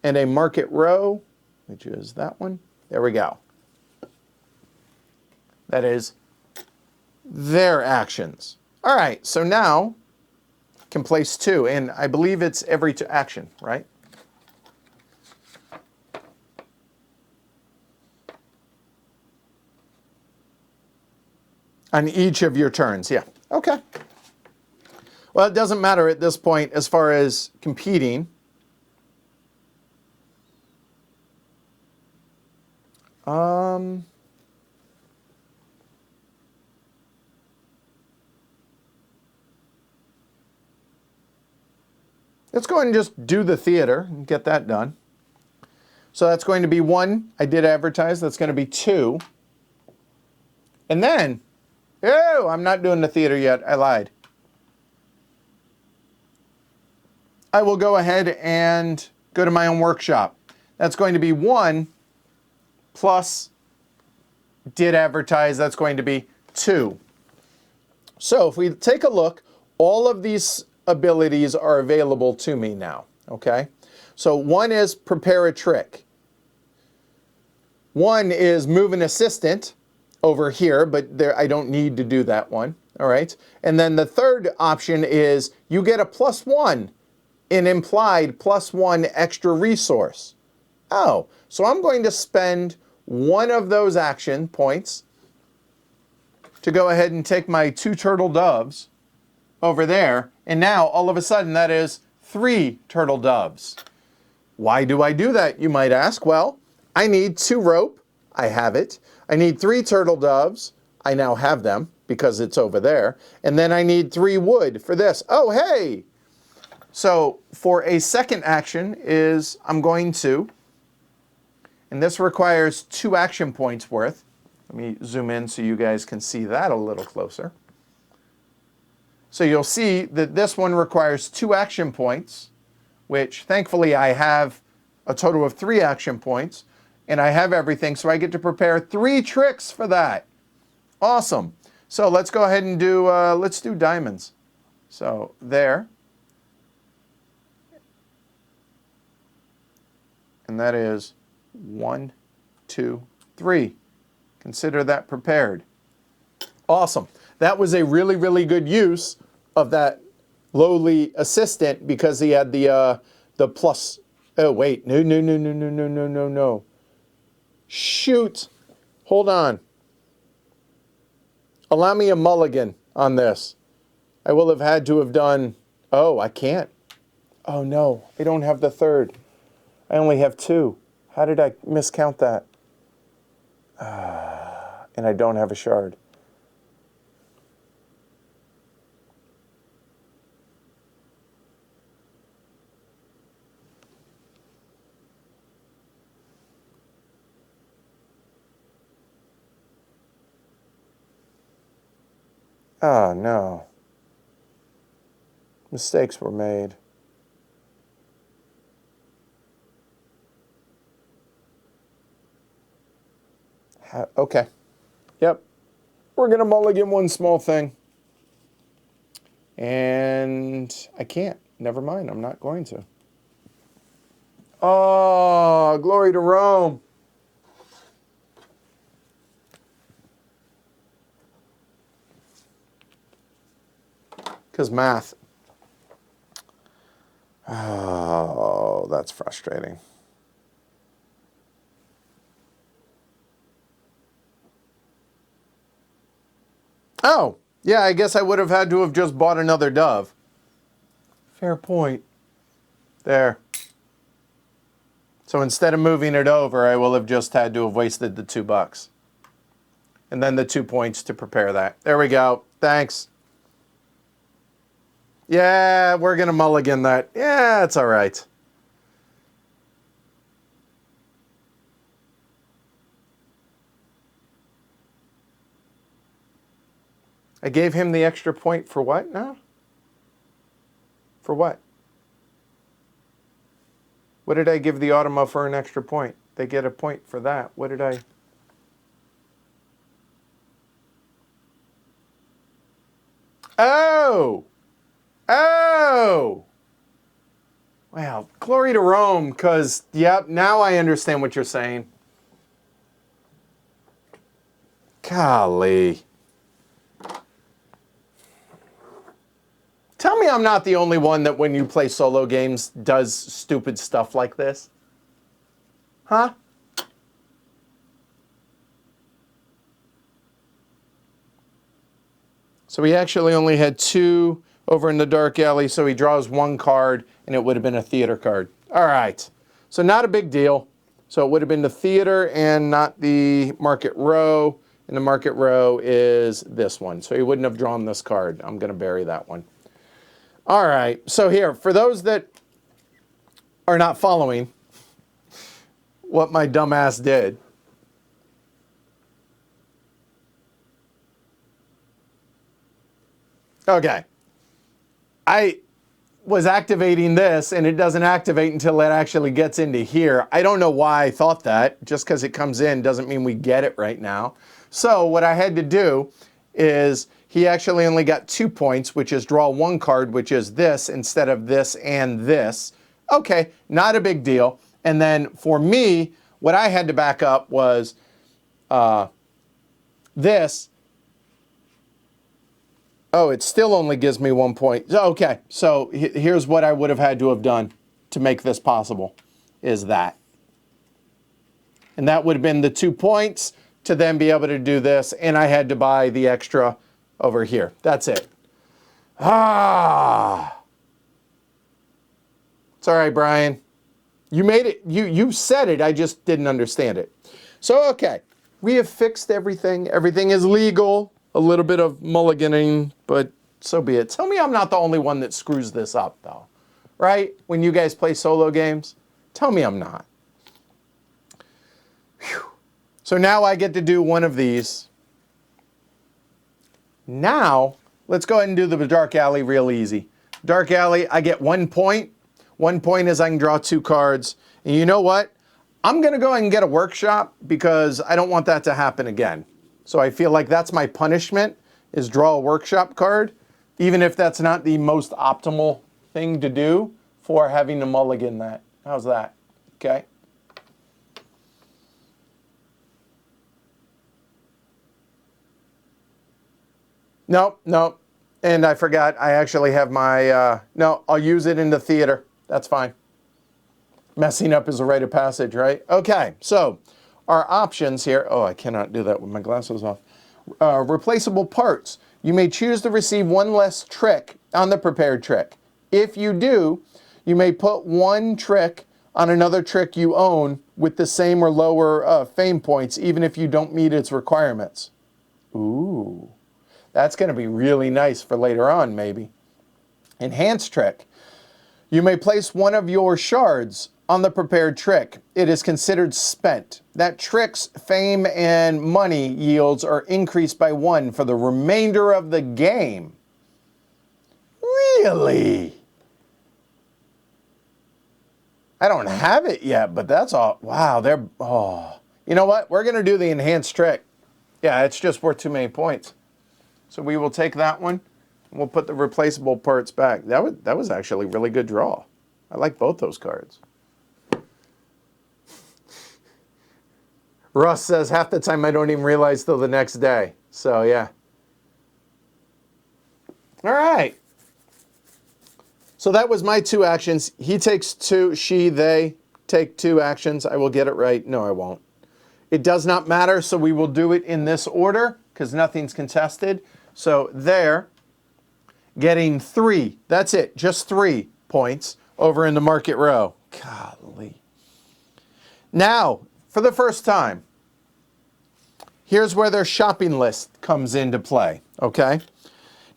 and a market row, which is that one. There we go. That is their actions. All right, so now can place 2, and I believe it's every action, right? On each of your turns, yeah. Okay. Well, it doesn't matter at this point as far as competing. Let's go ahead and just do the theater and get that done. So that's going to be 1. I did advertise. That's going to be 2. And then, oh, I'm not doing the theater yet. I lied. I will go ahead and go to my own workshop. That's going to be 1 plus did advertise. That's going to be 2. So if we take a look, all of these abilities are available to me now, okay? So 1 is prepare a trick. 1 is move an assistant over here, but there I don't need to do that one, all right? And then the third option is you get a +1, an implied +1 extra resource. Oh, so I'm going to spend 1 of those action points to go ahead and take my 2 turtle doves over there, and now all of a sudden that is 3 turtle doves. Why do I do that, you might ask? Well, I need 2 rope. I have it. I need 3 turtle doves. I now have them because it's over there. And then I need 3 wood for this. Oh, hey! So for a second action is I'm going to, and this requires 2 action points worth. Let me zoom in so you guys can see that a little closer. So you'll see that this one requires 2 action points, which thankfully I have a total of 3 action points. And I have everything, so I get to prepare 3 tricks for that. Awesome. So let's go ahead and do, let's do diamonds. So there. And that is 1, 2, 3. Consider that prepared. Awesome. That was a really, really good use of that lowly assistant because he had the plus. Oh, wait. No. Shoot. Hold on. Allow me a mulligan on this. I will have had to have done... Oh, I can't. Oh, no. I don't have the third. I only have 2. How did I miscount that? And I don't have a shard. Oh, no. Mistakes were made. Okay. Yep. We're going to mulligan one small thing. And I can't. Never mind. I'm not going to. Oh, glory to Rome. Because math. Oh, that's frustrating. Oh, yeah, I guess I would have had to have just bought another dove. Fair point. There. So instead of moving it over, I will have just had to have wasted the $2. And then the 2 points to prepare that. There we go. Thanks. Yeah, we're going to mulligan that. Yeah, it's all right. I gave him the extra point for what now? For what? What did I give the Automa for an extra point? They get a point for that. What did I... Oh! Oh! Well, glory to Rome, because, yep, now I understand what you're saying. Golly. Tell me I'm not the only one that when you play solo games does stupid stuff like this. Huh? So he actually only had 2 over in the dark alley, so he draws 1 card, and it would have been a theater card. All right. So not a big deal. So it would have been the theater and not the market row, and the market row is this one. So he wouldn't have drawn this card. I'm going to bury that one. All right, so here, for those that are not following what my dumbass did, okay, I was activating this, and it doesn't activate until it actually gets into here. I don't know why I thought that. Just because it comes in doesn't mean we get it right now. So what I had to do is... He actually only got 2 points, which is draw 1 card, which is this, instead of this and this. Okay, not a big deal. And then for me, what I had to back up was this. Oh, it still only gives me 1 point. Okay, so here's what I would have had to have done to make this possible, is that. And that would have been the 2 points to then be able to do this, and I had to buy the extra over here. That's it. Ah. It's all right, Brian. You made it. You said it. I just didn't understand it. So, okay. We have fixed everything. Everything is legal. A little bit of mulliganing, but so be it. Tell me I'm not the only one that screws this up, though. Right? When you guys play solo games? Tell me I'm not. Whew. So now I get to do one of these. Now, let's go ahead and do the dark alley real easy. Dark alley, I get 1 point. 1 point is I can draw 2 cards. And you know what? I'm going to go ahead and get a workshop because I don't want that to happen again. So I feel like that's my punishment, is draw a workshop card, even if that's not the most optimal thing to do for having to mulligan that. How's that? Okay. Nope, nope. And I forgot, I actually have my, no, I'll use it in the theater. That's fine. Messing up is a rite of passage, right? Okay, so our options here. Oh, I cannot do that with my glasses off. Replaceable parts. You may choose to receive one less trick on the prepared trick. If you do, you may put one trick on another trick you own with the same or lower fame points, even if you don't meet its requirements. Ooh. That's going to be really nice for later on, maybe. Enhanced trick. You may place one of your shards on the prepared trick. It is considered spent. That trick's fame and money yields are increased by 1 for the remainder of the game. Really? I don't have it yet, but that's all. Wow, oh. You know what? We're going to do the enhanced trick. Yeah, it's just worth too many points. So we will take that one, and we'll put the replaceable parts back. That was actually a really good draw. I like both those cards. Russ says, half the time I don't even realize till the next day. So, yeah. All right. So that was my 2 actions. He takes 2, they take 2 actions. I will get it right. No, I won't. It does not matter, so we will do it in this order because nothing's contested. So there, getting 3. That's it, just 3 points over in the market row. Golly. Now, for the first time, here's where their shopping list comes into play, okay?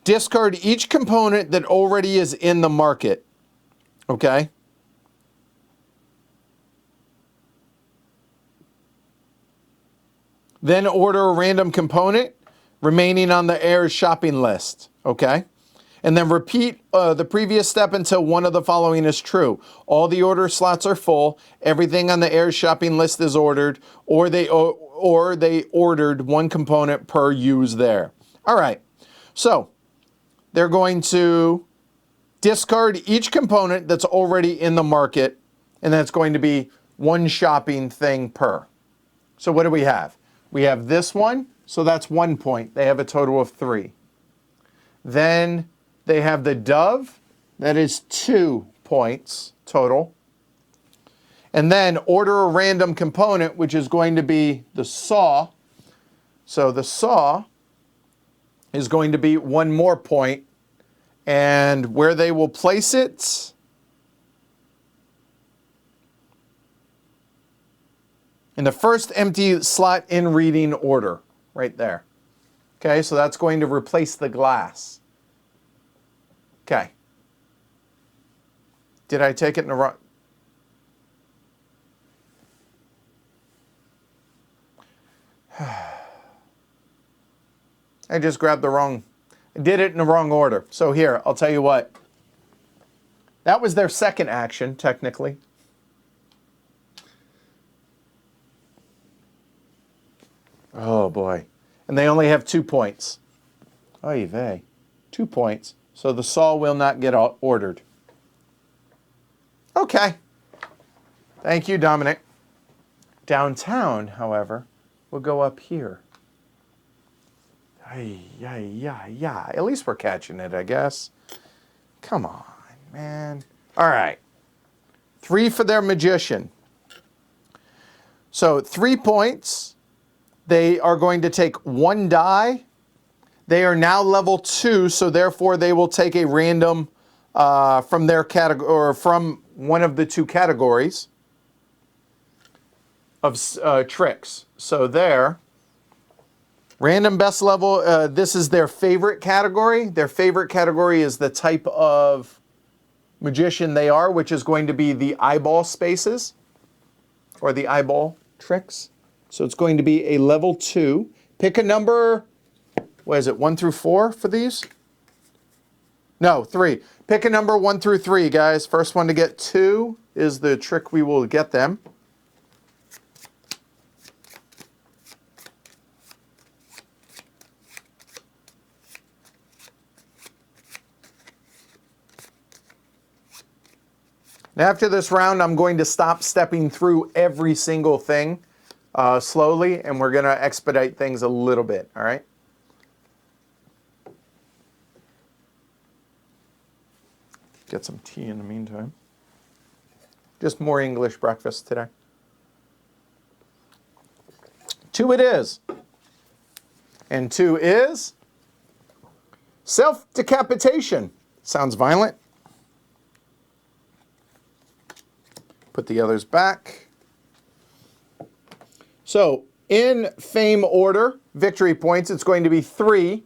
Discard each component that already is in the market, okay? Then order a random component remaining on the heirs shopping list, okay? And then repeat the previous step until one of the following is true. All the order slots are full, everything on the heirs shopping list is ordered, or they ordered one component per use there. All right, so they're going to discard each component that's already in the market, and that's going to be 1 shopping thing per. So what do we have? We have this one, so that's 1 point. They have a total of 3. Then they have the dove, that is 2 points total. And then order a random component, which is going to be the saw. So the saw is going to be 1 more point. And where they will place it, in the first empty slot in reading order, right there. Okay, so that's going to replace the glass. Okay. Did I take it in the wrong? I just grabbed the wrong, I did it in the wrong order. So here, I'll tell you what. That was their second action, technically. Oh boy. And they only have 2 points. Oy vey. 2 points. So the saw will not get ordered. Okay. Thank you, Dominic. Downtown, however, will go up here. Yeah. At least we're catching it, I guess. Come on, man. All right. 3 for their magician. So 3 points. They are going to take 1 die. They are now level 2, so therefore they will take a random from their category, or from one of the 2 categories of tricks. So there, random best level, this is their favorite category. Their favorite category is the type of magician they are, which is going to be the eyeball spaces, or the eyeball tricks. So it's going to be a level 2. Pick a number, what is it, 1 through 4 for these? No, 3. Pick a number 1 through 3, guys. First one to get 2 is the trick we will get them. And after this round, I'm going to stop stepping through every single thing slowly, and we're going to expedite things a little bit, all right? Get some tea in the meantime. Just more English breakfast today. 2 it is. And 2 is self-decapitation. Sounds violent. Put the others back. So in fame order, victory points, it's going to be 3.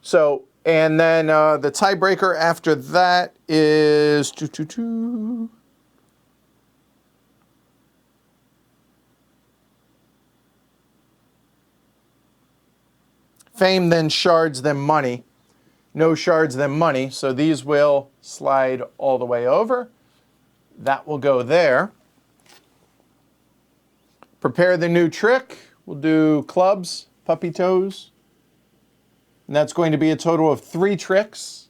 So, and then the tiebreaker after that is 2. Fame, then shards, then money. No shards, then money. So these will slide all the way over. That will go there. Prepare the new trick. We'll do clubs, puppy toes. And that's going to be a total of 3 tricks.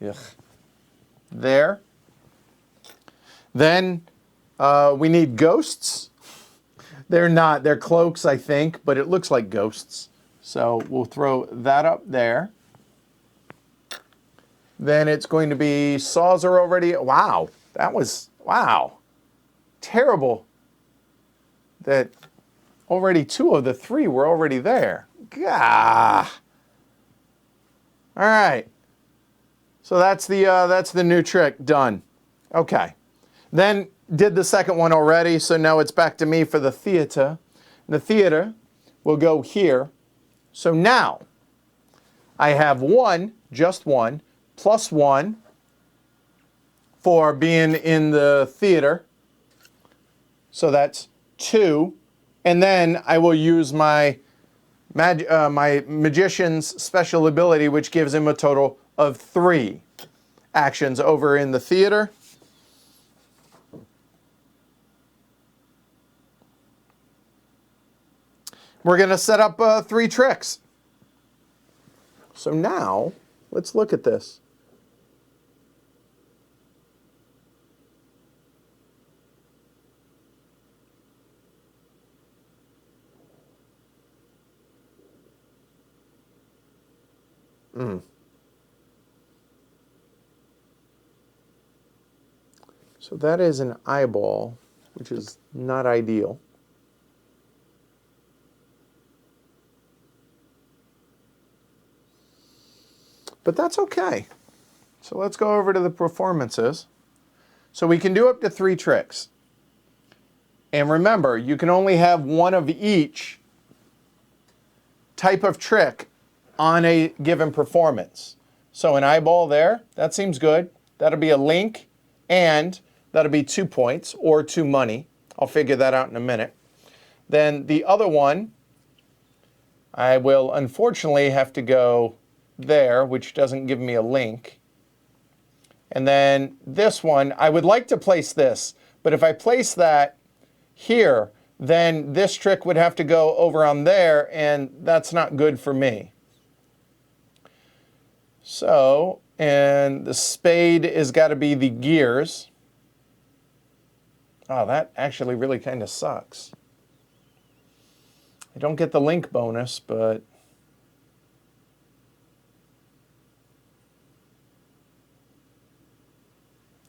Ugh. There. Then we need ghosts. They're not. They're cloaks, I think, but it looks like ghosts. So we'll throw that up there. Then it's going to be saws are already. Wow. That was, wow. Terrible that already 2 of the 3 were already there. Gah. All right. So that's the new trick done. Okay. Then did the second one already, so now it's back to me for the theater. The theater will go here. So now I have 1, just 1, plus 1 for being in the theater. So that's 2. And then I will use my my magician's special ability, which gives him a total of 3 actions over in the theater. We're going to set up 3 tricks. So now, let's look at this. So that is an eyeball, which is not ideal. But that's okay. So let's go over to the performances. So we can do up to 3 tricks. And remember, you can only have 1 of each type of trick on a given performance. So an eyeball there, that seems good. That'll be a link, and that'll be 2 points or 2 money. I'll figure that out in a minute. Then the other one, I will unfortunately have to go there, which doesn't give me a link. And then this one, I would like to place this, but if I place that here, then this trick would have to go over on there, and that's not good for me. So, and the spade has got to be the gears. Oh, that actually really kind of sucks. I don't get the link bonus, but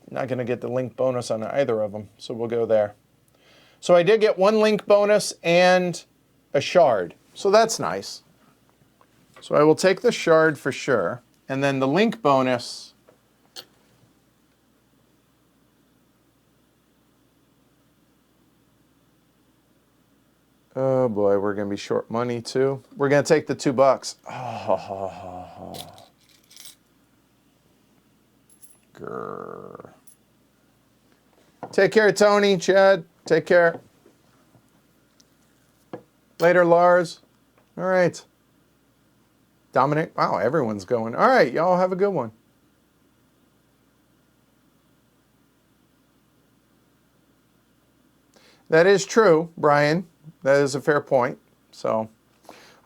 not going to get the link bonus on either of them, so we'll go there. So I did get 1 link bonus and a shard, so that's nice. So I will take the shard for sure, and then the link bonus. Oh boy, we're going to be short money too. We're going to take the $2. Oh. Grr. Take care, Tony, Chad. Take care. Later, Lars. All right. Dominic. Wow, everyone's going. All right, y'all have a good one. That is true, Brian. That is a fair point. So,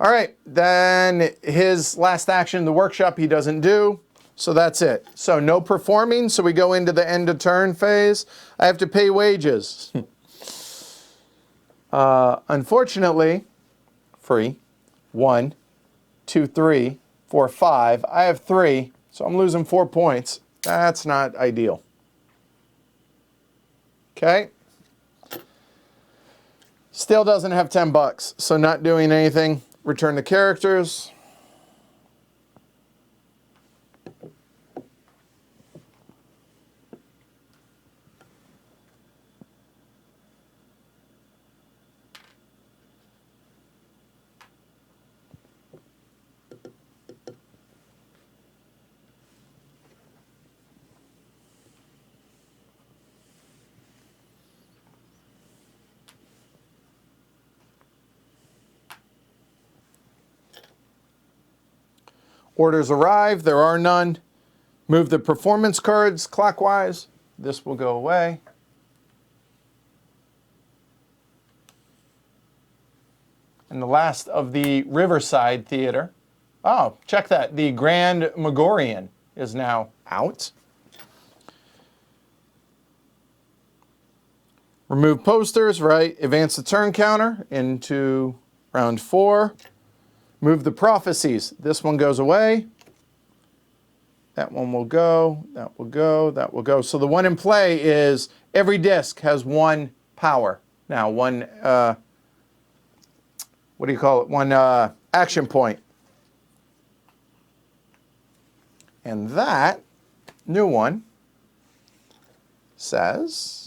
all right. Then his last action, the workshop, he doesn't do. So that's it. So no performing. So we go into the end of turn phase. I have to pay wages. Unfortunately, free. 1, 2, 3, 4, 5. I have 3, so I'm losing 4 points. That's not ideal. Okay. Still doesn't have 10 bucks, so not doing anything. Return the characters. Orders arrive. There are none. Move the performance cards clockwise. This will go away. And the last of the Riverside Theater. Oh, check that. The Grand Megorian is now out. Remove posters, right? Advance the turn counter into round 4. Move the prophecies. This one goes away. That one will go. That will go. That will go. So the one in play is every disc has 1 power. Now, 1, what do you call it? 1 action point. And that new one says...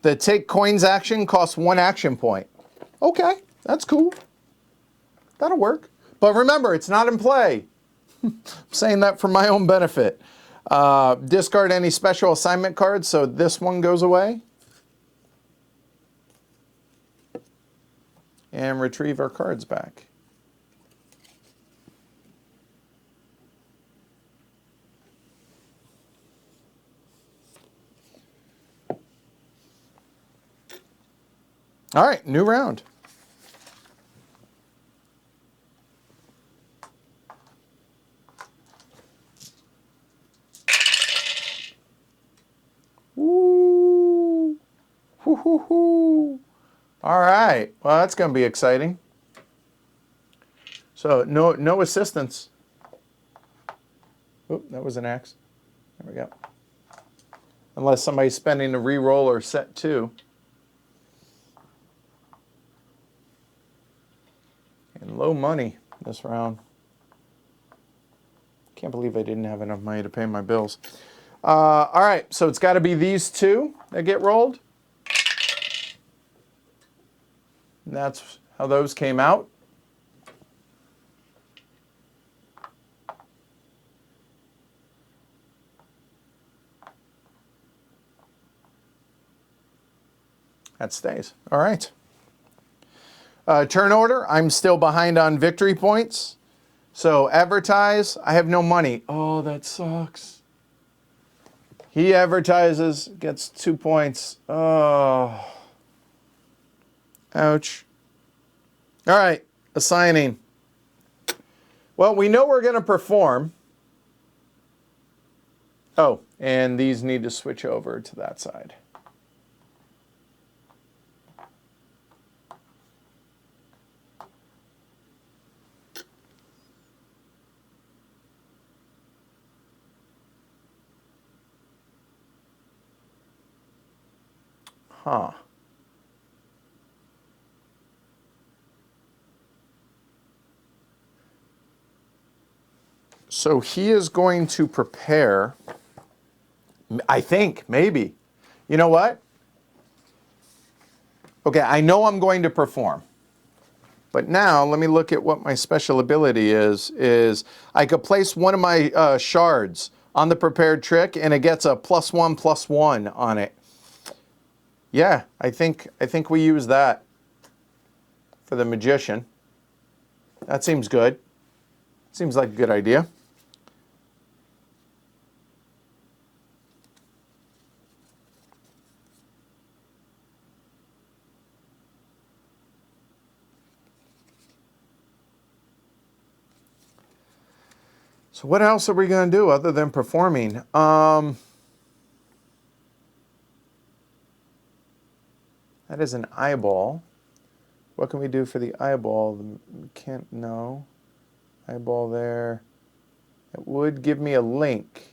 The take coins action costs 1 action point. Okay, that's cool. That'll work. But remember, it's not in play. I'm saying that for my own benefit. Discard any special assignment cards, so this one goes away. And retrieve our cards back. All right, new round. Woo. Hoo, hoo, hoo. All right, well, that's going to be exciting. So no assistance. Oop, that was an X. There we go. Unless somebody's spending a reroll or set 2. And low money this round. Can't believe I didn't have enough money to pay my bills. All right, so it's got to be these 2 that get rolled. And that's how those came out. That stays. All right. Turn order, I'm still behind on victory points. So advertise, I have no money. Oh, that sucks. He advertises, gets 2 points. Oh. Ouch. All right, assigning. Well, we know we're going to perform. Oh, and these need to switch over to that side. Huh. So he is going to prepare, I think, maybe. You know what? Okay, I know I'm going to perform. But now, let me look at what my special ability is I could place one of my shards on the prepared trick, and it gets a +1/+1 on it. Yeah, I think we use that for the magician. That seems good. Seems like a good idea. So what else are we going to do other than performing? That is an eyeball. What can we do for the eyeball? Can't, no. Eyeball there. It would give me a link.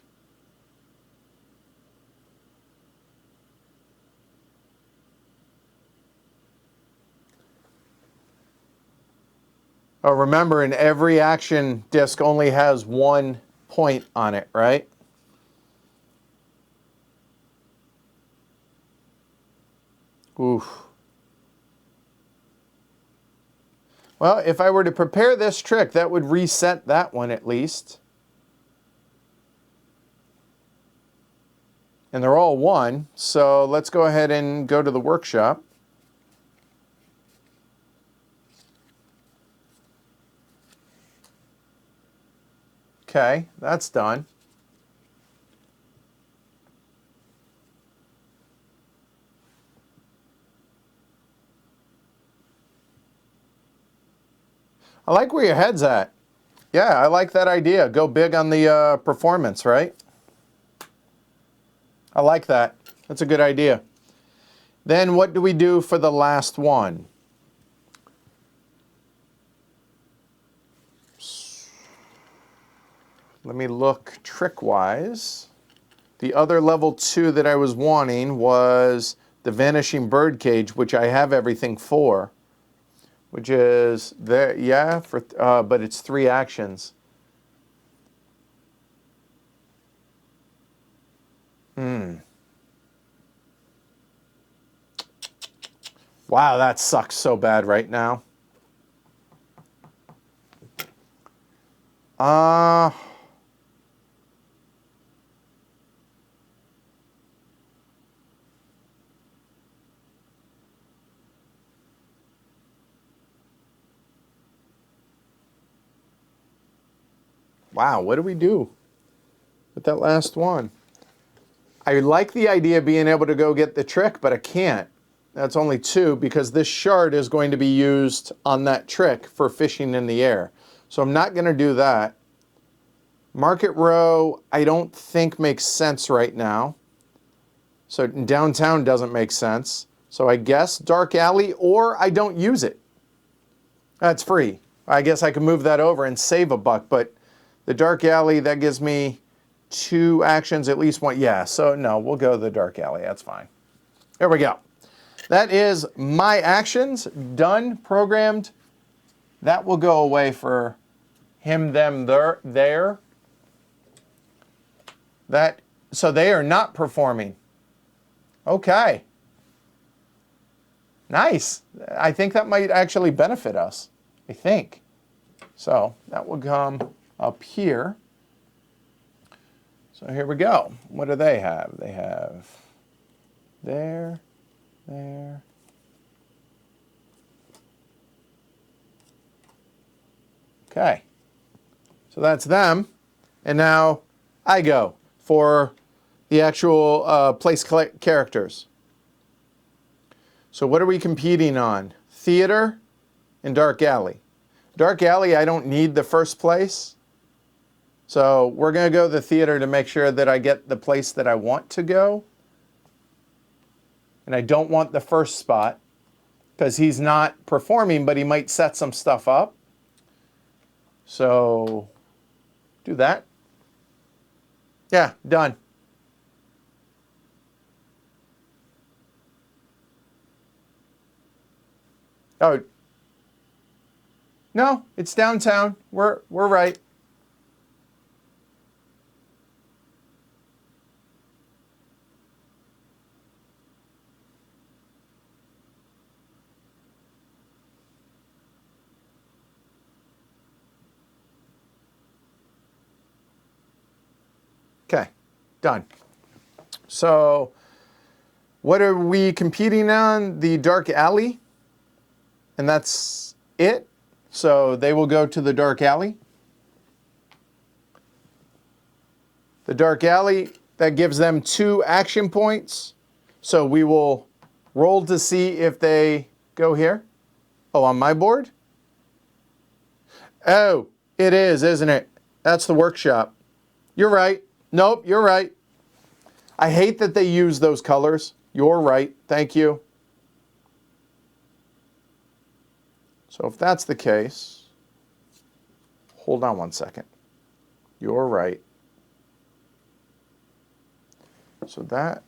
Oh, remember, in every action disk only has one point on it, right? Oof. Well, if I were to prepare this trick, that would reset that one at least. And they're all one, so let's go ahead and go to the workshop. Okay, that's done. I like where your head's at. Yeah, I like that idea. Go big on the performance, right? I like that. That's a good idea. Then what do we do for the last one? Let me look trick-wise. The other level 2 that I was wanting was the Vanishing Birdcage, which I have everything for. Which is there, yeah, for but it's 3 actions. Wow, that sucks so bad right now. Wow, what do we do with that last one? I like the idea of being able to go get the trick, but I can't. That's only 2 because this shard is going to be used on that trick for fishing in the air. So I'm not going to do that. Market Row, I don't think makes sense right now. So downtown doesn't make sense. So I guess Dark Alley, or I don't use it. That's free. I guess I can move that over and save $1, but the Dark Alley, that gives me 2 actions, at least one. Yeah, so no, we'll go the Dark Alley. That's fine. There we go. That is my actions, done, programmed. That will go away for him, them, there. So they are not performing. Okay. Nice. I think that might actually benefit us. I think. So that will come up here. So here we go. What do they have? They have there. Okay. So that's them. And now I go for the actual place characters. So what are we competing on? Theater and Dark Alley. Dark Alley, I don't need the first place. So we're going to go to the theater to make sure that I get the place that I want to go. And I don't want the first spot because he's not performing, but he might set some stuff up. So do that. Yeah, done. Oh, no, it's downtown. We're right. Okay, done. So what are we competing on? The Dark Alley. And that's it. So they will go to the Dark Alley. The Dark Alley, that gives them 2 action points. So we will roll to see if they go here. Oh, on my board? Oh, it is, isn't it? That's the workshop. You're right. Nope, you're right. I hate that they use those colors. You're right. Thank you. So if that's the case, hold on one second. You're right. So that...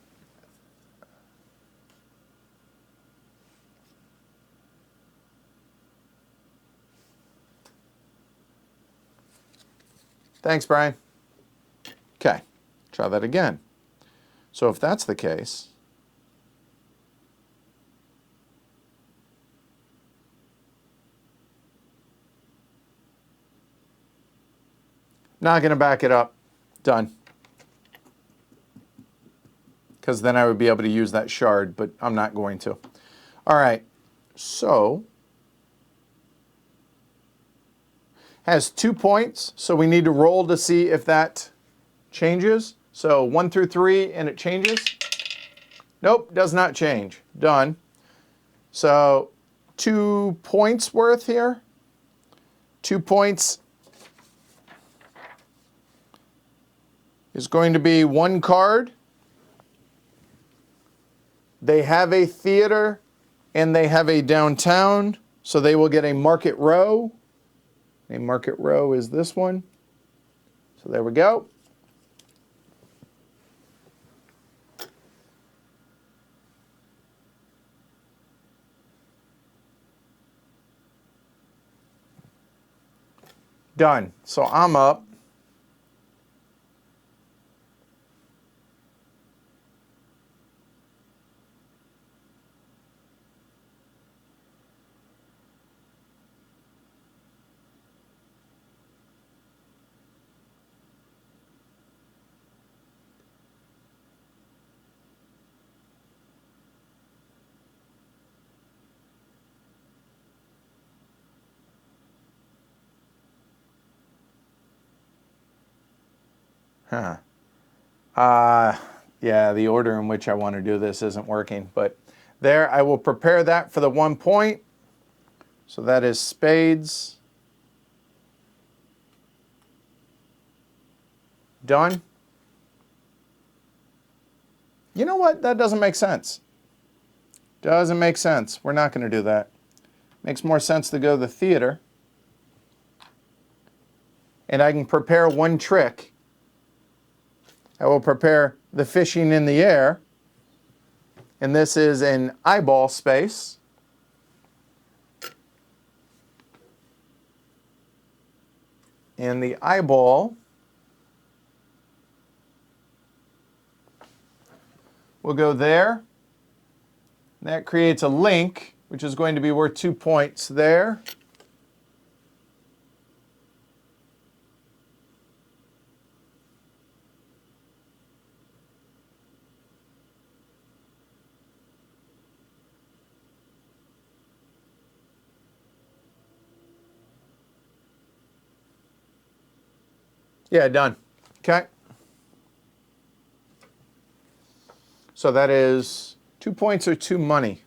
Thanks, Brian. Okay, try that again. So if that's the case, not going to back it up. Done. Because then I would be able to use that shard, but I'm not going to. All right, so has 2 points, so we need to roll to see if that changes. So 1 through 3, and it changes. Nope, does not change. Done. So 2 points worth here. 2 points is going to be 1 card. They have a theater and they have a downtown, so they will get a market row. A market row is this one. So there we go. Done. So I'm up. Huh. Yeah, the order in which I want to do this isn't working, but there, I will prepare that for the 1 point. So that is spades. Done. You know what? That doesn't make sense. Doesn't make sense. We're not going to do that. Makes more sense to go to the theater. And I can prepare 1 trick. I will prepare the fishing in the air. And this is an eyeball space. And the eyeball will go there. That creates a link, which is going to be worth 2 points there. Yeah, done. Okay. So that is 2 points or 2 money.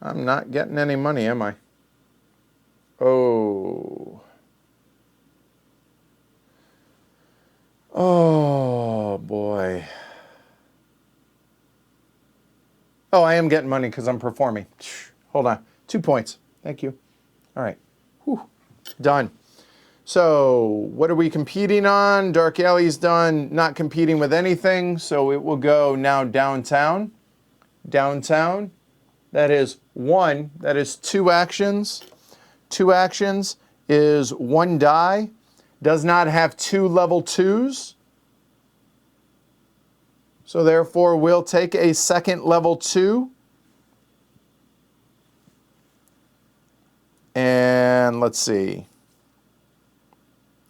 I'm not getting any money, am I? Oh. Oh, boy. Oh, I am getting money because I'm performing. Hold on. 2 points. Thank you. All right. Whew. Done. So what are we competing on? Dark Alley's done. Not competing with anything. So it will go now downtown. Downtown. That is 1. That is 2 actions. 2 actions is 1 die. Does not have 2 level 2s. So therefore, we'll take a second level 2. And let's see.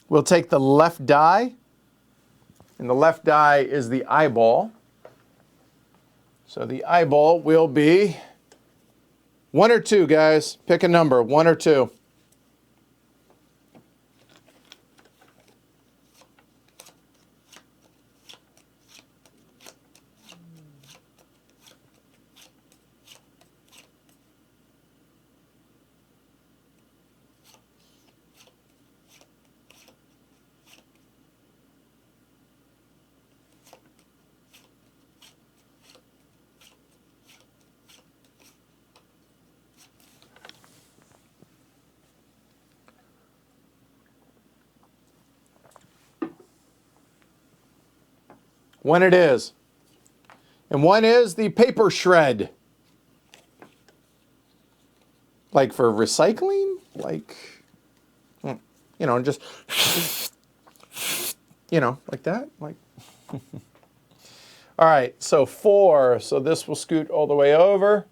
We'll take the left die. And the left die is the eyeball. So the eyeball will be 1 or 2, guys. Pick a number, 1 or 2. one it is. And one is the paper shred. Like for recycling? Like, you know, just, you know, like that. Like, all right, so 4. So this will scoot all the way over.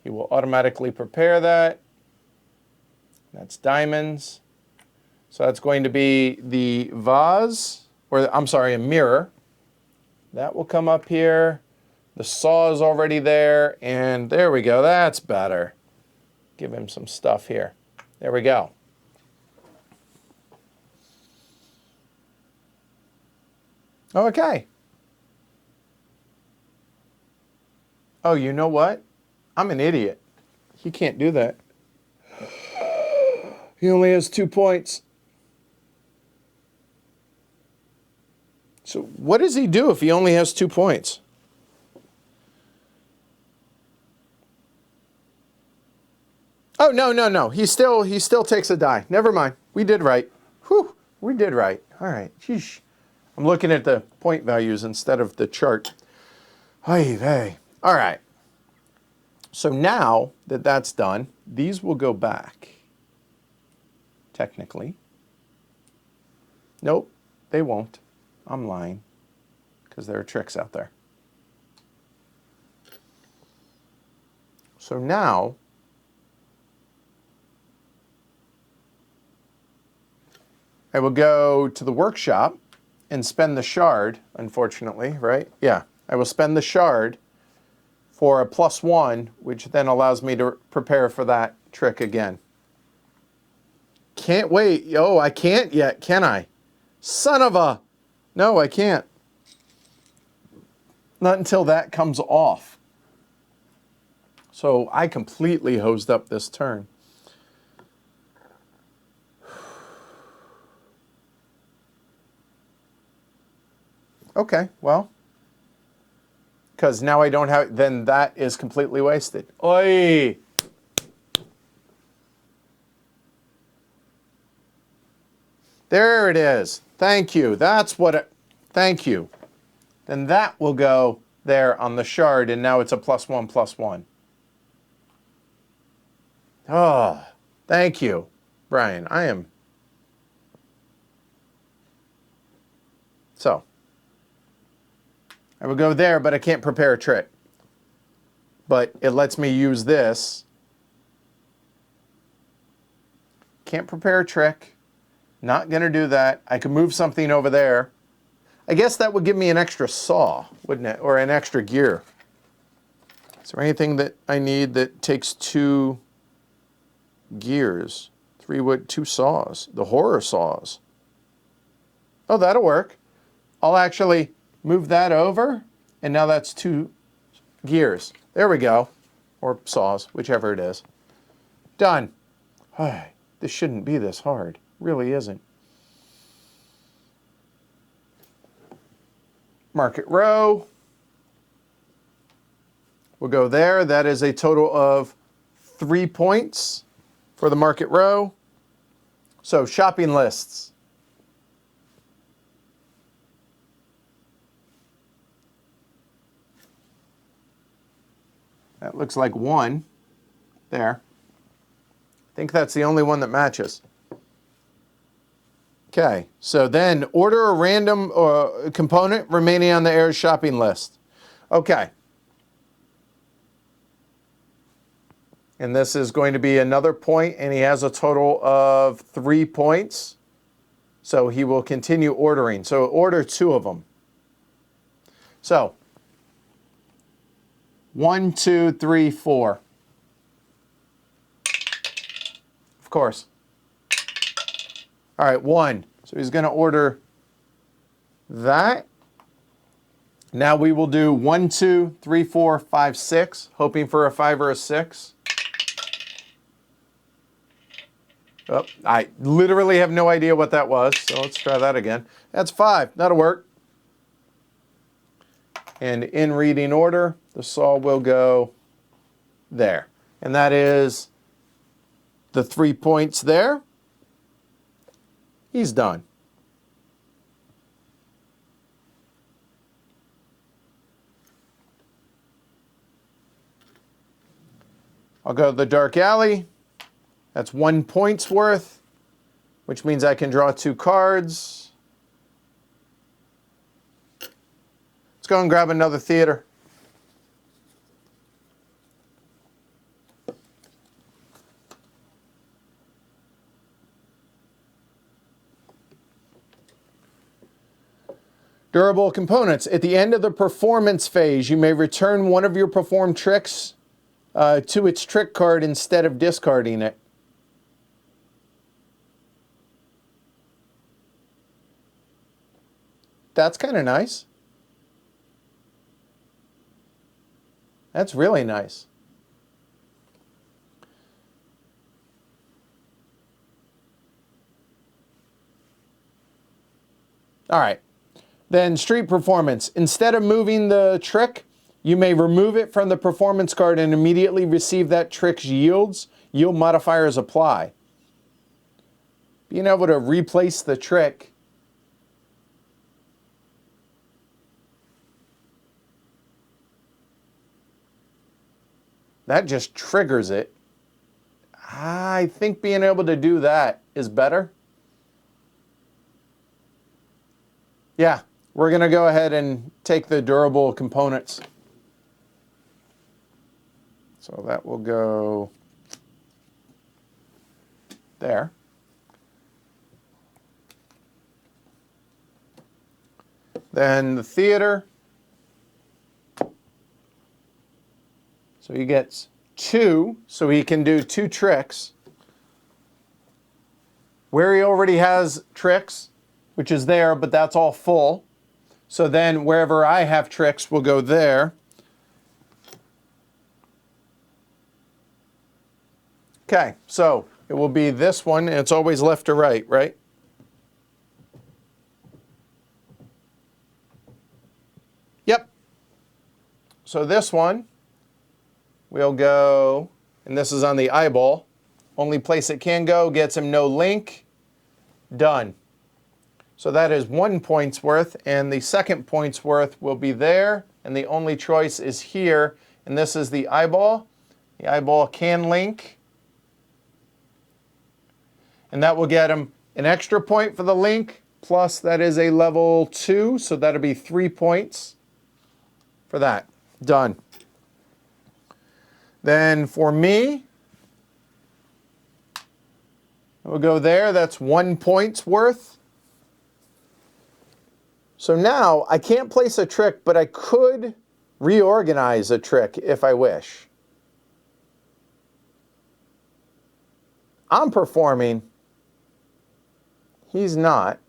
He will automatically prepare that. That's diamonds. So that's going to be the vase, or I'm sorry, a mirror. That will come up here. The saw is already there, and there we go. That's better. Give him some stuff here. There we go. Okay. Oh, you know what? I'm an idiot. He can't do that. He only has 2 points. So what does he do if he only has 2 points? Oh, no. He still takes a die. Never mind. We did right. Whew. We did right. All right. Sheesh. I'm looking at the point values instead of the chart. Hey. All right. So now that that's done, these will go back. Technically. Nope, they won't. I'm lying. Because there are tricks out there. So now, I will go to the workshop and spend the shard, unfortunately, right? Yeah, I will spend the shard for a +1, which then allows me to prepare for that trick again. Can't wait. Oh, I can't yet, can I? Son of a... No, I can't. Not until that comes off. So I completely hosed up this turn. Okay, well, because now I don't have, then that is completely wasted. Oi! There it is. Thank you. That's what it, thank you. Then that will go there on the shard, and now it's a +1/+1. Oh, thank you, Brian. I am. So, I will go there, but I can't prepare a trick. But it lets me use this. Can't prepare a trick. Not going to do that. I could move something over there. I guess that would give me an extra saw, wouldn't it? Or an extra gear. Is there anything that I need that takes 2 gears? 3 wood, 2 saws. The horror saws. Oh, that'll work. I'll actually move that over, and now that's 2 gears. There we go. Or saws, whichever it is. Done. This shouldn't be this hard. Really isn't. Market row. We'll go there. That is a total of 3 points for the market row. So shopping lists. That looks like 1 there. I think that's the only one that matches. Okay, so then order a random component remaining on the heir's shopping list. Okay. And this is going to be another point, and he has a total of 3 points. So he will continue ordering. So order 2 of them. So 1, 2, 3, 4. Of course. All right, 1. So he's going to order that. Now we will do 1, 2, 3, 4, 5, 6, hoping for a 5 or a 6. Oh, I literally have no idea what that was, so let's try that again. That's 5. That'll work. And in reading order, the saw will go there. And that is the 3 points there. He's done. I'll go to the dark alley. That's 1 point's worth, which means I can draw 2 cards. Let's go and grab another theater. Durable components. At the end of the performance phase, you may return one of your performed tricks to its trick card instead of discarding it. That's kind of nice. That's really nice. All right. Then street performance. Instead of moving the trick, you may remove it from the performance card and immediately receive that trick's yields. Yield modifiers apply. Being able to replace the trick that just triggers it. I think being able to do that is better. Yeah, we're going to go ahead and take the durable components. So that will go there. Then the theater. So he gets 2, so he can do 2 tricks. Where he already has tricks, which is there, but that's all full. So then wherever I have tricks will go there. Okay, so it will be this one, and it's always left to right, right? Yep. So this one will go, and this is on the eyeball. Only place it can go, gets him no link. Done. So that is 1 point's worth, and the second point's worth will be there, and the only choice is here, and this is the eyeball. The eyeball can link, and that will get him an extra point for the link, plus that is a level 2, so that'll be 3 points for that. Done. Then for me, we'll go there. That's 1 point's worth. So now I can't place a trick, but I could reorganize a trick if I wish. I'm performing. He's not.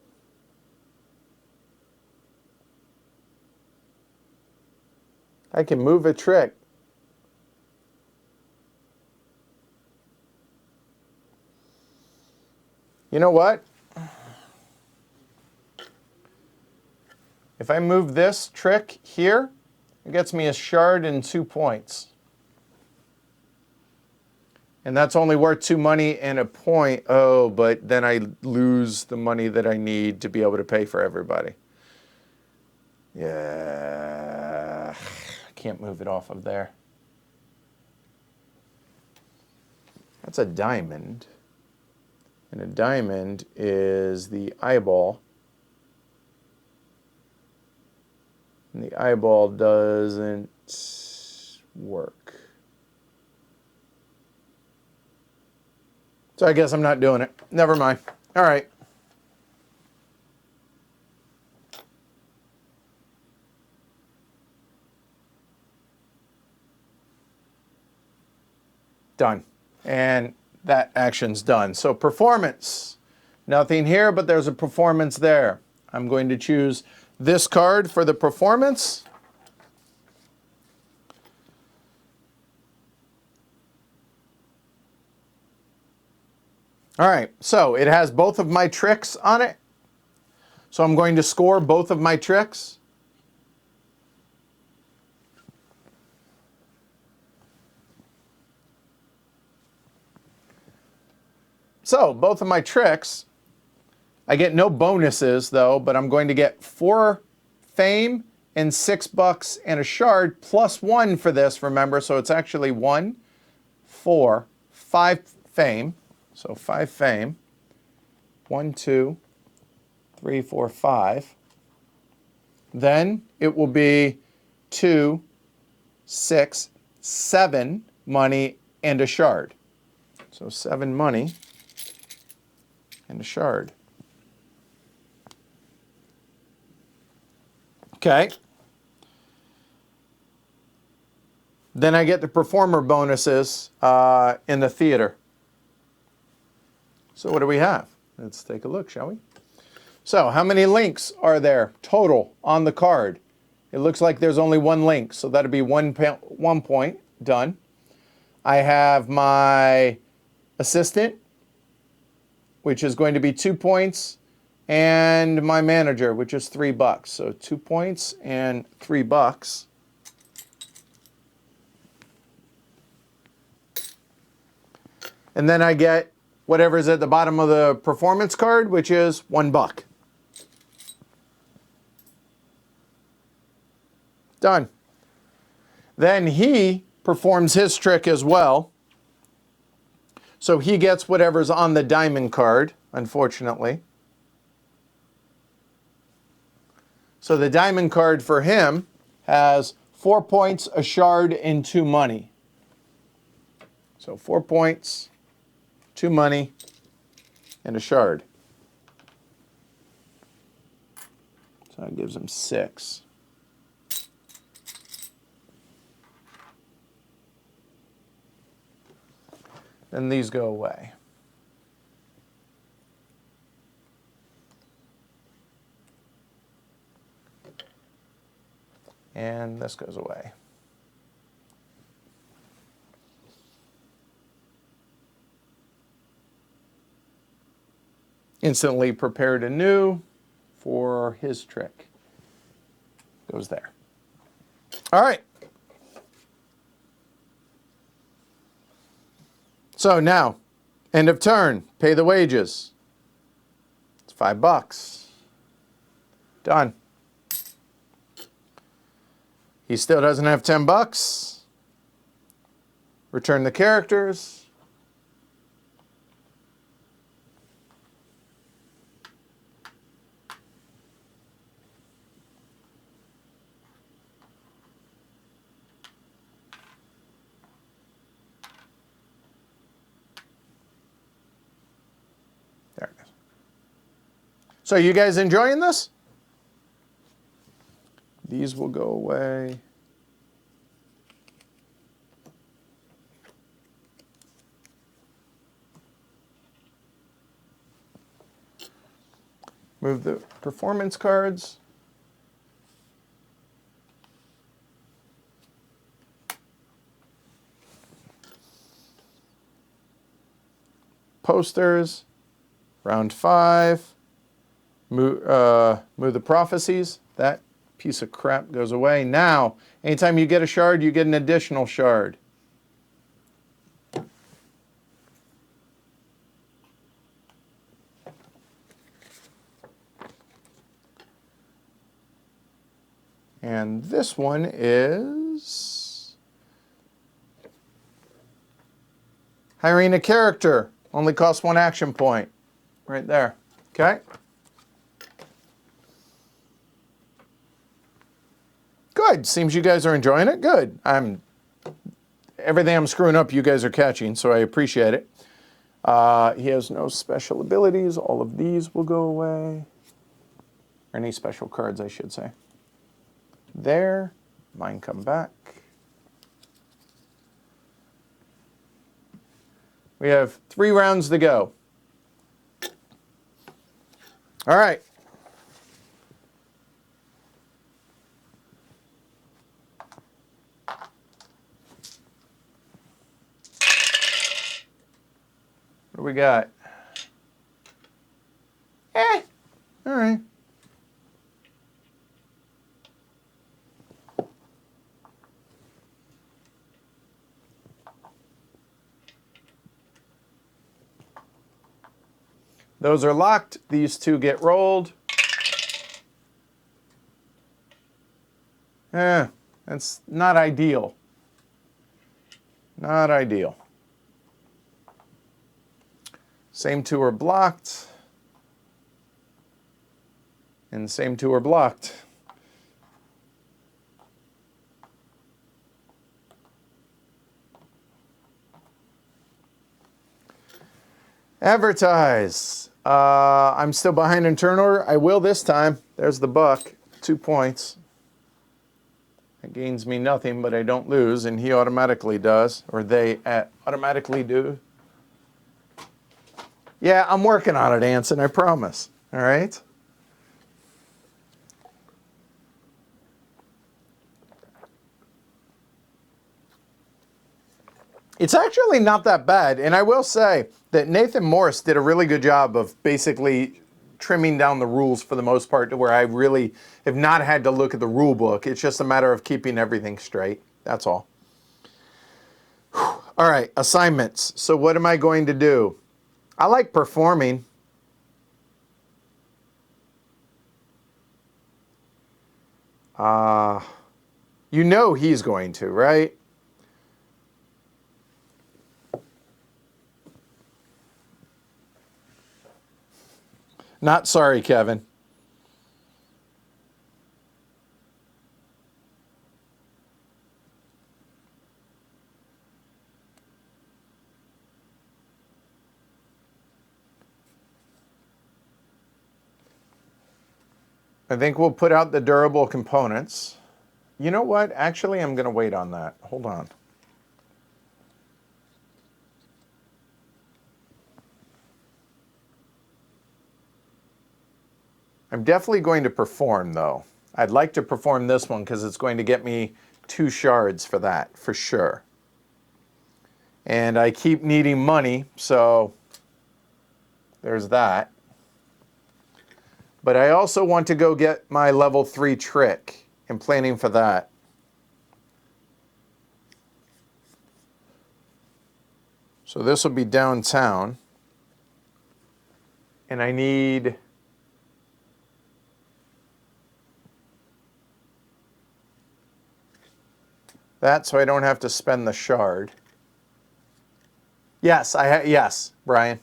I can move a trick. You know what? If I move this trick here, it gets me a shard and 2 points. And that's only worth 2 money and a point. Oh, but then I lose the money that I need to be able to pay for everybody. Yeah, I can't move it off of there. That's a diamond. And a diamond is the eyeball. And the eyeball doesn't work. So I guess I'm not doing it. Never mind. All right. Done. And that action's done. So performance. Nothing here, but there's a performance there. I'm going to choose this card for the performance. All right, so it has both of my tricks on it. So I'm going to score both of my tricks. So both of my tricks, I get no bonuses though, but I'm going to get 4 fame and $6 and a shard plus 1 for this, remember, so it's actually 1, 4, 5 fame. So 5 fame. 1, 2, 3, 4, 5. Then it will be 2, 6, 7 money and a shard. So 7 money and a shard. Okay. Then I get the performer bonuses in the theater. So what do we have? Let's take a look, shall we? So how many links are there total on the card? It looks like there's only 1 link, so that'll be 1 point. Done. I have my assistant, which is going to be 2 points, and my manager, which is $3. So 2 points and $3. And then I get whatever's at the bottom of the performance card, which is $1. Done. Then he performs his trick as well. So he gets whatever's on the diamond card, unfortunately. So the diamond card for him has 4 points, a shard, and 2 money. So 4 points, 2 money, and a shard. So that gives him 6. Then these go away. And this goes away. Instantly prepared anew for his trick. Goes there. All right. So now, end of turn, pay the wages. It's $5. Done. He still doesn't have $10. Return the characters. There it is. So you guys enjoying this? These will go away. Move the performance cards. Posters. Round 5. Move the prophecies. That piece of crap goes away. Now, anytime you get a shard, you get an additional shard. And this one is hiring a character. Only costs 1 action point. Right there. Okay? Good. Seems you guys are enjoying it. Good. Everything I'm screwing up, you guys are catching, so I appreciate it. He has no special abilities. All of these will go away. Or any special cards, I should say. There. Mine come back. We have 3 rounds to go. All right. What do we got? All right. Those are locked. These 2 get rolled. That's not ideal. Not ideal. Same two are blocked. And same two are blocked. Advertise. I'm still behind in turnover. I will this time. There's the buck. 2 points. That gains me nothing, but I don't lose, and he automatically does, or they automatically do. Yeah, I'm working on it, Anson, I promise. All right? It's actually not that bad, and I will say that Nathan Morris did a really good job of basically trimming down the rules for the most part to where I really have not had to look at the rule book. It's just a matter of keeping everything straight. That's all. All right, assignments. So what am I going to do? I like performing. You know he's going to, right? Not sorry, Kevin. I think we'll put out the durable components. You know what? Actually, I'm going to wait on that. Hold on. I'm definitely going to perform, though. I'd like to perform this one because it's going to get me 2 shards for that, for sure. And I keep needing money, so there's that. But I also want to go get my level 3 trick. I'm planning for that. So this will be downtown. And I need... that so I don't have to spend the shard. Yes, yes, Brian.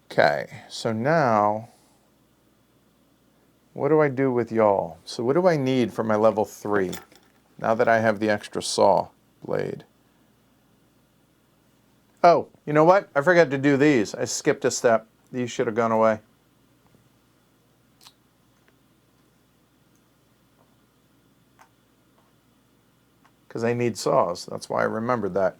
Okay, so now, what do I do with y'all? So what do I need for my level 3? Now that I have the extra saw blade. Oh, you know what? I forgot to do these. I skipped a step. These should have gone away. Because I need saws. That's why I remembered that.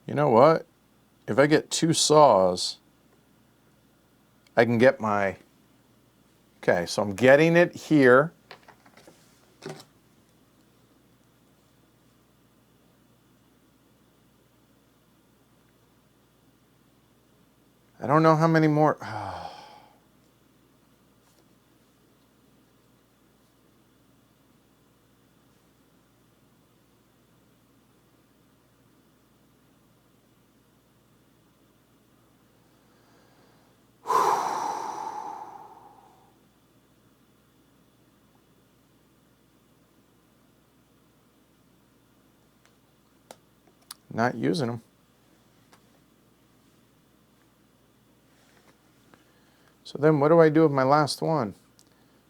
You know what? If I get 2 saws, I can get my... Okay, so I'm getting it here. I don't know how many more... Not using them. So then what do I do with my last one?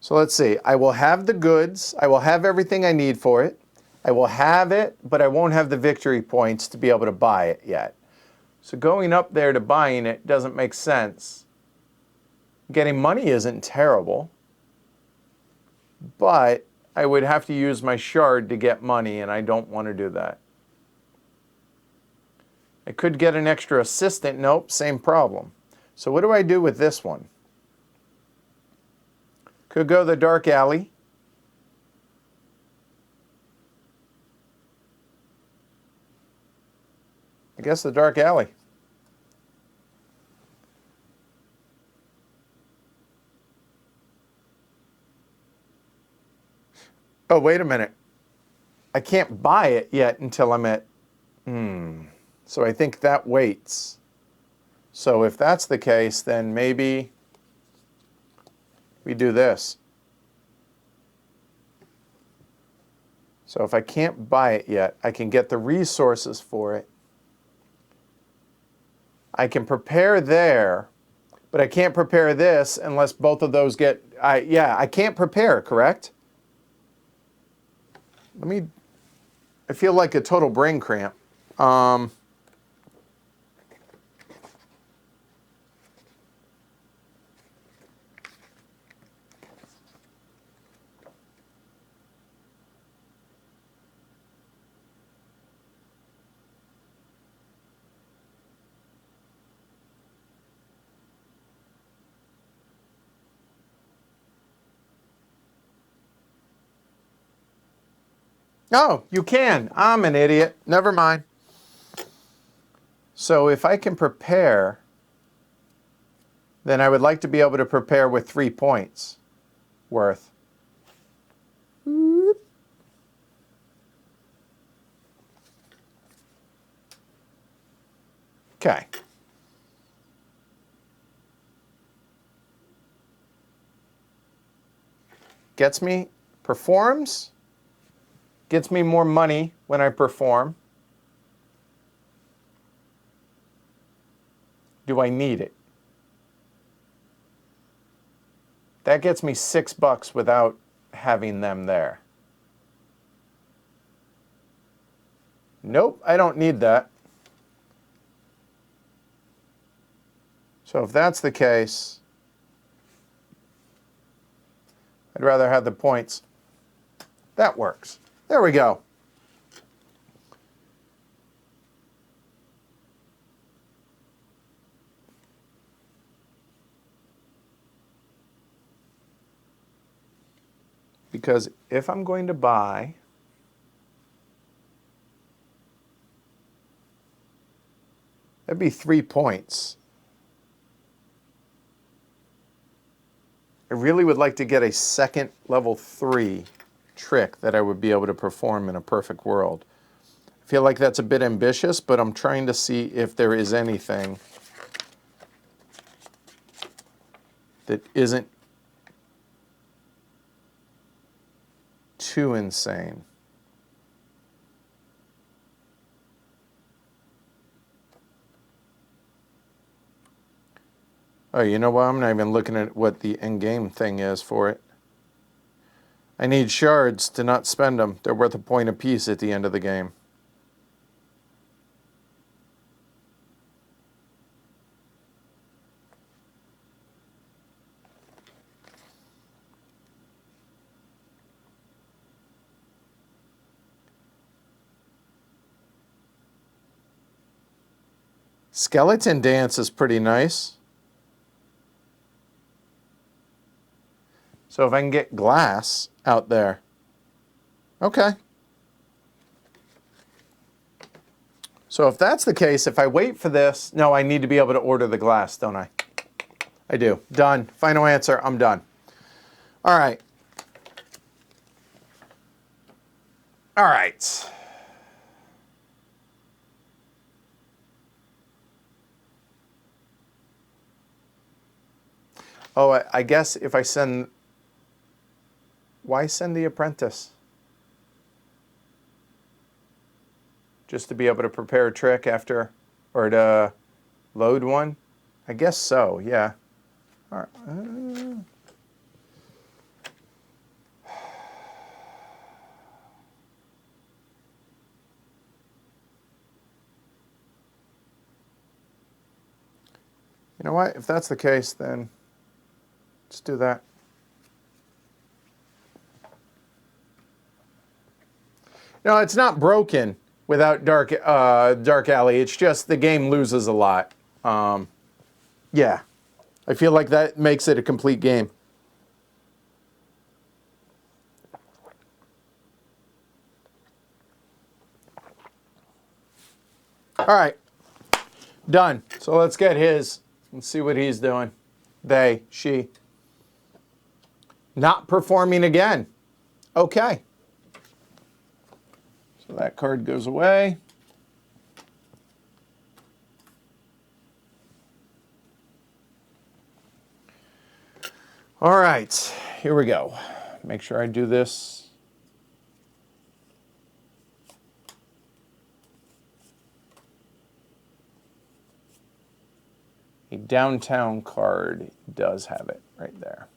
So let's see. I will have the goods. I will have everything I need for it. I will have it, but I won't have the victory points to be able to buy it yet. So going up there to buying it doesn't make sense. Getting money isn't terrible, but I would have to use my shard to get money, and I don't want to do that. I could get an extra assistant. Nope, same problem. So what do I do with this one? Could go the dark alley. I guess the dark alley. Oh, wait a minute. I can't buy it yet until I'm at... So I think that waits. So if that's the case, then maybe we do this. So if I can't buy it yet, I can get the resources for it. I can prepare there, but I can't prepare this unless both of those get, I can't prepare, correct? I feel like a total brain cramp. Oh, you can. I'm an idiot. Never mind. So if I can prepare, then I would like to be able to prepare with 3 points worth. Okay. Gets me, performs, gets me more money when I perform. Do I need it? That gets me $6 without having them there. Nope, I don't need that. So if that's the case, I'd rather have the points. That works. There we go. Because if I'm going to buy, that'd be 3 points. I really would like to get a second level 3 trick that I would be able to perform in a perfect world. I feel like that's a bit ambitious, but I'm trying to see if there is anything that isn't too insane. Oh, you know what? I'm not even looking at what the in-game thing is for it. I need shards to not spend them. They're worth a point apiece at the end of the game. Skeleton Dance is pretty nice. So if I can get glass out there. Okay. So if that's the case, if I wait for this, no, I need to be able to order the glass, don't I? I do. Done. Final answer. I'm done. All right. All right. Oh, I guess if I send... Why send the apprentice? Just to be able to prepare a trick after, or to load one? I guess so, yeah. All right. You know what? If that's the case, then let's do that. No, it's not broken without Dark Alley. It's just the game loses a lot. Yeah. I feel like that makes it a complete game. All right. Done. So let's get his. Let's see what he's doing. They, she. Not performing again. Okay. So that card goes away. All right, here we go. Make sure I do this. A downtown card does have it right there.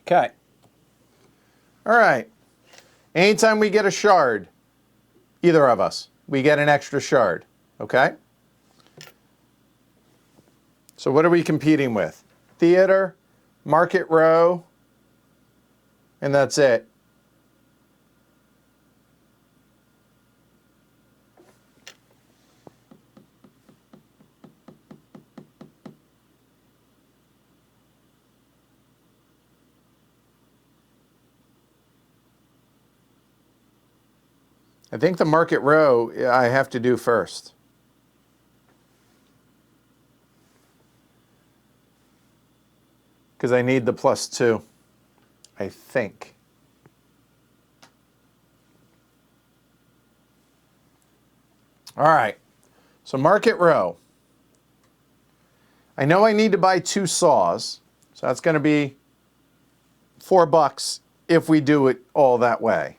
Okay. All right. Anytime we get a shard, either of us, we get an extra shard. Okay? So what are we competing with? Theater, Market Row, and that's it. I think the Market Row I have to do first. Because I need the +2, I think. All right, so Market Row. I know I need to buy 2 saws, so that's going to be $4 if we do it all that way.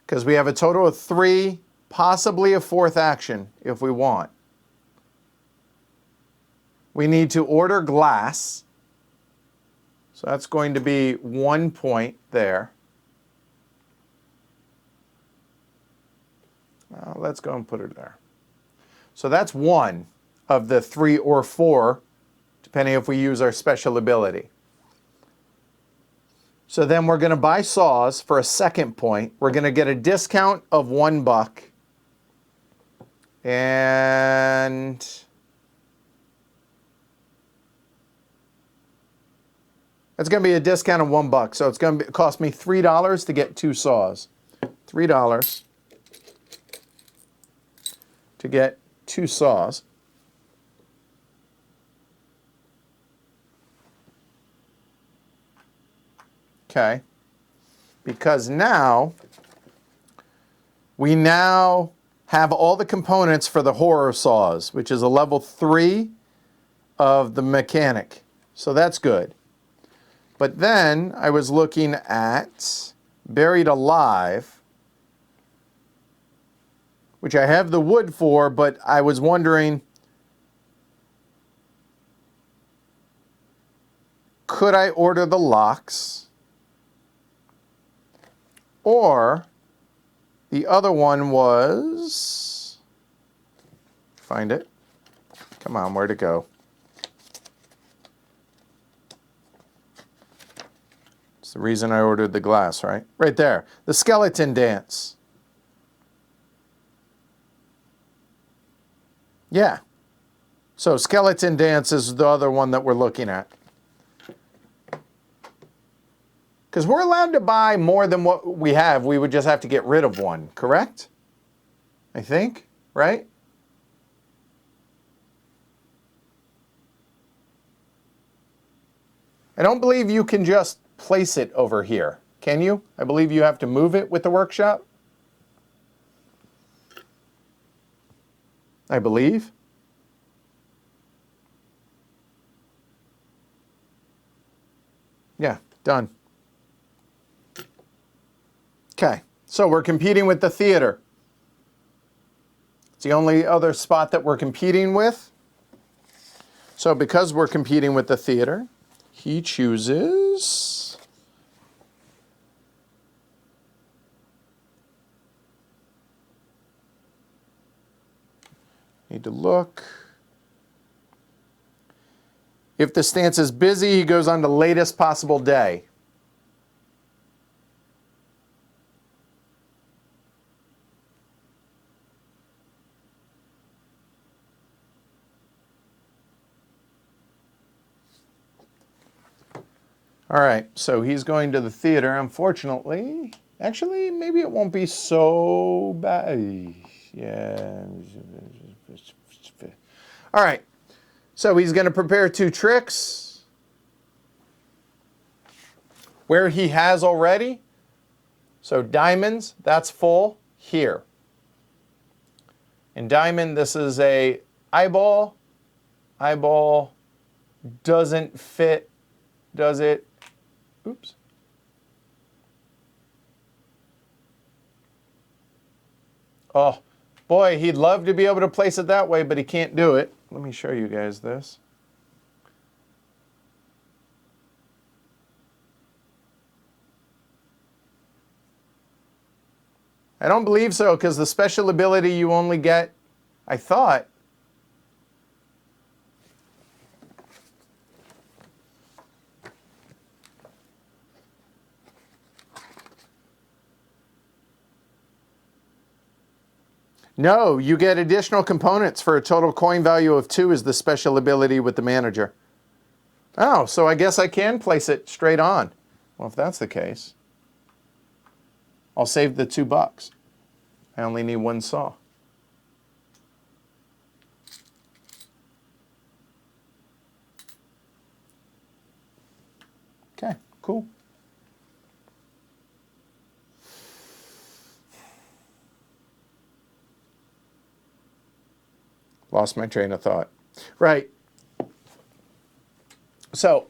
Because we have a total of 3, possibly a 4th action if we want. We need to order glass. So that's going to be 1 point there. Well, let's go and put it there. So that's 1 of the 3 or 4, depending if we use our special ability. So then we're going to buy saws for a 2nd point. We're going to get a discount of $1. And it's going to be a discount of $1. So it's going to cost me $3 to get 2 saws. $3 to get 2 saws. Okay. Because now we have all the components for the horror saws, which is a level 3 of the mechanic. So that's good. But then I was looking at Buried Alive, which I have the wood for, but I was wondering, could I order the locks? Or the other one was, find it. Come on, where'd it go? It's the reason I ordered the glass, right? Right there. The skeleton dance. Yeah. So skeleton dance is the other one that we're looking at. Because we're allowed to buy more than what we have. We would just have to get rid of one, correct? I think, right? I don't believe you can just place it over here, can you? I believe you have to move it with the workshop. I believe. Yeah, done. Okay, so we're competing with the theater. It's the only other spot that we're competing with. So because we're competing with the theater, he chooses need to look. If the stance is busy, he goes on the latest possible day. All right, so he's going to the theater, unfortunately. Actually, maybe it won't be so bad. Yeah. All right, so he's going to prepare 2 tricks. Where he has already. So diamonds, that's full here. In diamond, this is a eyeball. Eyeball doesn't fit, does it? Oops. Oh, boy, he'd love to be able to place it that way, but he can't do it. Let me show you guys this. I don't believe so, because the special ability you only get, I thought. No, you get additional components for a total coin value of 2 is the special ability with the manager. Oh, so I guess I can place it straight on. Well, if that's the case, I'll save the $2. I only need 1 saw. Okay, cool. Lost my train of thought. Right. So,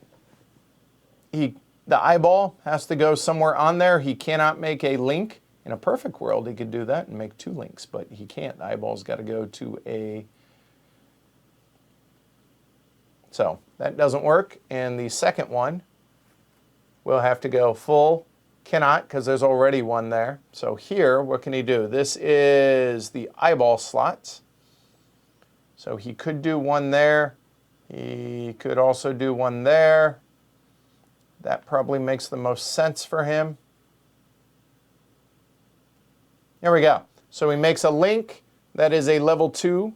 the eyeball has to go somewhere on there. He cannot make a link. In a perfect world, he could do that and make 2 links, but he can't. The eyeball's got to go to a... So, that doesn't work. And the second one will have to go full. Cannot, because there's already one there. So here, what can he do? This is the eyeball slots. So he could do one there. He could also do one there. That probably makes the most sense for him. There we go. So he makes a link. That is a level 2.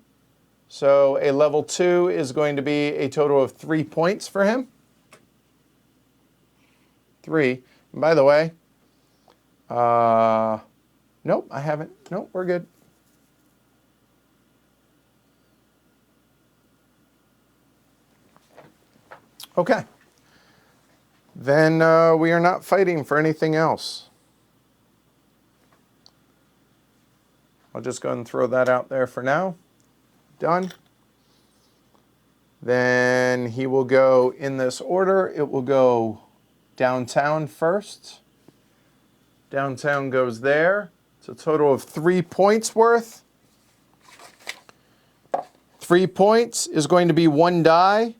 So a level 2 is going to be a total of 3 points for him. 3. And by the way, nope, I haven't. Nope, we're good. Okay. Then we are not fighting for anything else. I'll just go ahead and throw that out there for now. Done. Then he will go in this order. It will go downtown first. Downtown goes there. It's a total of 3 points worth. 3 points is going to be 1 die.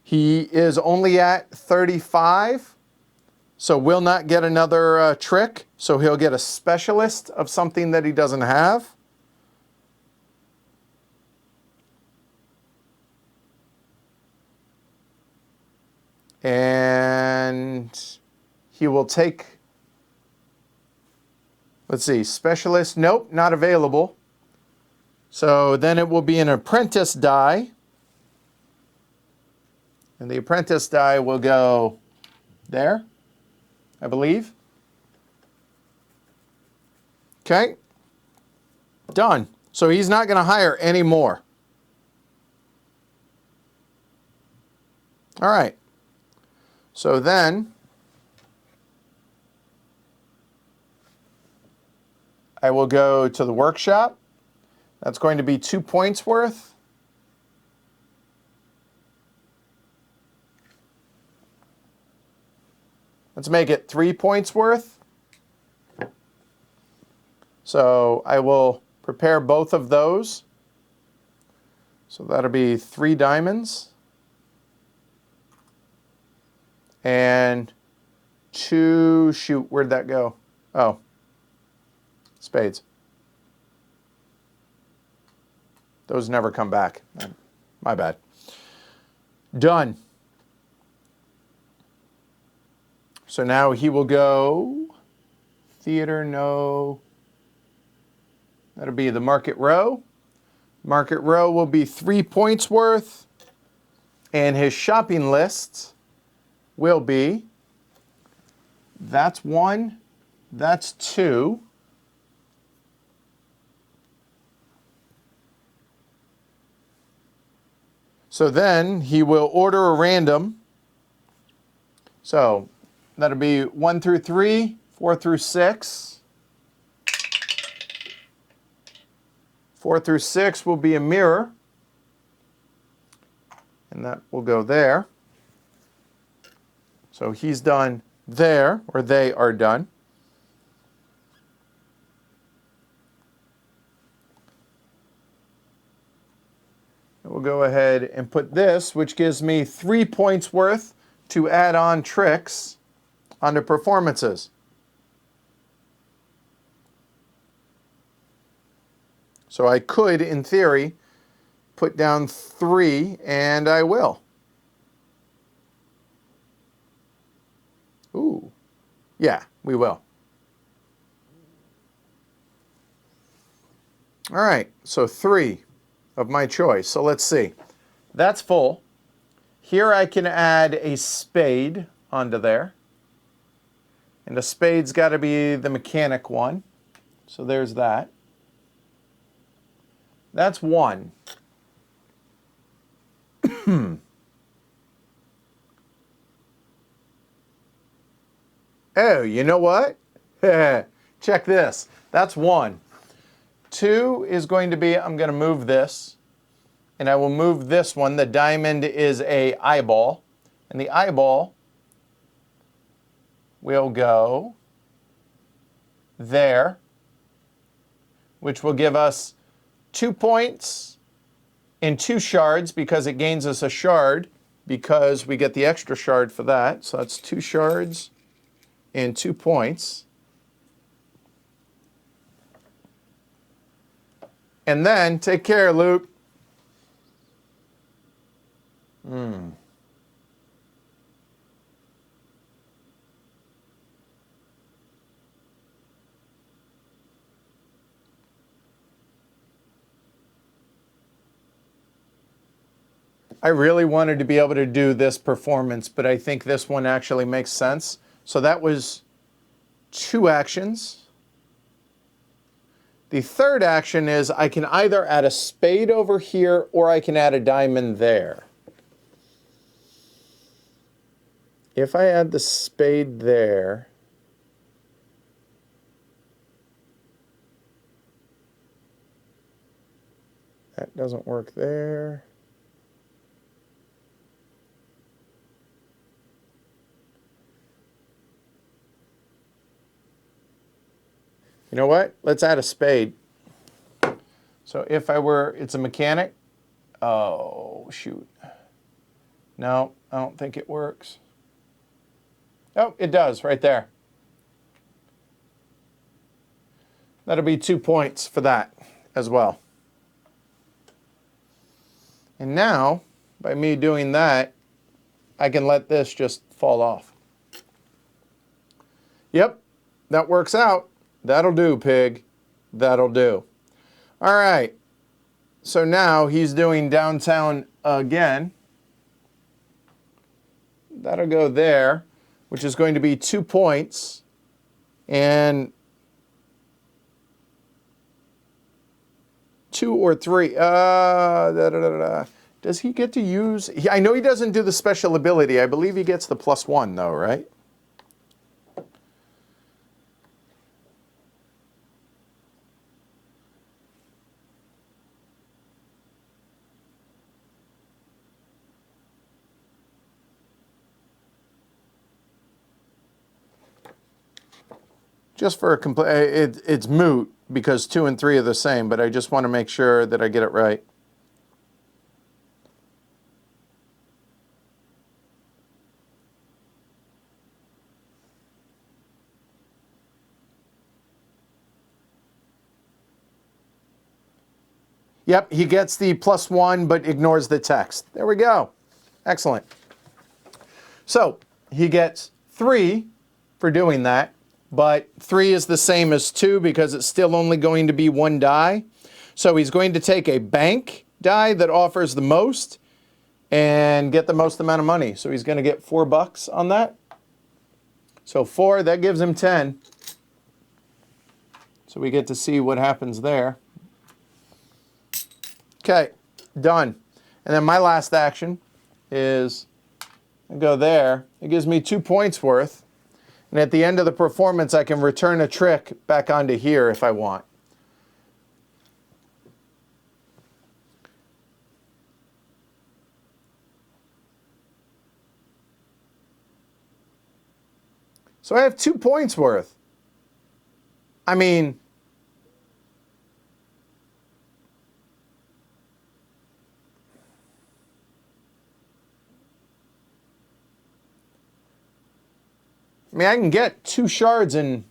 He is only at 35, so will not get another trick. So he'll get a specialist of something that he doesn't have. And he will take, let's see, specialist, nope, not available. So then it will be an apprentice die. And the apprentice die will go there, I believe. Okay. Done. So he's not going to hire any more. All right. So then I will go to the workshop. That's going to be 2 points worth. Let's make it 3 points worth. So I will prepare both of those. So that'll be 3 diamonds. And 2, shoot, where'd that go? Oh, spades. Those never come back. My bad. Done. So now he will go theater, no. That'll be the market row. Market row will be 3 points worth. And his shopping list will be, that's 1, that's 2. So then he will order a random. So that'll be 1 through 3, 4 through 6. 4 through 6 will be a mirror. And that will go there. So he's done there, or they are done. And we'll go ahead and put this, which gives me 3 points worth to add on tricks onto performances. So I could, in theory, put down 3, and I will. Ooh. Yeah, we will. All right, so 3 of my choice. So let's see. That's full. Here I can add a spade onto there. And a spade's got to be the mechanic one. So there's that. That's 1. Oh, you know what? Check this. That's 1. 2 is going to be, I'm going to move this. And I will move this one. The diamond is a eyeball. And the eyeball will go there, which will give us 2 points and 2 shards because it gains us a shard because we get the extra shard for that. So that's 2 shards and 2 points. And then, take care, Luke. I really wanted to be able to do this performance, but I think this one actually makes sense. So that was 2 actions. The third action is I can either add a spade over here or I can add a diamond there. If I add the spade there, that doesn't work there. You know what? Let's add a spade. So if I were, it's a mechanic. Oh, shoot. No, I don't think it works. Oh, it does right there. That'll be 2 points for that as well. And now, by me doing that, I can let this just fall off. Yep, that works out. That'll do, pig. That'll do. All right. So now he's doing downtown again. That'll go there, which is going to be 2 points. And 2 or 3. Does he get to use... I know he doesn't do the special ability. I believe he gets the +1, though, right? Just for a complete... It's moot because 2 and 3 are the same, but I just want to make sure that I get it right. Yep, he gets the +1, but ignores the text. There we go. Excellent. So he gets 3 for doing that, but 3 is the same as 2 because it's still only going to be 1 die. So he's going to take a bank die that offers the most and get the most amount of money. So he's going to get $4 on that. So 4, that gives him 10. So we get to see what happens there. Okay, done. And then my last action is I go there. It gives me 2 points worth. And at the end of the performance, I can return a trick back onto here if I want. So I have 2 points worth. I mean... I can get 2 shards and...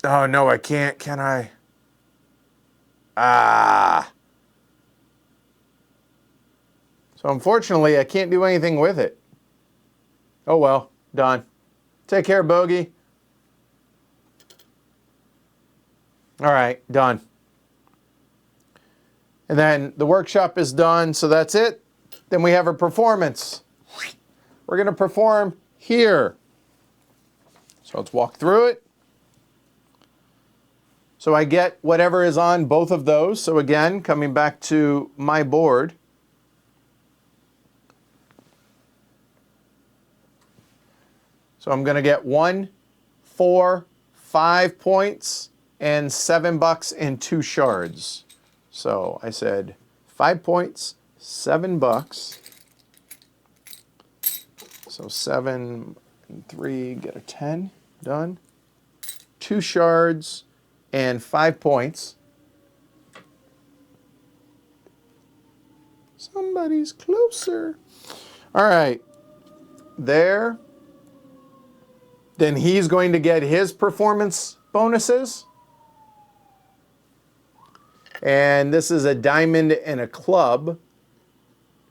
Oh, no, I can't. Can I? Ah. So unfortunately, I can't do anything with it. Oh, well. Done. Take care, Bogey. All right. Done. And then the workshop is done, so that's it. Then we have a performance. We're going to perform here. So let's walk through it. So I get whatever is on both of those. So again, coming back to my board. So I'm going to get 1, 4, 5 points, and $7 and 2 shards. So I said 5 points, $7. So 7 and 3, get a 10. Done. 2 shards and 5 points. Somebody's closer. All right. There. Then he's going to get his performance bonuses. And this is a diamond and a club.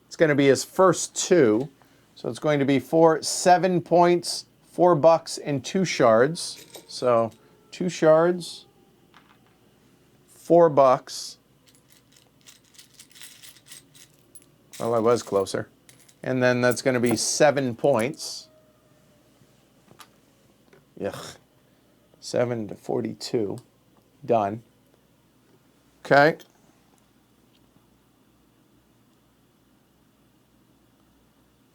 It's going to be his first 2. So it's going to be 7 points, $4 and 2 shards. So 2 shards, $4. Well, I was closer. And then that's going to be 7 points. Yuck. 7 to 42. Done. Okay.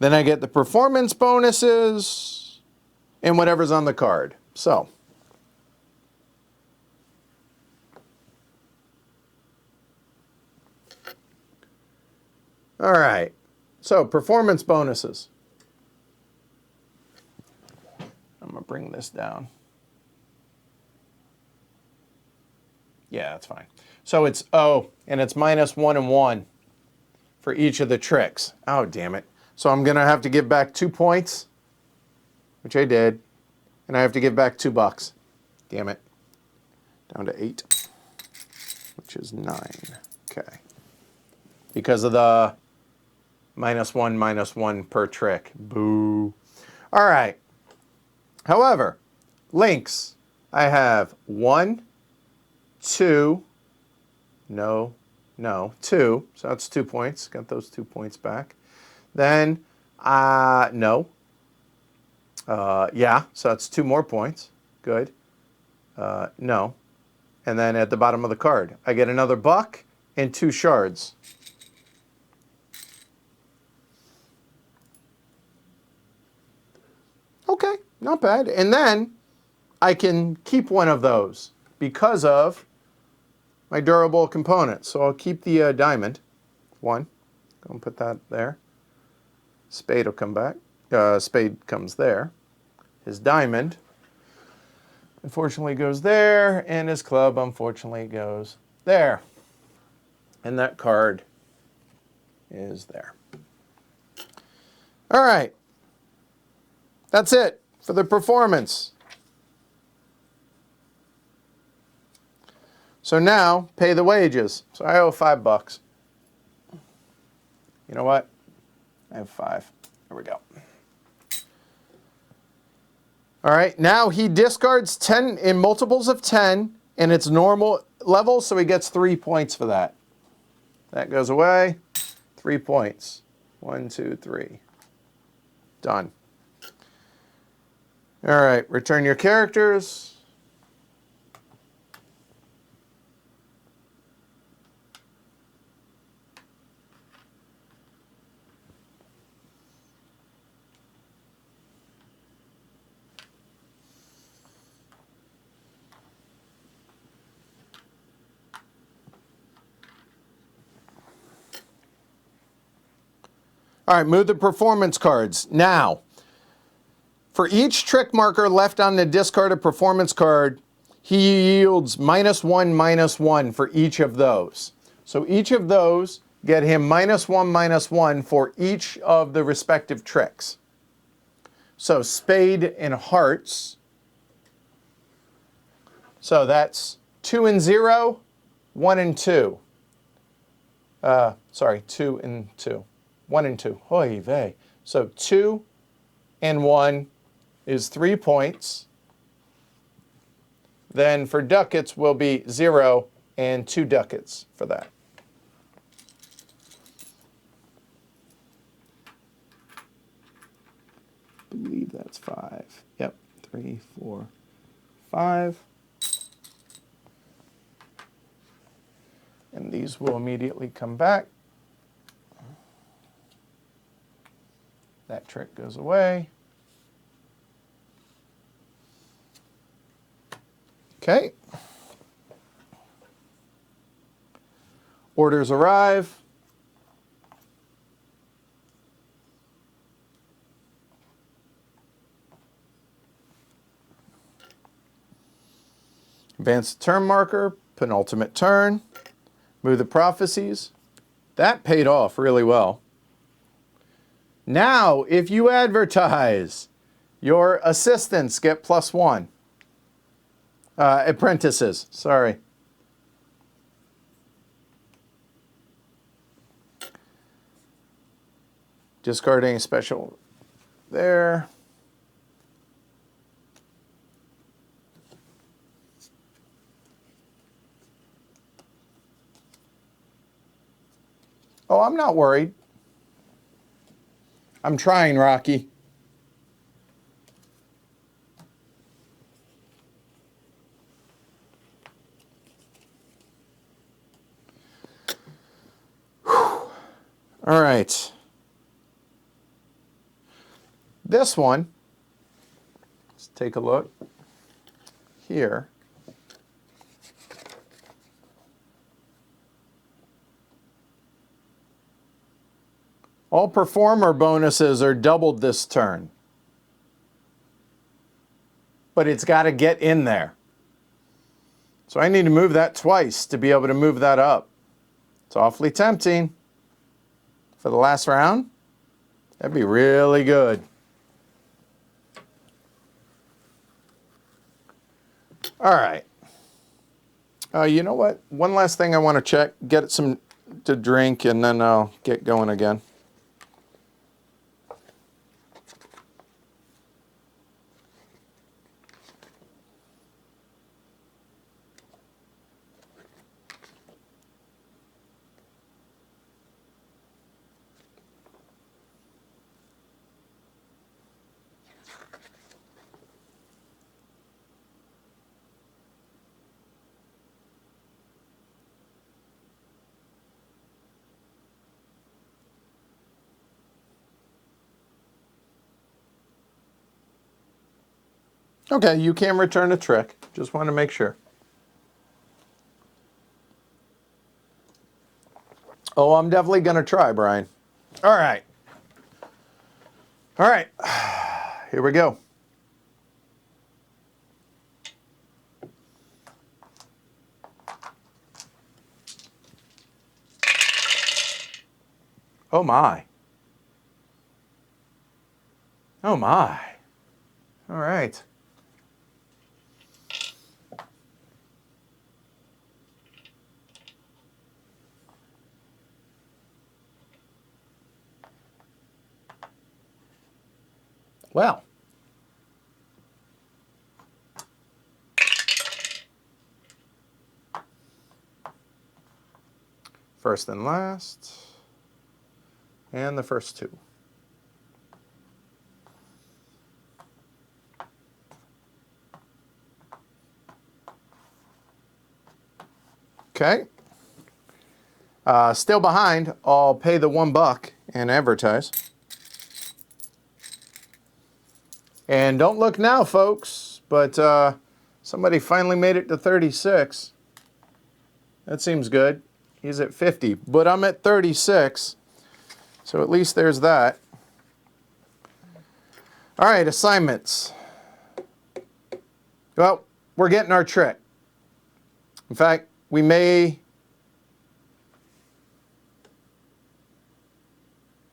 Then I get the performance bonuses and whatever's on the card. So. All right. So performance bonuses. I'm going to bring this down. Yeah, that's fine. So it's, and it's -1 and 1 for each of the tricks. Oh, damn it. So I'm going to have to give back 2 points, which I did, and I have to give back $2. Damn it. Down to 8, which is 9. Okay. Because of the -1 per trick. Boo. All right. However, links, I have 1, 2, no, 2. So that's 2 points. Got those 2 points back. Then, no. Yeah, so that's 2 more points. Good. No. And then at the bottom of the card, I get another $1 and 2 shards. Okay, not bad. And then I can keep one of those because of my durable components. So I'll keep the diamond. 1. Go and put that there. Spade will come back. Spade comes there. His diamond, unfortunately, goes there. And his club, unfortunately, goes there. And that card is there. All right. That's it for the performance. So now, pay the wages. So I owe $5. You know what? I have 5. There we go. All right, now he discards 10 in multiples of 10, and it's normal level, so he gets 3 points for that. That goes away. 3 points. 1, 2, 3. Done. All right, return your characters. All right, move the performance cards. Now, for each trick marker left on the discarded performance card, he yields -1, -1 for each of those. So each of those get him -1, -1 for each of the respective tricks. So spade and hearts. So that's 2 and 0, 1 and 2. Sorry, 2 and 2. 1 and 2. Oy vey. So 2 and 1 is 3 points. Then for ducats will be 0 and 2 ducats for that. I believe that's 5. Yep, 3, 4, 5. And these will immediately come back. That trick goes away. Okay. Orders arrive. Advance the turn marker, penultimate turn. Move the prophecies. That paid off really well. Now, if you advertise, your assistants get +1. Apprentices, sorry. Discarding a special there. Oh, I'm not worried. I'm trying, Rocky. All right. This one, let's take a look here. All performer bonuses are doubled this turn. But it's got to get in there. So I need to move that twice to be able to move that up. It's awfully tempting. For the last round, that'd be really good. All right. You know what? One last thing I want to check. Get some to drink, and then I'll get going again. Okay, you can return a trick. Just want to make sure. Oh, I'm definitely going to try, Brian. All right. All right. Here we go. Oh, my. Oh, my. All right. Well. First and last. And the first two. Okay. Still behind. I'll pay the $1 and advertise. And don't look now, folks, but somebody finally made it to 36. That seems good. He's at 50, but I'm at 36. So at least there's that. All right, assignments. Well, we're getting our trick. In fact, we may...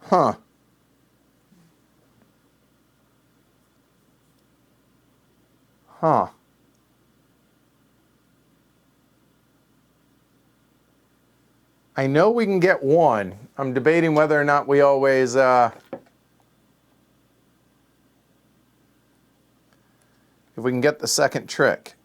Huh. Huh. I know we can get one. I'm debating whether or not we always if we can get the second trick.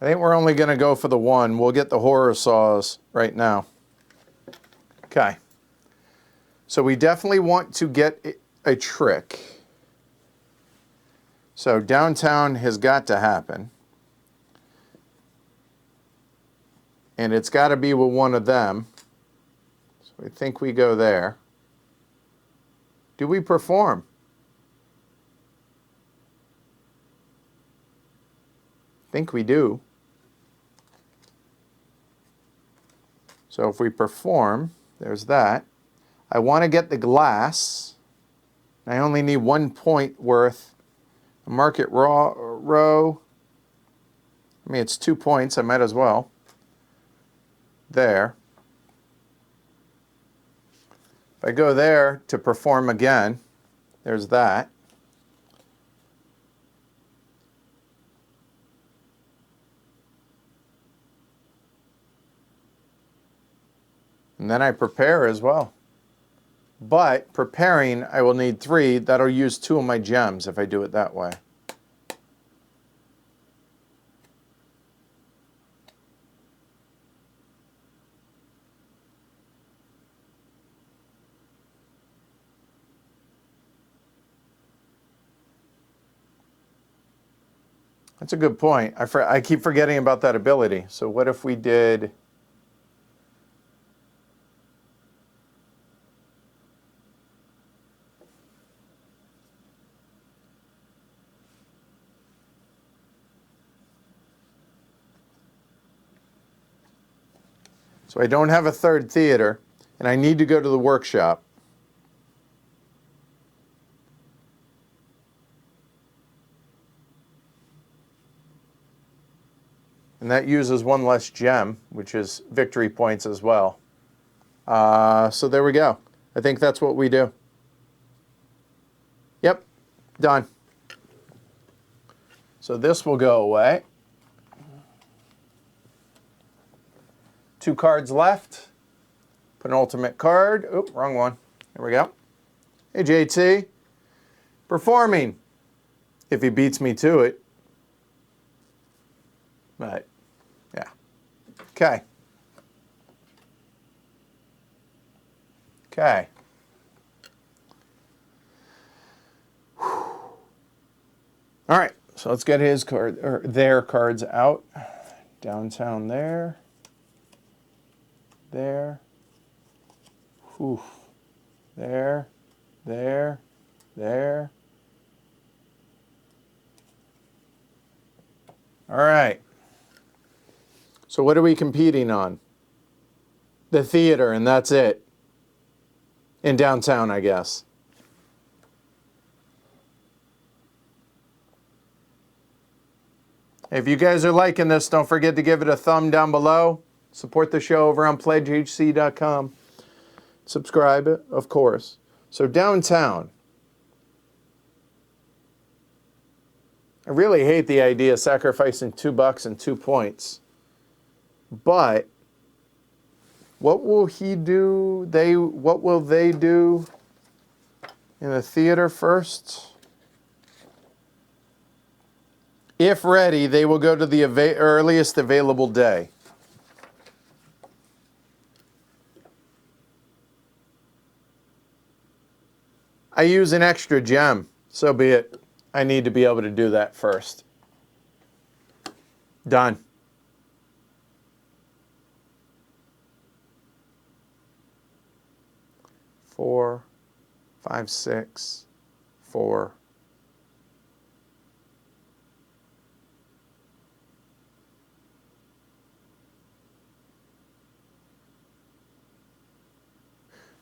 I think we're only going to go for the one. We'll get the horror saws right now. Okay. So we definitely want to get a trick. So downtown has got to happen. And it's got to be with one of them. So I think we go there. Do we perform? I think we do. So if we perform, there's that. I want to get the glass. I only need 1 point worth. Market row. I mean, it's 2 points. I might as well. There. If I go there to perform again, there's that. And then I prepare as well. But preparing, I will need 3. That'll use 2 of my gems if I do it that way. That's a good point. I keep forgetting about that ability. So what if we did... So I don't have a third theater, and I need to go to the workshop. And that uses 1 less gem, which is victory points as well. So there we go. I think that's what we do. Yep, done. So this will go away. 2 cards left. Penultimate card. Oop, wrong one. There we go. Hey, JT. Performing. If he beats me to it. But, yeah. Okay. Okay. All right. So let's get his card, or their cards out. Downtown there. There. Whew. There. There. There. All right. So what are we competing on? The theater, and that's it. In downtown, I guess. If you guys are liking this, don't forget to give it a thumb down below. Support the show over on pledgehc.com. Subscribe, of course. So downtown. I really hate the idea of sacrificing $2 and 2 points. But what will he do? What will they do in the theater first? If ready, they will go to the earliest available day. I use an extra gem, so be it. I need to be able to do that first. Done. Four, 5, 6, 4.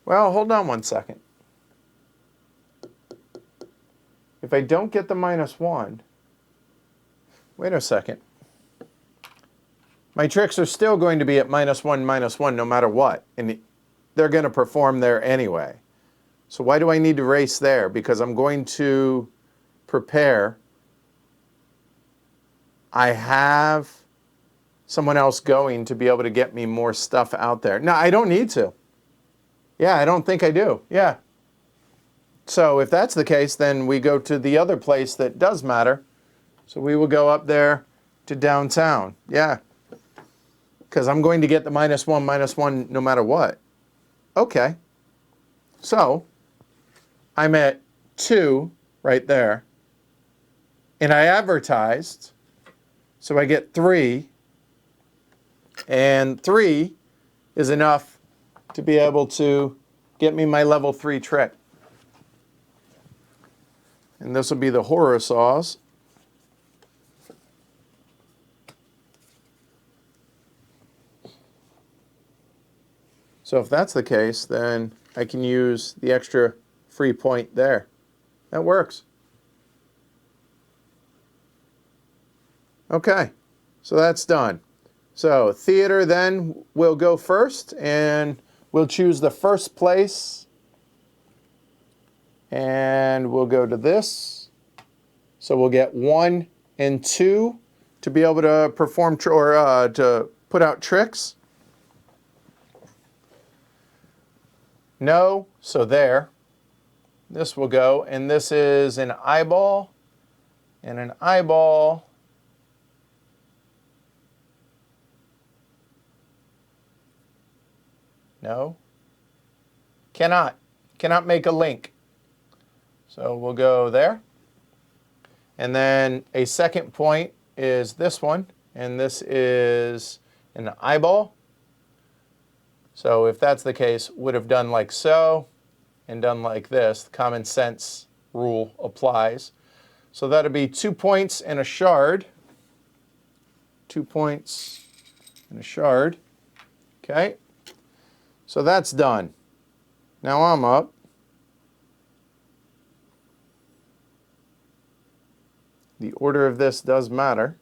Well, hold on one second. If I don't get the -1, wait a second. My tricks are still going to be at -1, -1, no matter what. And they're going to perform there anyway. So why do I need to race there? Because I'm going to prepare. I have someone else going to be able to get me more stuff out there. No, I don't need to. Yeah, I don't think I do. Yeah. So if that's the case, then we go to the other place that does matter. So we will go up there to downtown. Yeah. Because I'm going to get the -1, -1 no matter what. Okay. So I'm at 2 right there. And I advertised. So I get 3. And 3 is enough to be able to get me my level 3 trick. And this will be the horror saws. So if that's the case, then I can use the extra free point there. That works. Okay, so that's done. So theater then will go first, and we'll choose the first place. And we'll go to this. So we'll get 1 and 2 to be able to perform to put out tricks. No, so there. This will go, and this is an eyeball and an eyeball. No. Cannot make a link. So we'll go there. And then a second point is this one, and this is an eyeball. So if that's the case, would have done like so and done like this. The common sense rule applies. So that'll be 2 points and a shard. 2 points and a shard. Okay. So that's done. Now I'm up. The order of this does matter.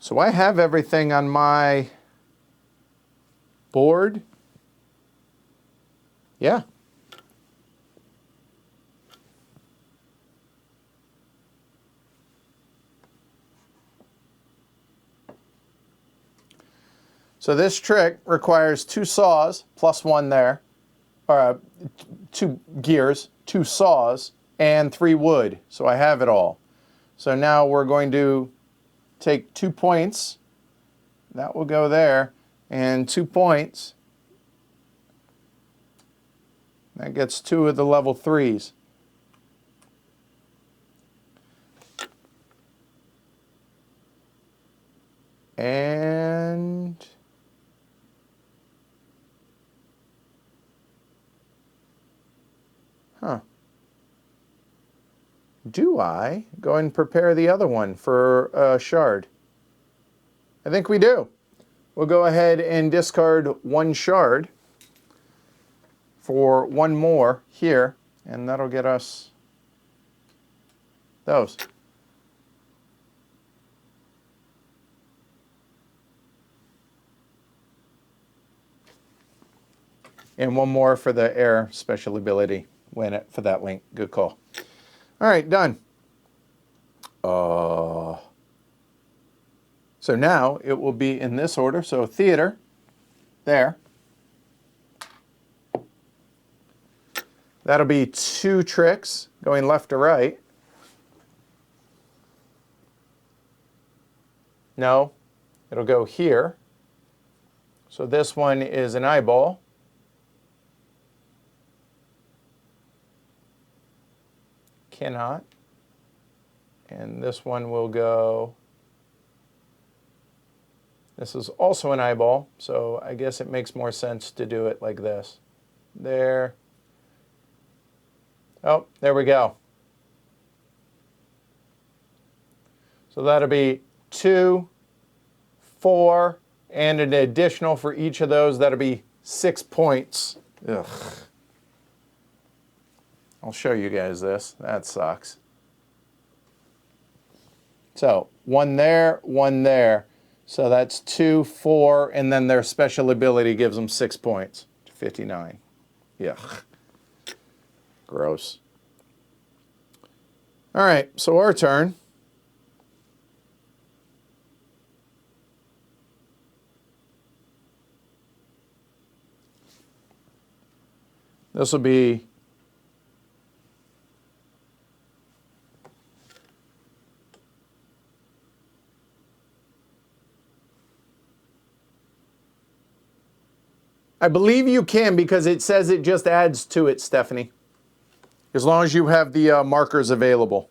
So I have everything on my board. Yeah. So this trick requires 2 saws plus 1 there. 2 gears, 2 saws, and 3 wood. So I have it all. So now we're going to take 2 points. That will go there. And 2 points. That gets 2 of the level 3s. And do I go and prepare the other one for a shard? I think we do. We'll go ahead and discard 1 shard for 1 more here, and that'll get us those. And 1 more for the air special ability for that link. Good call. All right, done. So now it will be in this order. So theater, there. That'll be 2 tricks going left to right. No, it'll go here. So this one is an eyeball. Cannot. And this one will go, this is also an eyeball, so I guess it makes more sense to do it like this. There. Oh, there we go. So that'll be 2 4, and an additional for each of those. That'll be 6 points. Ugh. I'll show you guys this. That sucks. So 1 there, 1 there. So that's 2, 4, and then their special ability gives them 6 points. 59. Yuck. Gross. All right, so our turn. This will be I believe you can because it says it just adds to it, Stephanie. As long as you have the markers available.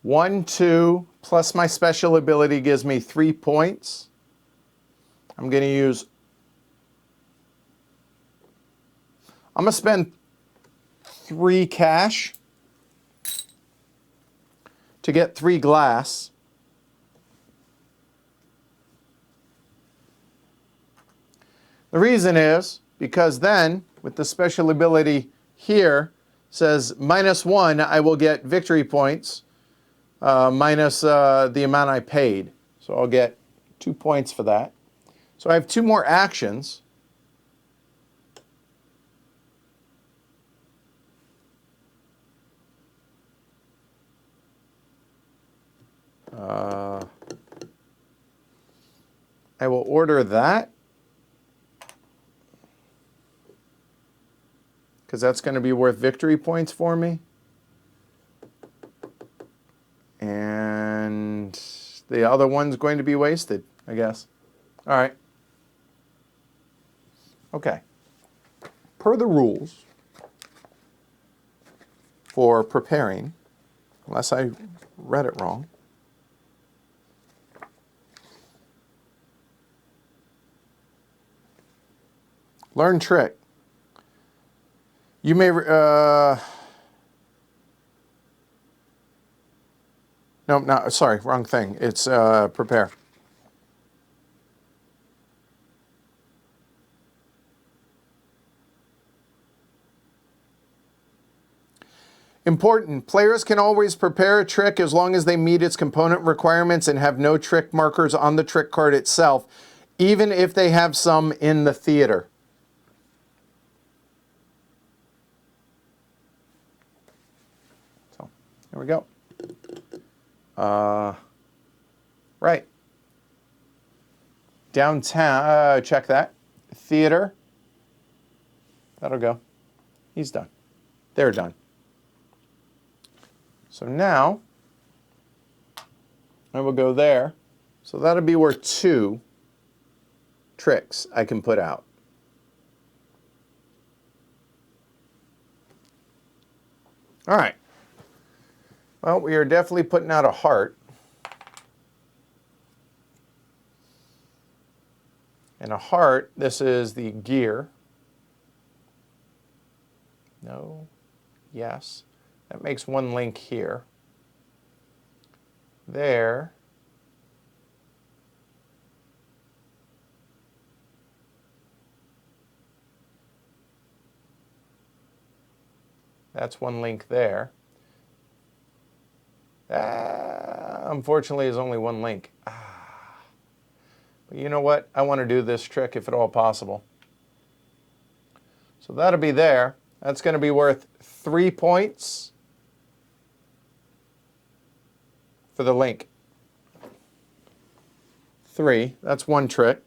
1, 2, plus my special ability gives me 3 points. I'm going to spend 3 cash to get 3 glass. The reason is because then, with the special ability here, says -1, I will get victory points minus the amount I paid. So I'll get 2 points for that. So I have 2 more actions. I will order that, because that's going to be worth victory points for me. And the other one's going to be wasted, I guess. All right. Okay. Per the rules for preparing, unless I read it wrong, learn trick. You may, no, sorry, wrong thing. It's prepare. Important, players can always prepare a trick as long as they meet its component requirements and have no trick markers on the trick card itself, even if they have some in the theater. There we go. Right. Downtown, check that. Theater. That'll go. He's done. They're done. So now, I will go there. So that'll be worth 2 tricks I can put out. All right. Well, we are definitely putting out a heart. And a heart, this is the gear. No. Yes. That makes 1 link here. There. That's 1 link there. Unfortunately, there's only 1 link. But you know what? I want to do this trick if at all possible. So that'll be there. That's going to be worth 3 points for the link. 3. That's 1 trick.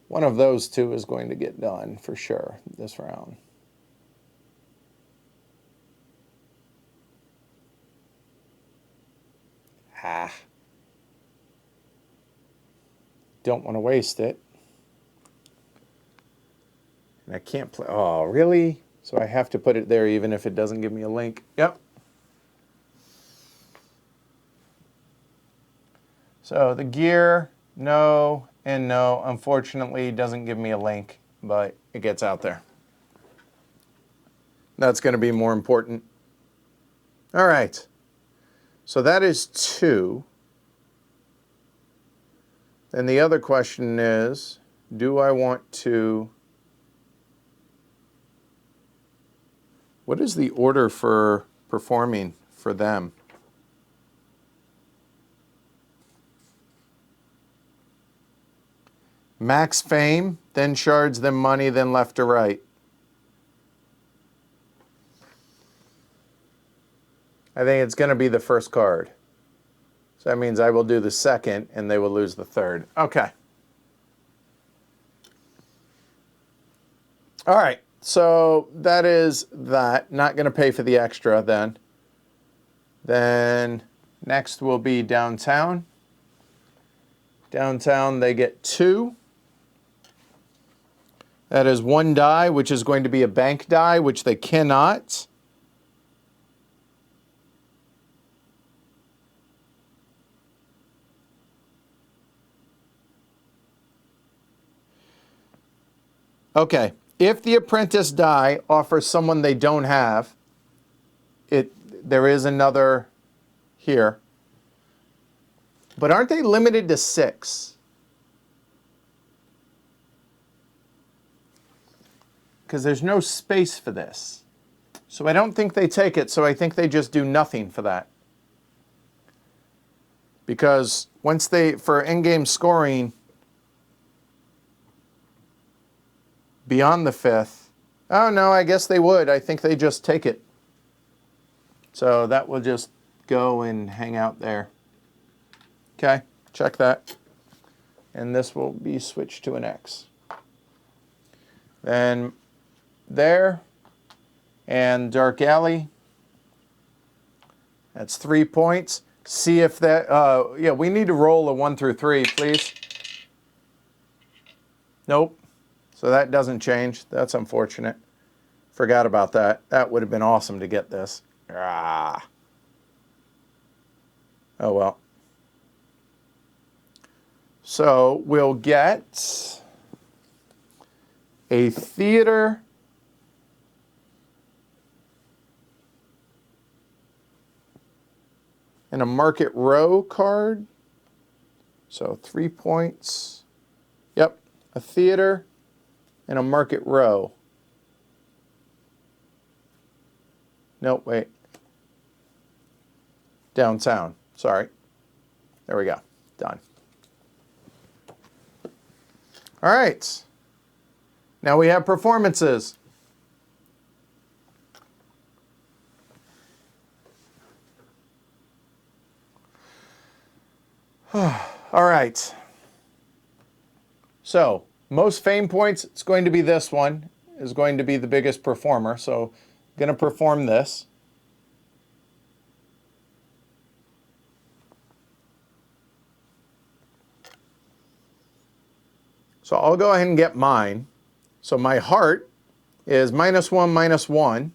One of those 2 is going to get done for sure this round. Don't want to waste it. And I can't play. Oh, really? So I have to put it there even if it doesn't give me a link. Yep. So the gear, no. And no, unfortunately, it doesn't give me a link, but it gets out there. That's going to be more important. All right. So that is 2. And the other question is, do I want to... What is the order for performing for them? Max fame, then shards, then money, then left to right. I think it's going to be the first card. So that means I will do the second, and they will lose the third. Okay. All right. So that is that. Not going to pay for the extra then. Then next will be downtown. Downtown, they get 2. That is 1 die, which is going to be a bank die, which they cannot. Okay, if the apprentice die offers someone they don't have, there is another here. But aren't they limited to 6? Because there's no space for this. So I don't think they take it, so I think they just do nothing for that. Because once for in-game scoring, beyond the 5th, oh no, I guess they would. I think they just take it. So that will just go and hang out there. Okay, check that. And this will be switched to an X. Then there, and Dark Alley. That's 3 points. See if that, yeah, we need to roll a 1 through 3, please. Nope. So that doesn't change. That's unfortunate. Forgot about that. That would have been awesome to get this. Ah. Oh well. So we'll get a theater. And a market row card. So 3 points. Yep, a theater and a market row. Nope, wait. Downtown, sorry. There we go, done. All right, now we have performances. All right. So, most fame points, it's going to be this one, is going to be the biggest performer. So, I'm going to perform this. So, I'll go ahead and get mine. So, my heart is -1, -1.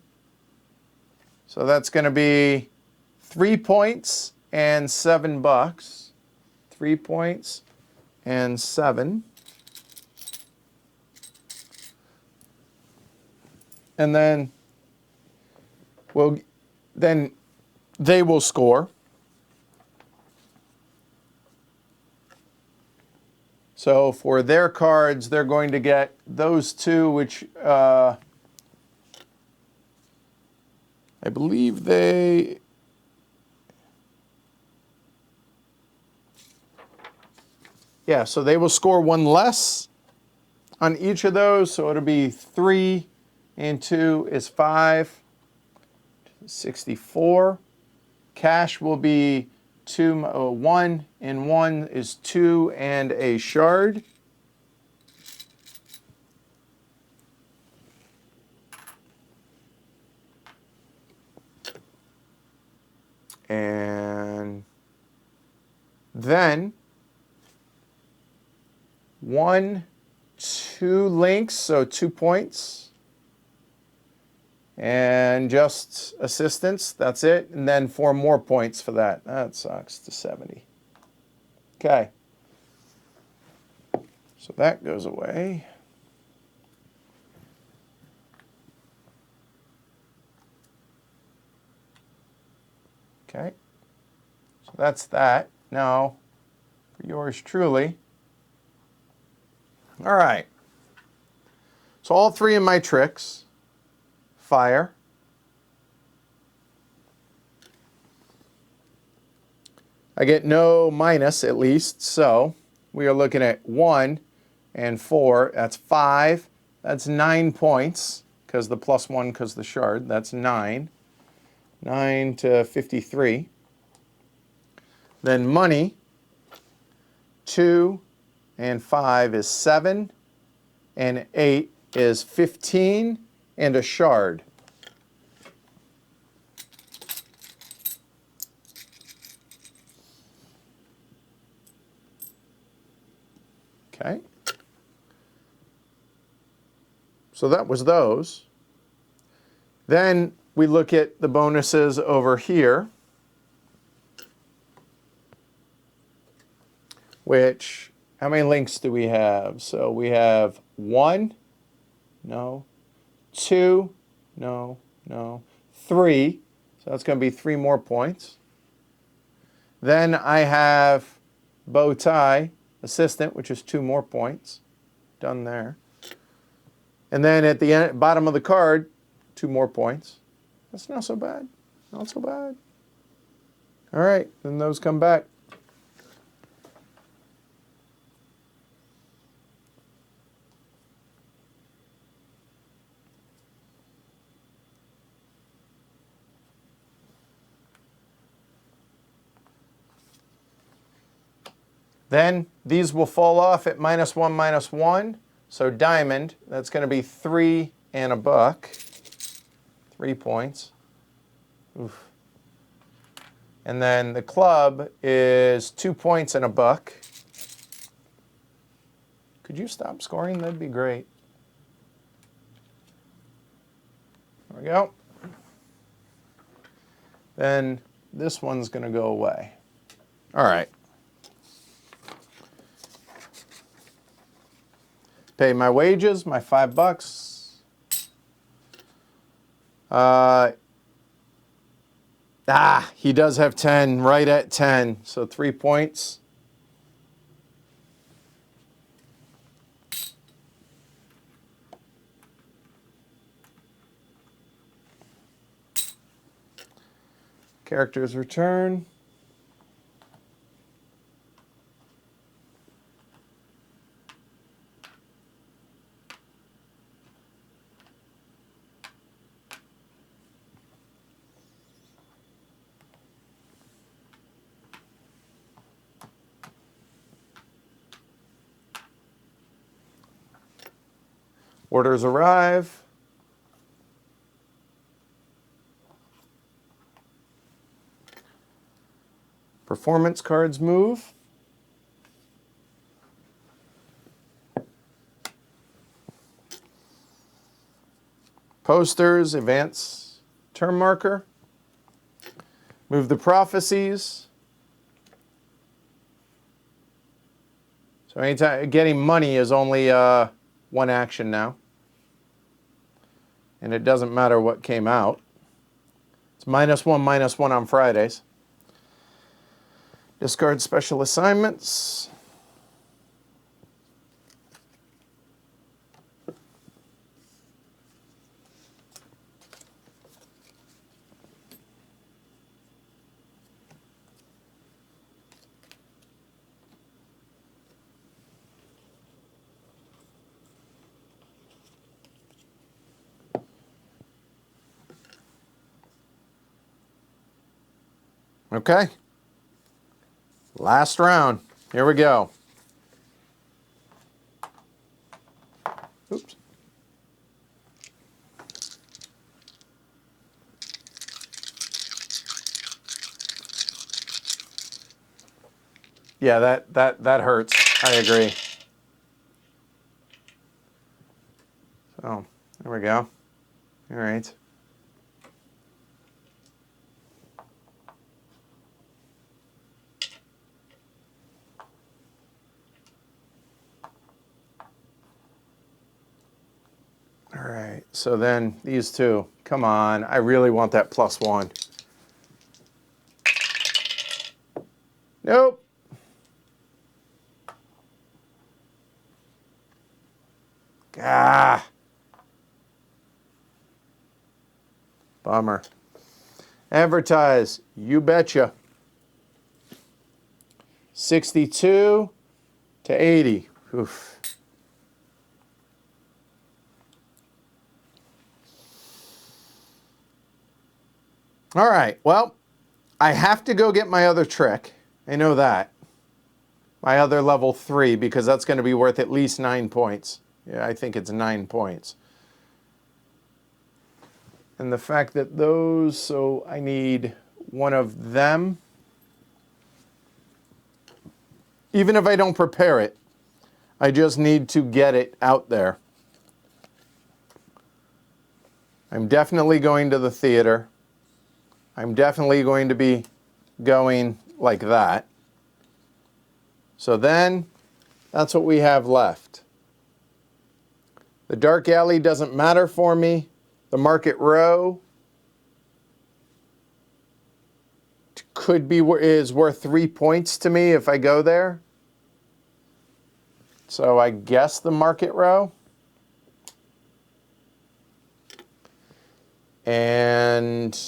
So, that's going to be 3 points and $7. 3 points and 7. And then they will score. So for their cards, they're going to get those 2, which I believe they... Yeah, so they will score 1 less on each of those. So it'll be 3 and 2 is 5, 64. Cash will be 1 and 1 is 2 and a shard. And then 1, 2 links, so 2 points. And just assistance, that's it. And then 4 more points for that. That sucks to 70. Okay. So that goes away. Okay. So that's that. Now, for yours truly. All right. So all three of my tricks fire. I get no minus at least, so we are looking at 1 and 4. That's 5. That's 9 points, because the +1 because the shard. That's 9. 9 to 53. Then money, 2 and 5 is 7, and 8 is 15, and a shard. Okay. So that was those. Then we look at the bonuses over here, which, how many links do we have? So we have 1, no, 2, no, 3. So that's going to be 3 more points. Then I have bow tie, assistant, which is 2 more points. Done there. And then at the end, bottom of the card, 2 more points. That's not so bad. Not so bad. All right, then those come back. Then these will fall off at -1, -1. So diamond, that's going to be 3 and a buck. 3 points. Oof. And then the club is 2 points and a buck. Could you stop scoring? That'd be great. There we go. Then this one's going to go away. All right. Pay my wages, my $5. He does have 10, right at 10. So 3 points. Characters return. Orders arrive. Performance cards move. Posters, advance turn marker. Move the prophecies. So anytime getting money is only 1 action now. And it doesn't matter what came out. It's -1, -1 on Fridays. Discard special assignments. Okay. Last round. Here we go. Oops. Yeah, that hurts. I agree. So, there we go. All right. so then these two, come on, I really want that +1. Nope. Ah. Bummer. Advertise, you betcha. 62 to 80. Oof. All right, well, I have to go get my other trick. I know that. My other level 3, because that's going to be worth at least 9 points. Yeah, I think it's 9 points. And the fact that those, so I need one of them. Even if I don't prepare it, I just need to get it out there. I'm definitely going to the theater. I'm definitely going to be going like that. So then, that's what we have left. The dark alley doesn't matter for me. The market row is worth 3 points to me if I go there. So I guess the market row. And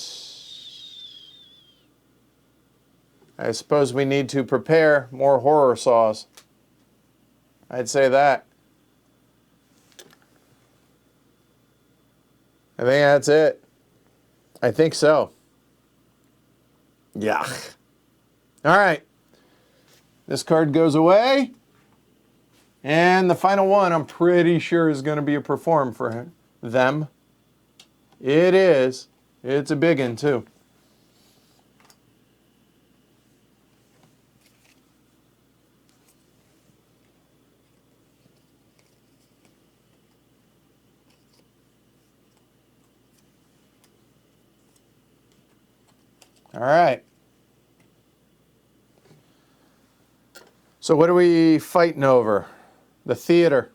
I suppose we need to prepare more horror saws. I'd say that. I think that's it. I think so. Yeah. All right. This card goes away. And the final one, I'm pretty sure, is going to be a perform for them. It is. It's a big one, too. All right. So what are we fighting over? The theater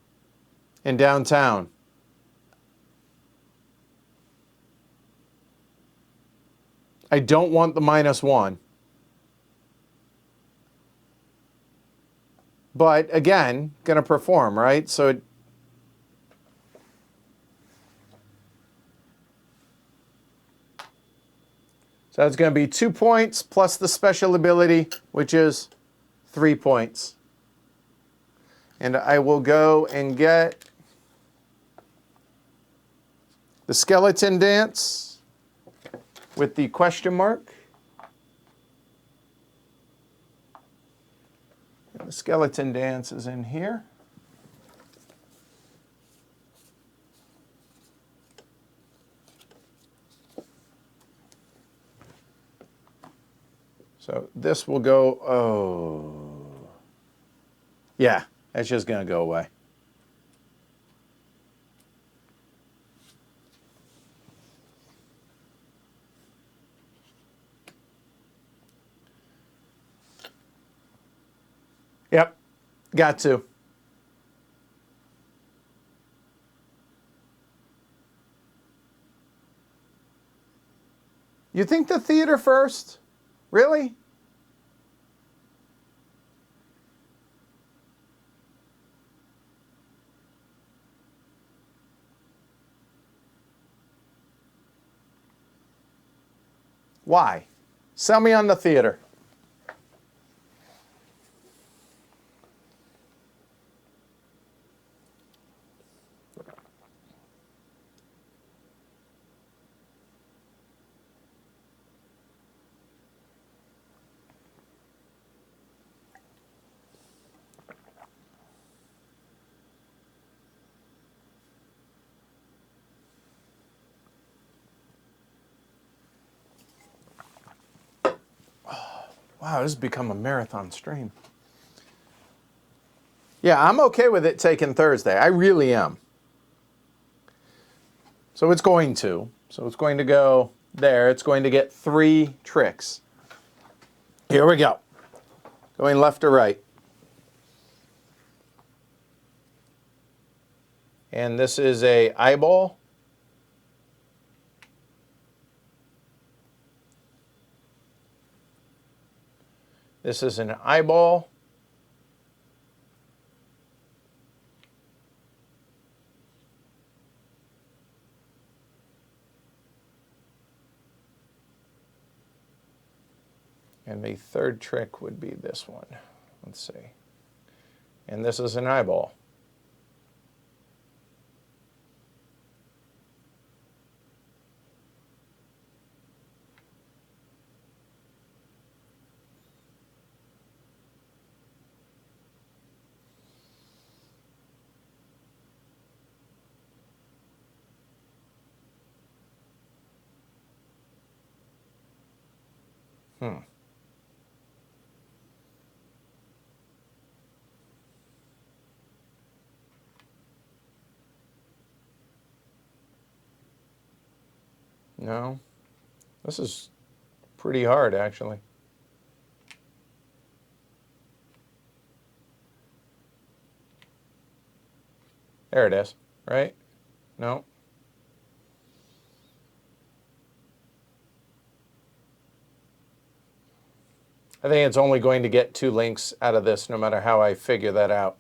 in downtown. I don't want the -1. But again, going to perform, right? So that's going to be 2 points plus the special ability, which is 3 points. And I will go and get the skeleton dance with the question mark. And the skeleton dance is in here. So this will go, oh. Yeah, that's just going to go away. Yep, got to. You think the theater first? Really? Why? Sell me on the theater. Wow, this has become a marathon stream. Yeah, I'm okay with it taking Thursday. I really am. So it's going to. So it's going to go there. It's going to get 3 tricks. Here we go. Going left or right. And this is a eyeball. This is an eyeball. And the third trick would be this one. Let's see. And this is an eyeball. No, this is pretty hard, actually. There it is, right? No. I think it's only going to get 2 links out of this, no matter how I figure that out.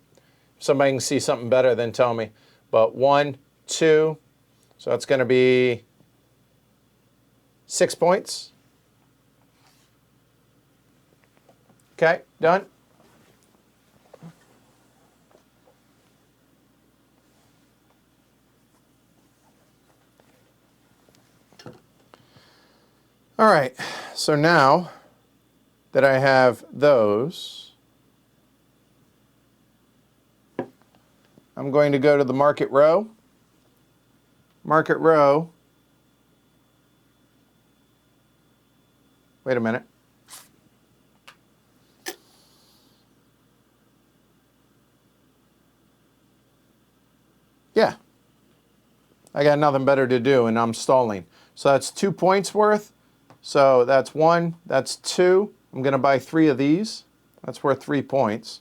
If somebody can see something better, then tell me. But 1, 2, so it's going to be 6 points. Okay, done. All right, so now that I have those, I'm going to go to the market row. Market row. Wait a minute. Yeah. I got nothing better to do, and I'm stalling. So that's 2 points worth. So that's 1, that's 2. I'm going to buy 3 of these. That's worth 3 points.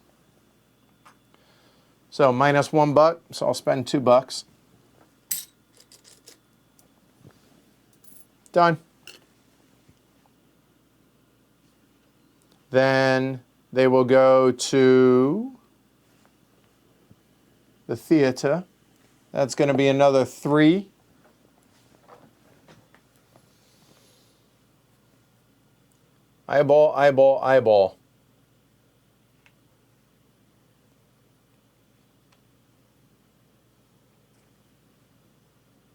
So minus $1, so I'll spend $2. Done. Then they will go to the theater. That's going to be another 3. Eyeball, eyeball, eyeball.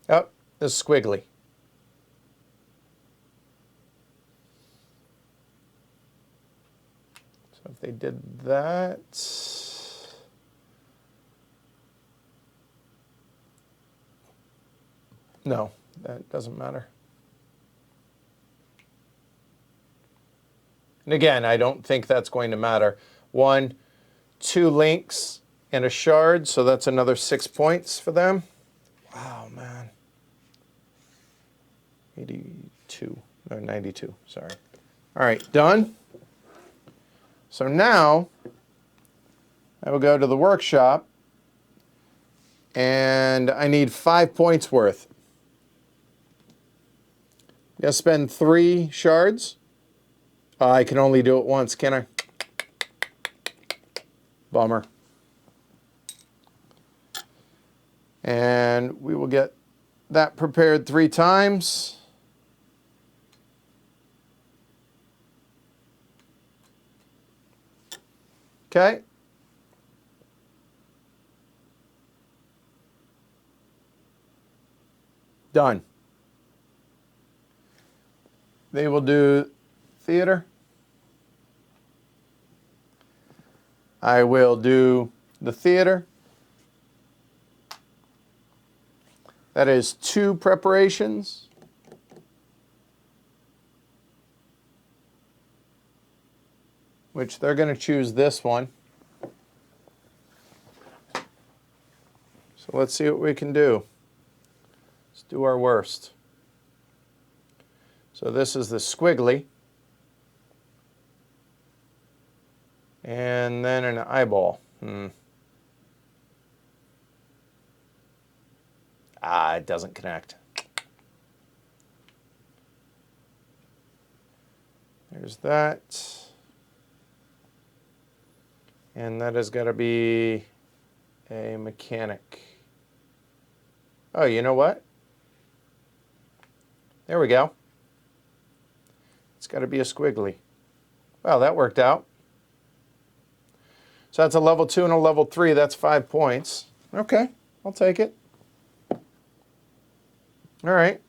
Oh, this is squiggly. So if they did that, no, that doesn't matter. And again, I don't think that's going to matter. 1, 2 links and a shard, so that's another 6 points for them. Wow, man. 82, no, 92, sorry. All right, done. So now I will go to the workshop, and I need 5 points worth. I'm going to spend 3 shards. I can only do it once, can I? Bummer. And we will get that prepared 3 times. Okay. Done. They will do theater. I will do the theater. That is 2 preparations. Which they're going to choose this one. So let's see what we can do. Let's do our worst. So this is the squiggly. And then an eyeball. It doesn't connect. There's that. And that has got to be a mechanic. Oh, you know what? There we go. It's got to be a squiggly. Well, that worked out. So that's a level 2 and a level 3. That's 5 points. Okay, I'll take it. All right.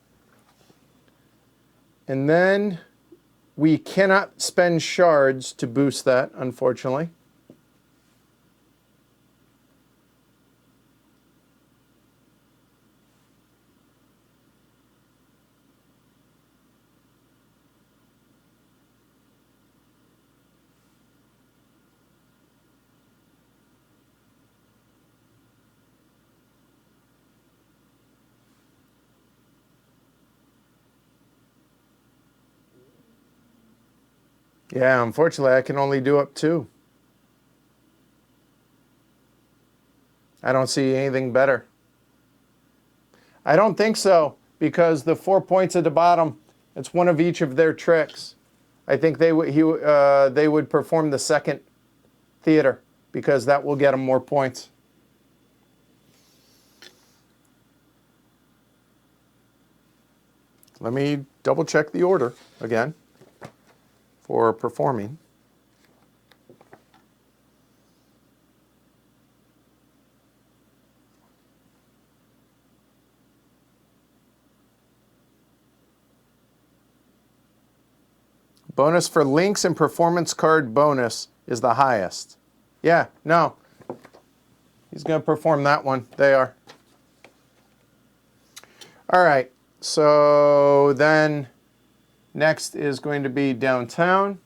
And then we cannot spend shards to boost that, unfortunately. Yeah, unfortunately, I can only do up 2. I don't see anything better. I don't think so, because the 4 points at the bottom, it's one of each of their tricks. I think they would perform the second theater, because that will get them more points. Let me double check the order again for performing. Bonus for links and performance card bonus is the highest. Yeah, no. He's going to perform that one. They are. All right. So then next is going to be downtown.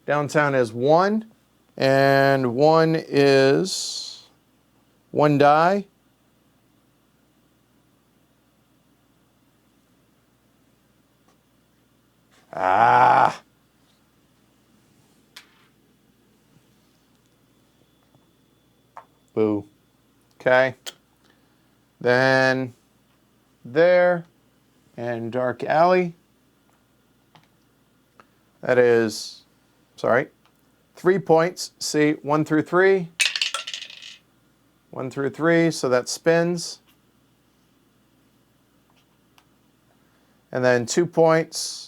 Downtown is 1. And 1 is 1 die. Ah. Boo. Okay. Then there and Dark Alley. That is, sorry, 3 points. See, 1 through 3. 1 through 3, so that spins. And then 2 points.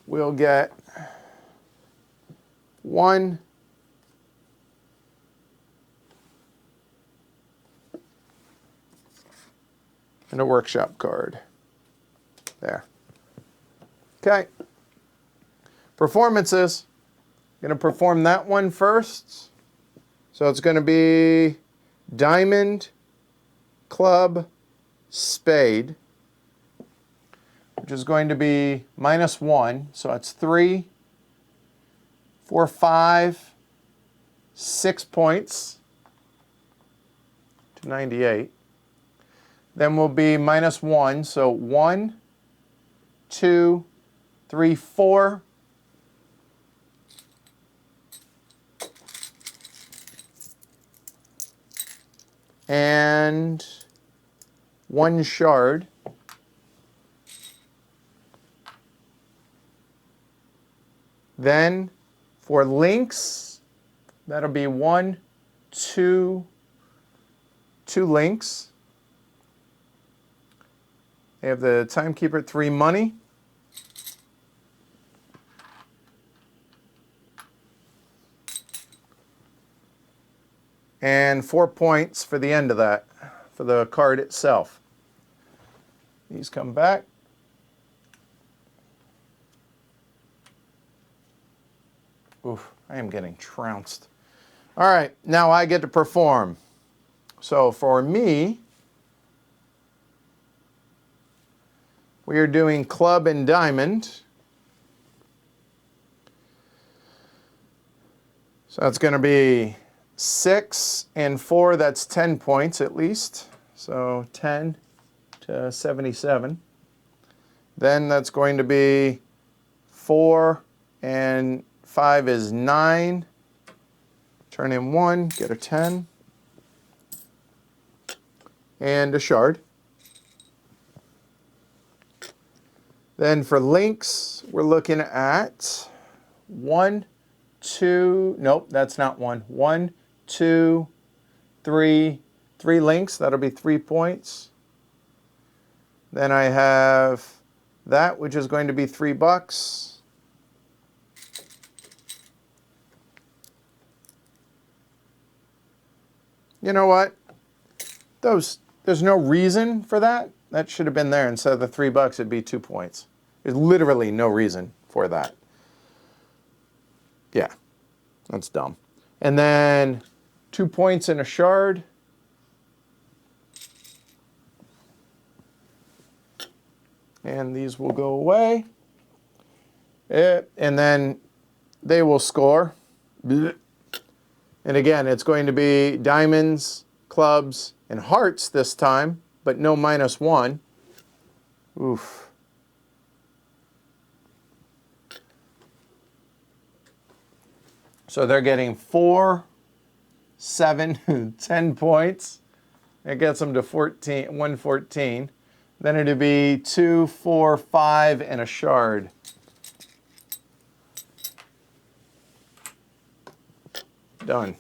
We'll get 1. And a workshop card. There. Okay. Performances. Going to perform that one first. So it's going to be diamond, club, spade, which is going to be -1. So it's 3, 4, 5, 6 points to 98. Then will be -1. So 1, 2, 3, 4. And 1 shard. Then for links, that'll be 1, 2 links. They have the Timekeeper, 3 money. And 4 points for the end of that, for the card itself. These come back. Oof, I am getting trounced. All right, now I get to perform. So for me, we are doing club and diamond. So that's going to be 6 and 4, that's 10 points at least. So 10 to 77. Then that's going to be 4 and 5 is 9. Turn in 1, get a 10. And a shard. Then for links, we're looking at 1, 2, nope, that's not 1. 1, 2, 3, 3 links. That'll be 3 points. Then I have that, which is going to be $3. You know what? There's no reason for that. That should have been there. Instead of the $3, it'd be 2 points. There's literally no reason for that. Yeah, that's dumb. And then 2 points in a shard. And these will go away. And then they will score. And again, it's going to be diamonds, clubs, and hearts this time, but no -1. Oof. So they're getting 4, 7, 10 points. It gets them to 114. Then it'd be 2, 4, 5, and a shard. Done.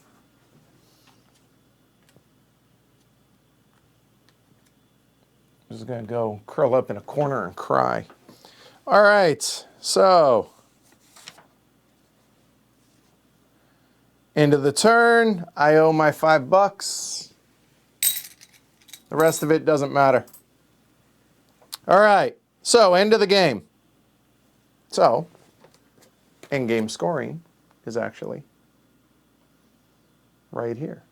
I'm just going to go curl up in a corner and cry. All right, so end of the turn. I owe my $5. The rest of it doesn't matter. All right, so end of the game. So, end game scoring is actually right here.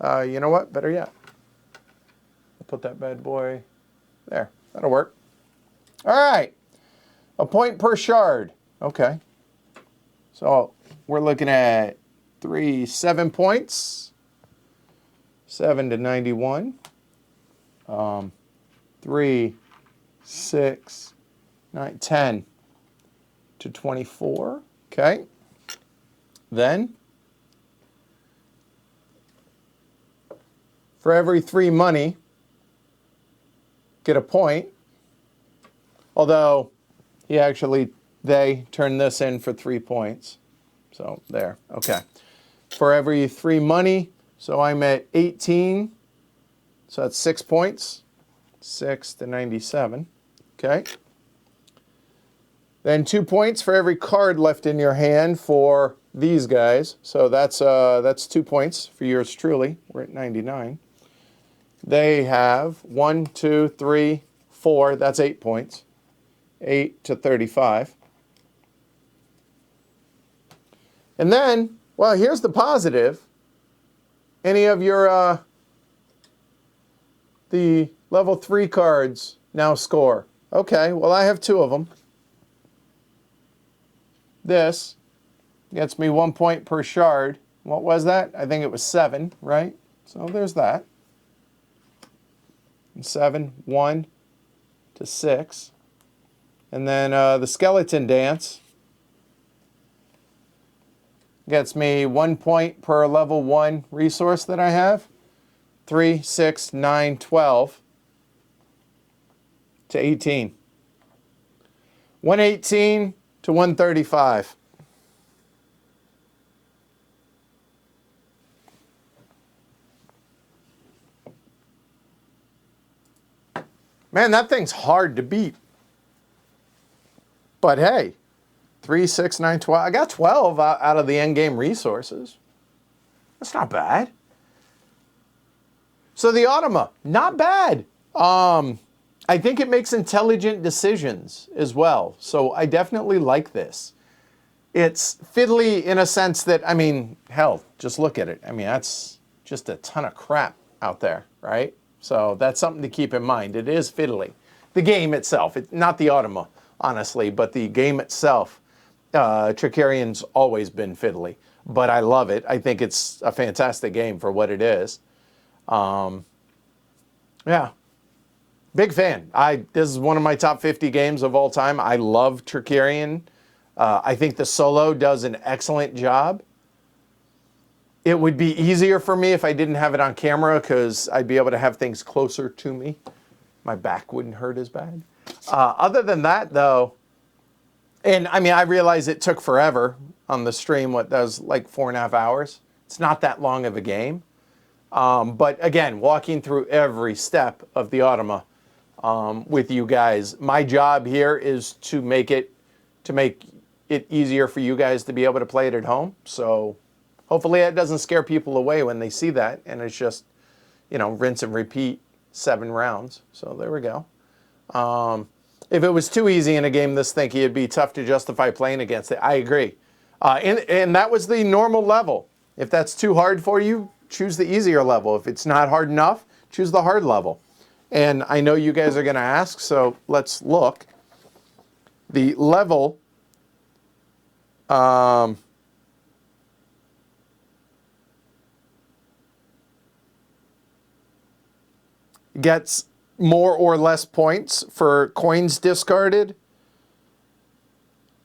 You know what? Better yet. I'll put that bad boy there. That'll work. All right, a point per shard. Okay. So we're looking at 7 points. 7 to 91. 3, 6, 9, 10 to 24. Okay. Then, for every 3 money, get a point. Although, they turned this in for 3 points. So, there. Okay. For every 3 money, so I'm at 18. So that's 6 points. 6 to 97. Okay. Then 2 points for every card left in your hand for these guys. So that's 2 points for yours truly. We're at 99. They have 1, 2, 3, 4. That's 8 points. 8 to 35. And then, well, here's the positive. Any of your the level 3 cards now score. Okay, well, I have 2 of them. This gets me 1 point per shard. What was that? I think it was 7, right? So there's that. And 7, 1 to 6. And then the skeleton dance gets me 1 point per level 1 resource that I have. 3, 6, 9, 12 to 18. 118 to 135. Man, that thing's hard to beat. But hey, 3, 6, 9, 12. I got 12 out of the endgame resources. That's not bad. So the Automa, not bad. I think it makes intelligent decisions as well. So I definitely like this. It's fiddly in a sense that, I mean, hell, just look at it. I mean, that's just a ton of crap out there, right? So that's something to keep in mind. It is fiddly. The game itself, not the Automa, honestly, but the game itself, Trickerion's always been fiddly. But I love it. I think it's a fantastic game for what it is. Yeah. Big fan. This is one of my top 50 games of all time. I love Trickerion. I think the solo does an excellent job. It would be easier for me if I didn't have it on camera because I'd be able to have things closer to me. My back wouldn't hurt as bad. Other than that, though, And I mean, I realize it took forever on the stream. What, that was like 4.5 hours. It's not that long of a game. But again, walking through every step of the Automa with you guys. My job here is to make it easier for you guys to be able to play it at home. So hopefully that doesn't scare people away when they see that, and it's just, you know, rinse and repeat 7 rounds. So there we go. If it was too easy in a game this thinky, it'd be tough to justify playing against it. I agree. And that was the normal level. If that's too hard for you, choose the easier level. If it's not hard enough, choose the hard level. And I know you guys are going to ask, so let's look. The level gets more or less points for coins discarded,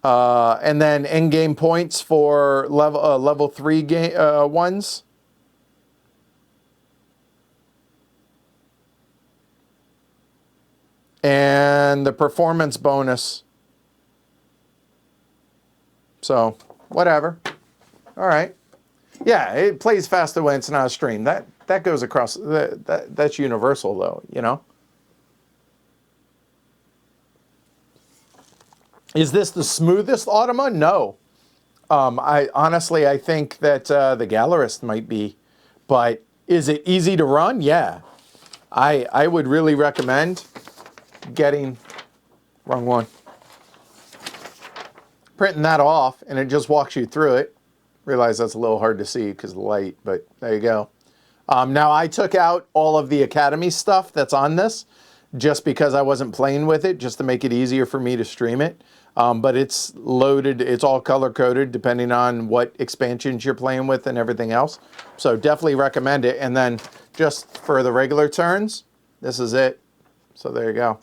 and then end-game points for level 3 ones. And the performance bonus. So, whatever. All right. Yeah, it plays faster when it's not a stream. That goes across. That's universal, though, you know? Is this the smoothest Automa? No. I honestly, I think that the Gallerist might be. But is it easy to run? Yeah. I would really recommend getting, wrong one, printing that off, and it just walks you through it. Realize that's a little hard to see because of the light, but there you go. Now I took out all of the Academy stuff that's on this just because I wasn't playing with it, just to make it easier for me to stream it. But it's loaded, it's all color-coded depending on what expansions you're playing with and everything else. So definitely recommend it. And then just for the regular turns, this is it. So there you go.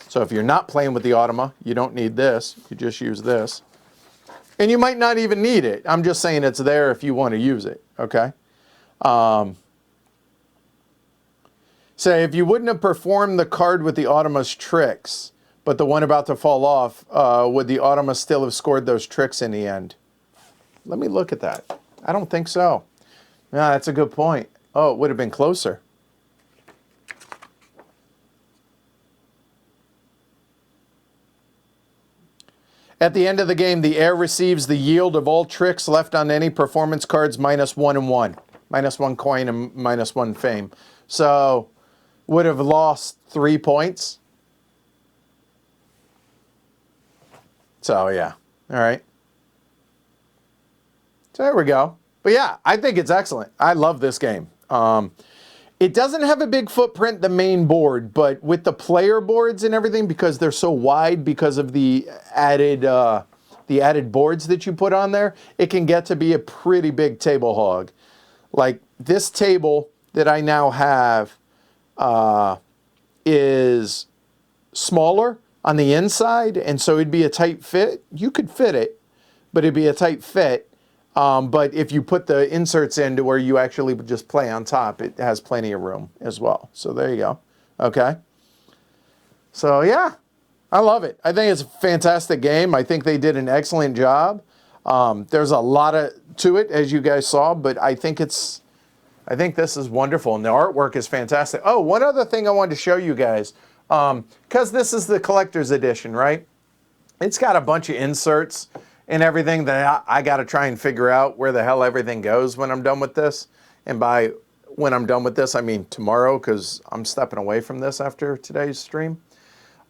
So if you're not playing with the Automa, you don't need this. You just use this. And you might not even need it. I'm just saying it's there if you want to use it, okay? Say, if you wouldn't have performed the card with the Automa's tricks, but the one about to fall off, would the Automa still have scored those tricks in the end? Let me look at that. I don't think so. Yeah, that's a good point. Oh, it would have been closer. At the end of the game, the heir receives the yield of all tricks left on any performance cards -1 and 1. -1 coin and -1 fame. So, would have lost 3 points. So, yeah. All right. So, there we go. But yeah, I think it's excellent. I love this game. It doesn't have a big footprint, the main board, but with the player boards and everything, because they're so wide because of the added boards that you put on there, it can get to be a pretty big table hog. Like this table that I now have is smaller on the inside, and so it'd be a tight fit. You could fit it, but it'd be a tight fit. But if you put the inserts into where you actually would just play on top, it has plenty of room as well. So there you go. Okay. So yeah, I love it. I think it's a fantastic game. I think they did an excellent job. There's a lot to it, as you guys saw, but I think this is wonderful, and the artwork is fantastic. Oh, one other thing I wanted to show you guys, because this is the collector's edition, right? It's got a bunch of inserts and everything that I got to try and figure out where the hell everything goes when I'm done with this. And by when I'm done with this, I mean tomorrow, because I'm stepping away from this after today's stream.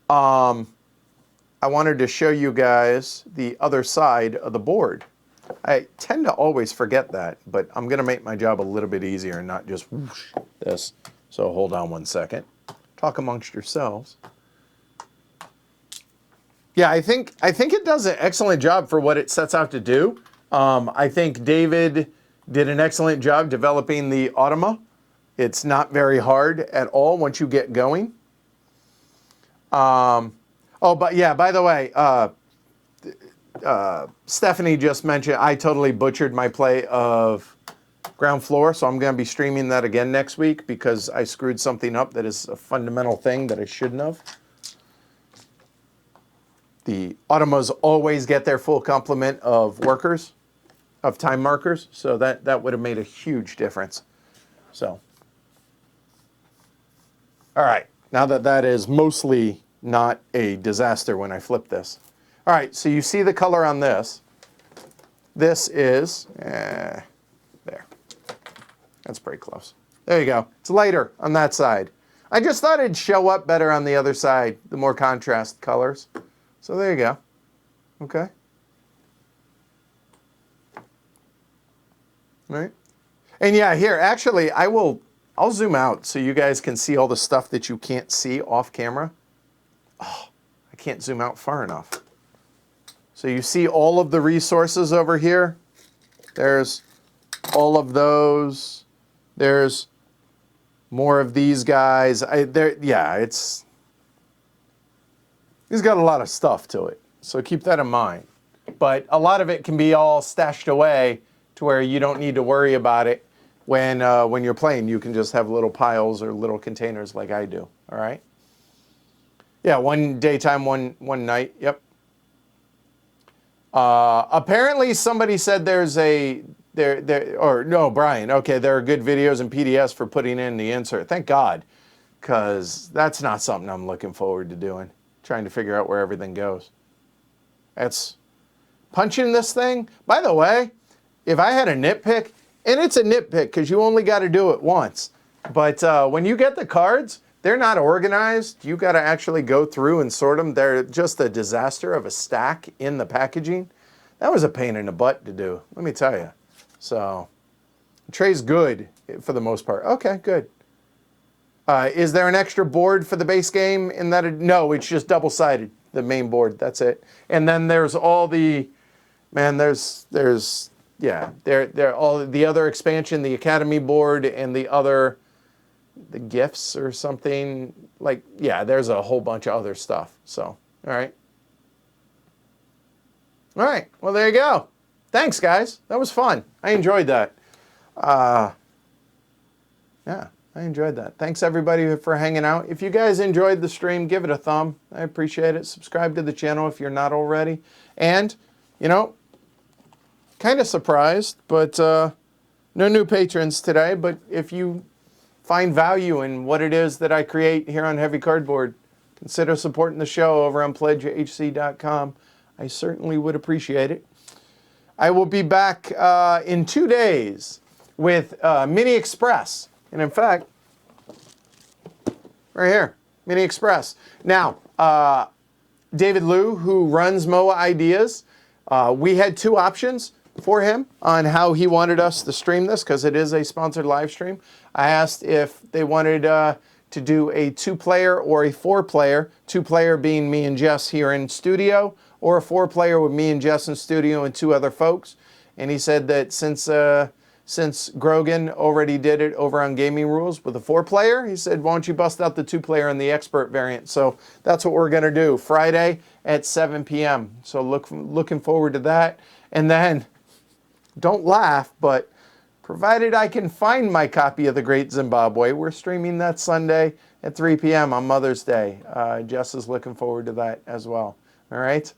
I wanted to show you guys the other side of the board. I tend to always forget that, but I'm going to make my job a little bit easier and not just whoosh this. So hold on one second. Talk amongst yourselves. Yeah, I think it does an excellent job for what it sets out to do. I think David did an excellent job developing the Automa. It's not very hard at all once you get going. Oh, but yeah, by the way, Stephanie just mentioned I totally butchered my play of Ground Floor, so I'm going to be streaming that again next week because I screwed something up that is a fundamental thing that I shouldn't have. the Automas always get their full complement of workers, of time markers, so that would have made a huge difference. So, all right, now that is mostly not a disaster when I flip this. All right, so you see the color on this. This is, there. That's pretty close. There you go. It's lighter on that side. I just thought it'd show up better on the other side, the more contrast colors. So there you go. Okay. All right. And yeah, here, actually, I'll zoom out so you guys can see all the stuff that you can't see off camera. Oh, I can't zoom out far enough. So you see all of the resources over here. There's all of those. There's more of these guys. Yeah, he's got a lot of stuff to it. So keep that in mind. But a lot of it can be all stashed away to where you don't need to worry about it when you're playing. You can just have little piles or little containers like I do. All right. Yeah, one daytime, one night. Yep. Apparently somebody said Brian, okay, there are good videos and PDFs for putting in the insert. Thank God, because that's not something I'm looking forward to doing, trying to figure out where everything goes. That's punching this thing. By the way, if I had a nitpick, and it's a nitpick because you only got to do it once, but when you get the cards, they're not organized. You got to actually go through and sort them. They're just a disaster of a stack in the packaging. That was a pain in the butt to do, let me tell you. So, the tray's good for the most part. Okay, good. Is there an extra board for the base game? No, it's just double-sided, the main board. That's it. And then there's all the, man, there's all the other expansion, the Academy board, and the gifts or something. Like, yeah, there's a whole bunch of other stuff. So, all right. All right, well, there you go. Thanks, guys. That was fun. I enjoyed that. Yeah, I enjoyed that. Thanks, everybody, for hanging out. If you guys enjoyed the stream, give it a thumb. I appreciate it. Subscribe to the channel if you're not already. And, you know, kind of surprised, but no new patrons today. But if you find value in what it is that I create here on Heavy Cardboard, consider supporting the show over on pledgehc.com. I certainly would appreciate it. I will be back in 2 days with Mini Express. And in fact, right here, Mini Express. Now, David Liu, who runs MOA Ideas, we had two options for him on how he wanted us to stream this because it is a sponsored live stream. I asked if they wanted to do a 2-player or a 4-player, 2-player being me and Jess here in studio, or a 4-player with me and Jess in studio and 2 other folks. And he said that since Grogan already did it over on Gaming Rules with a 4-player, he said, why don't you bust out the 2-player and the expert variant? So that's what we're going to do Friday at 7 p.m. So looking forward to that. And then, don't laugh, but provided I can find my copy of The Great Zimbabwe, we're streaming that Sunday at 3 p.m. on Mother's Day. Jess is looking forward to that as well. All right.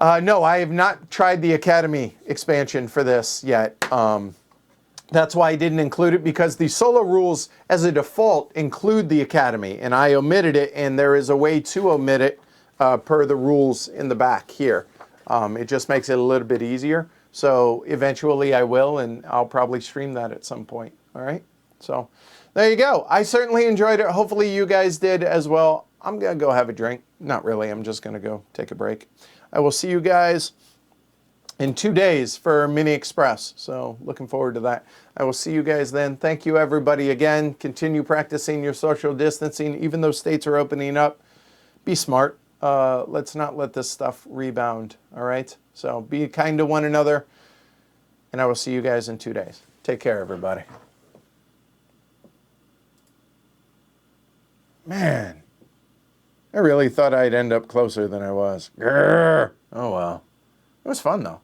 No, I have not tried the Academy expansion for this yet. That's why I didn't include it, because the solo rules as a default include the Academy, and I omitted it, and there is a way to omit it per the rules in the back here. It just makes it a little bit easier. So eventually I will, and I'll probably stream that at some point. All right. So there you go. I certainly enjoyed it. Hopefully you guys did as well. I'm going to go have a drink. Not really. I'm just going to go take a break. I will see you guys in 2 days for Mini Express. So looking forward to that. I will see you guys then. Thank you, everybody. Again, continue practicing your social distancing. Even though states are opening up, be smart. Let's not let this stuff rebound. All right. So be kind to one another. And I will see you guys in 2 days. Take care, everybody. Man. I really thought I'd end up closer than I was. Grrr. Oh, well. It was fun, though.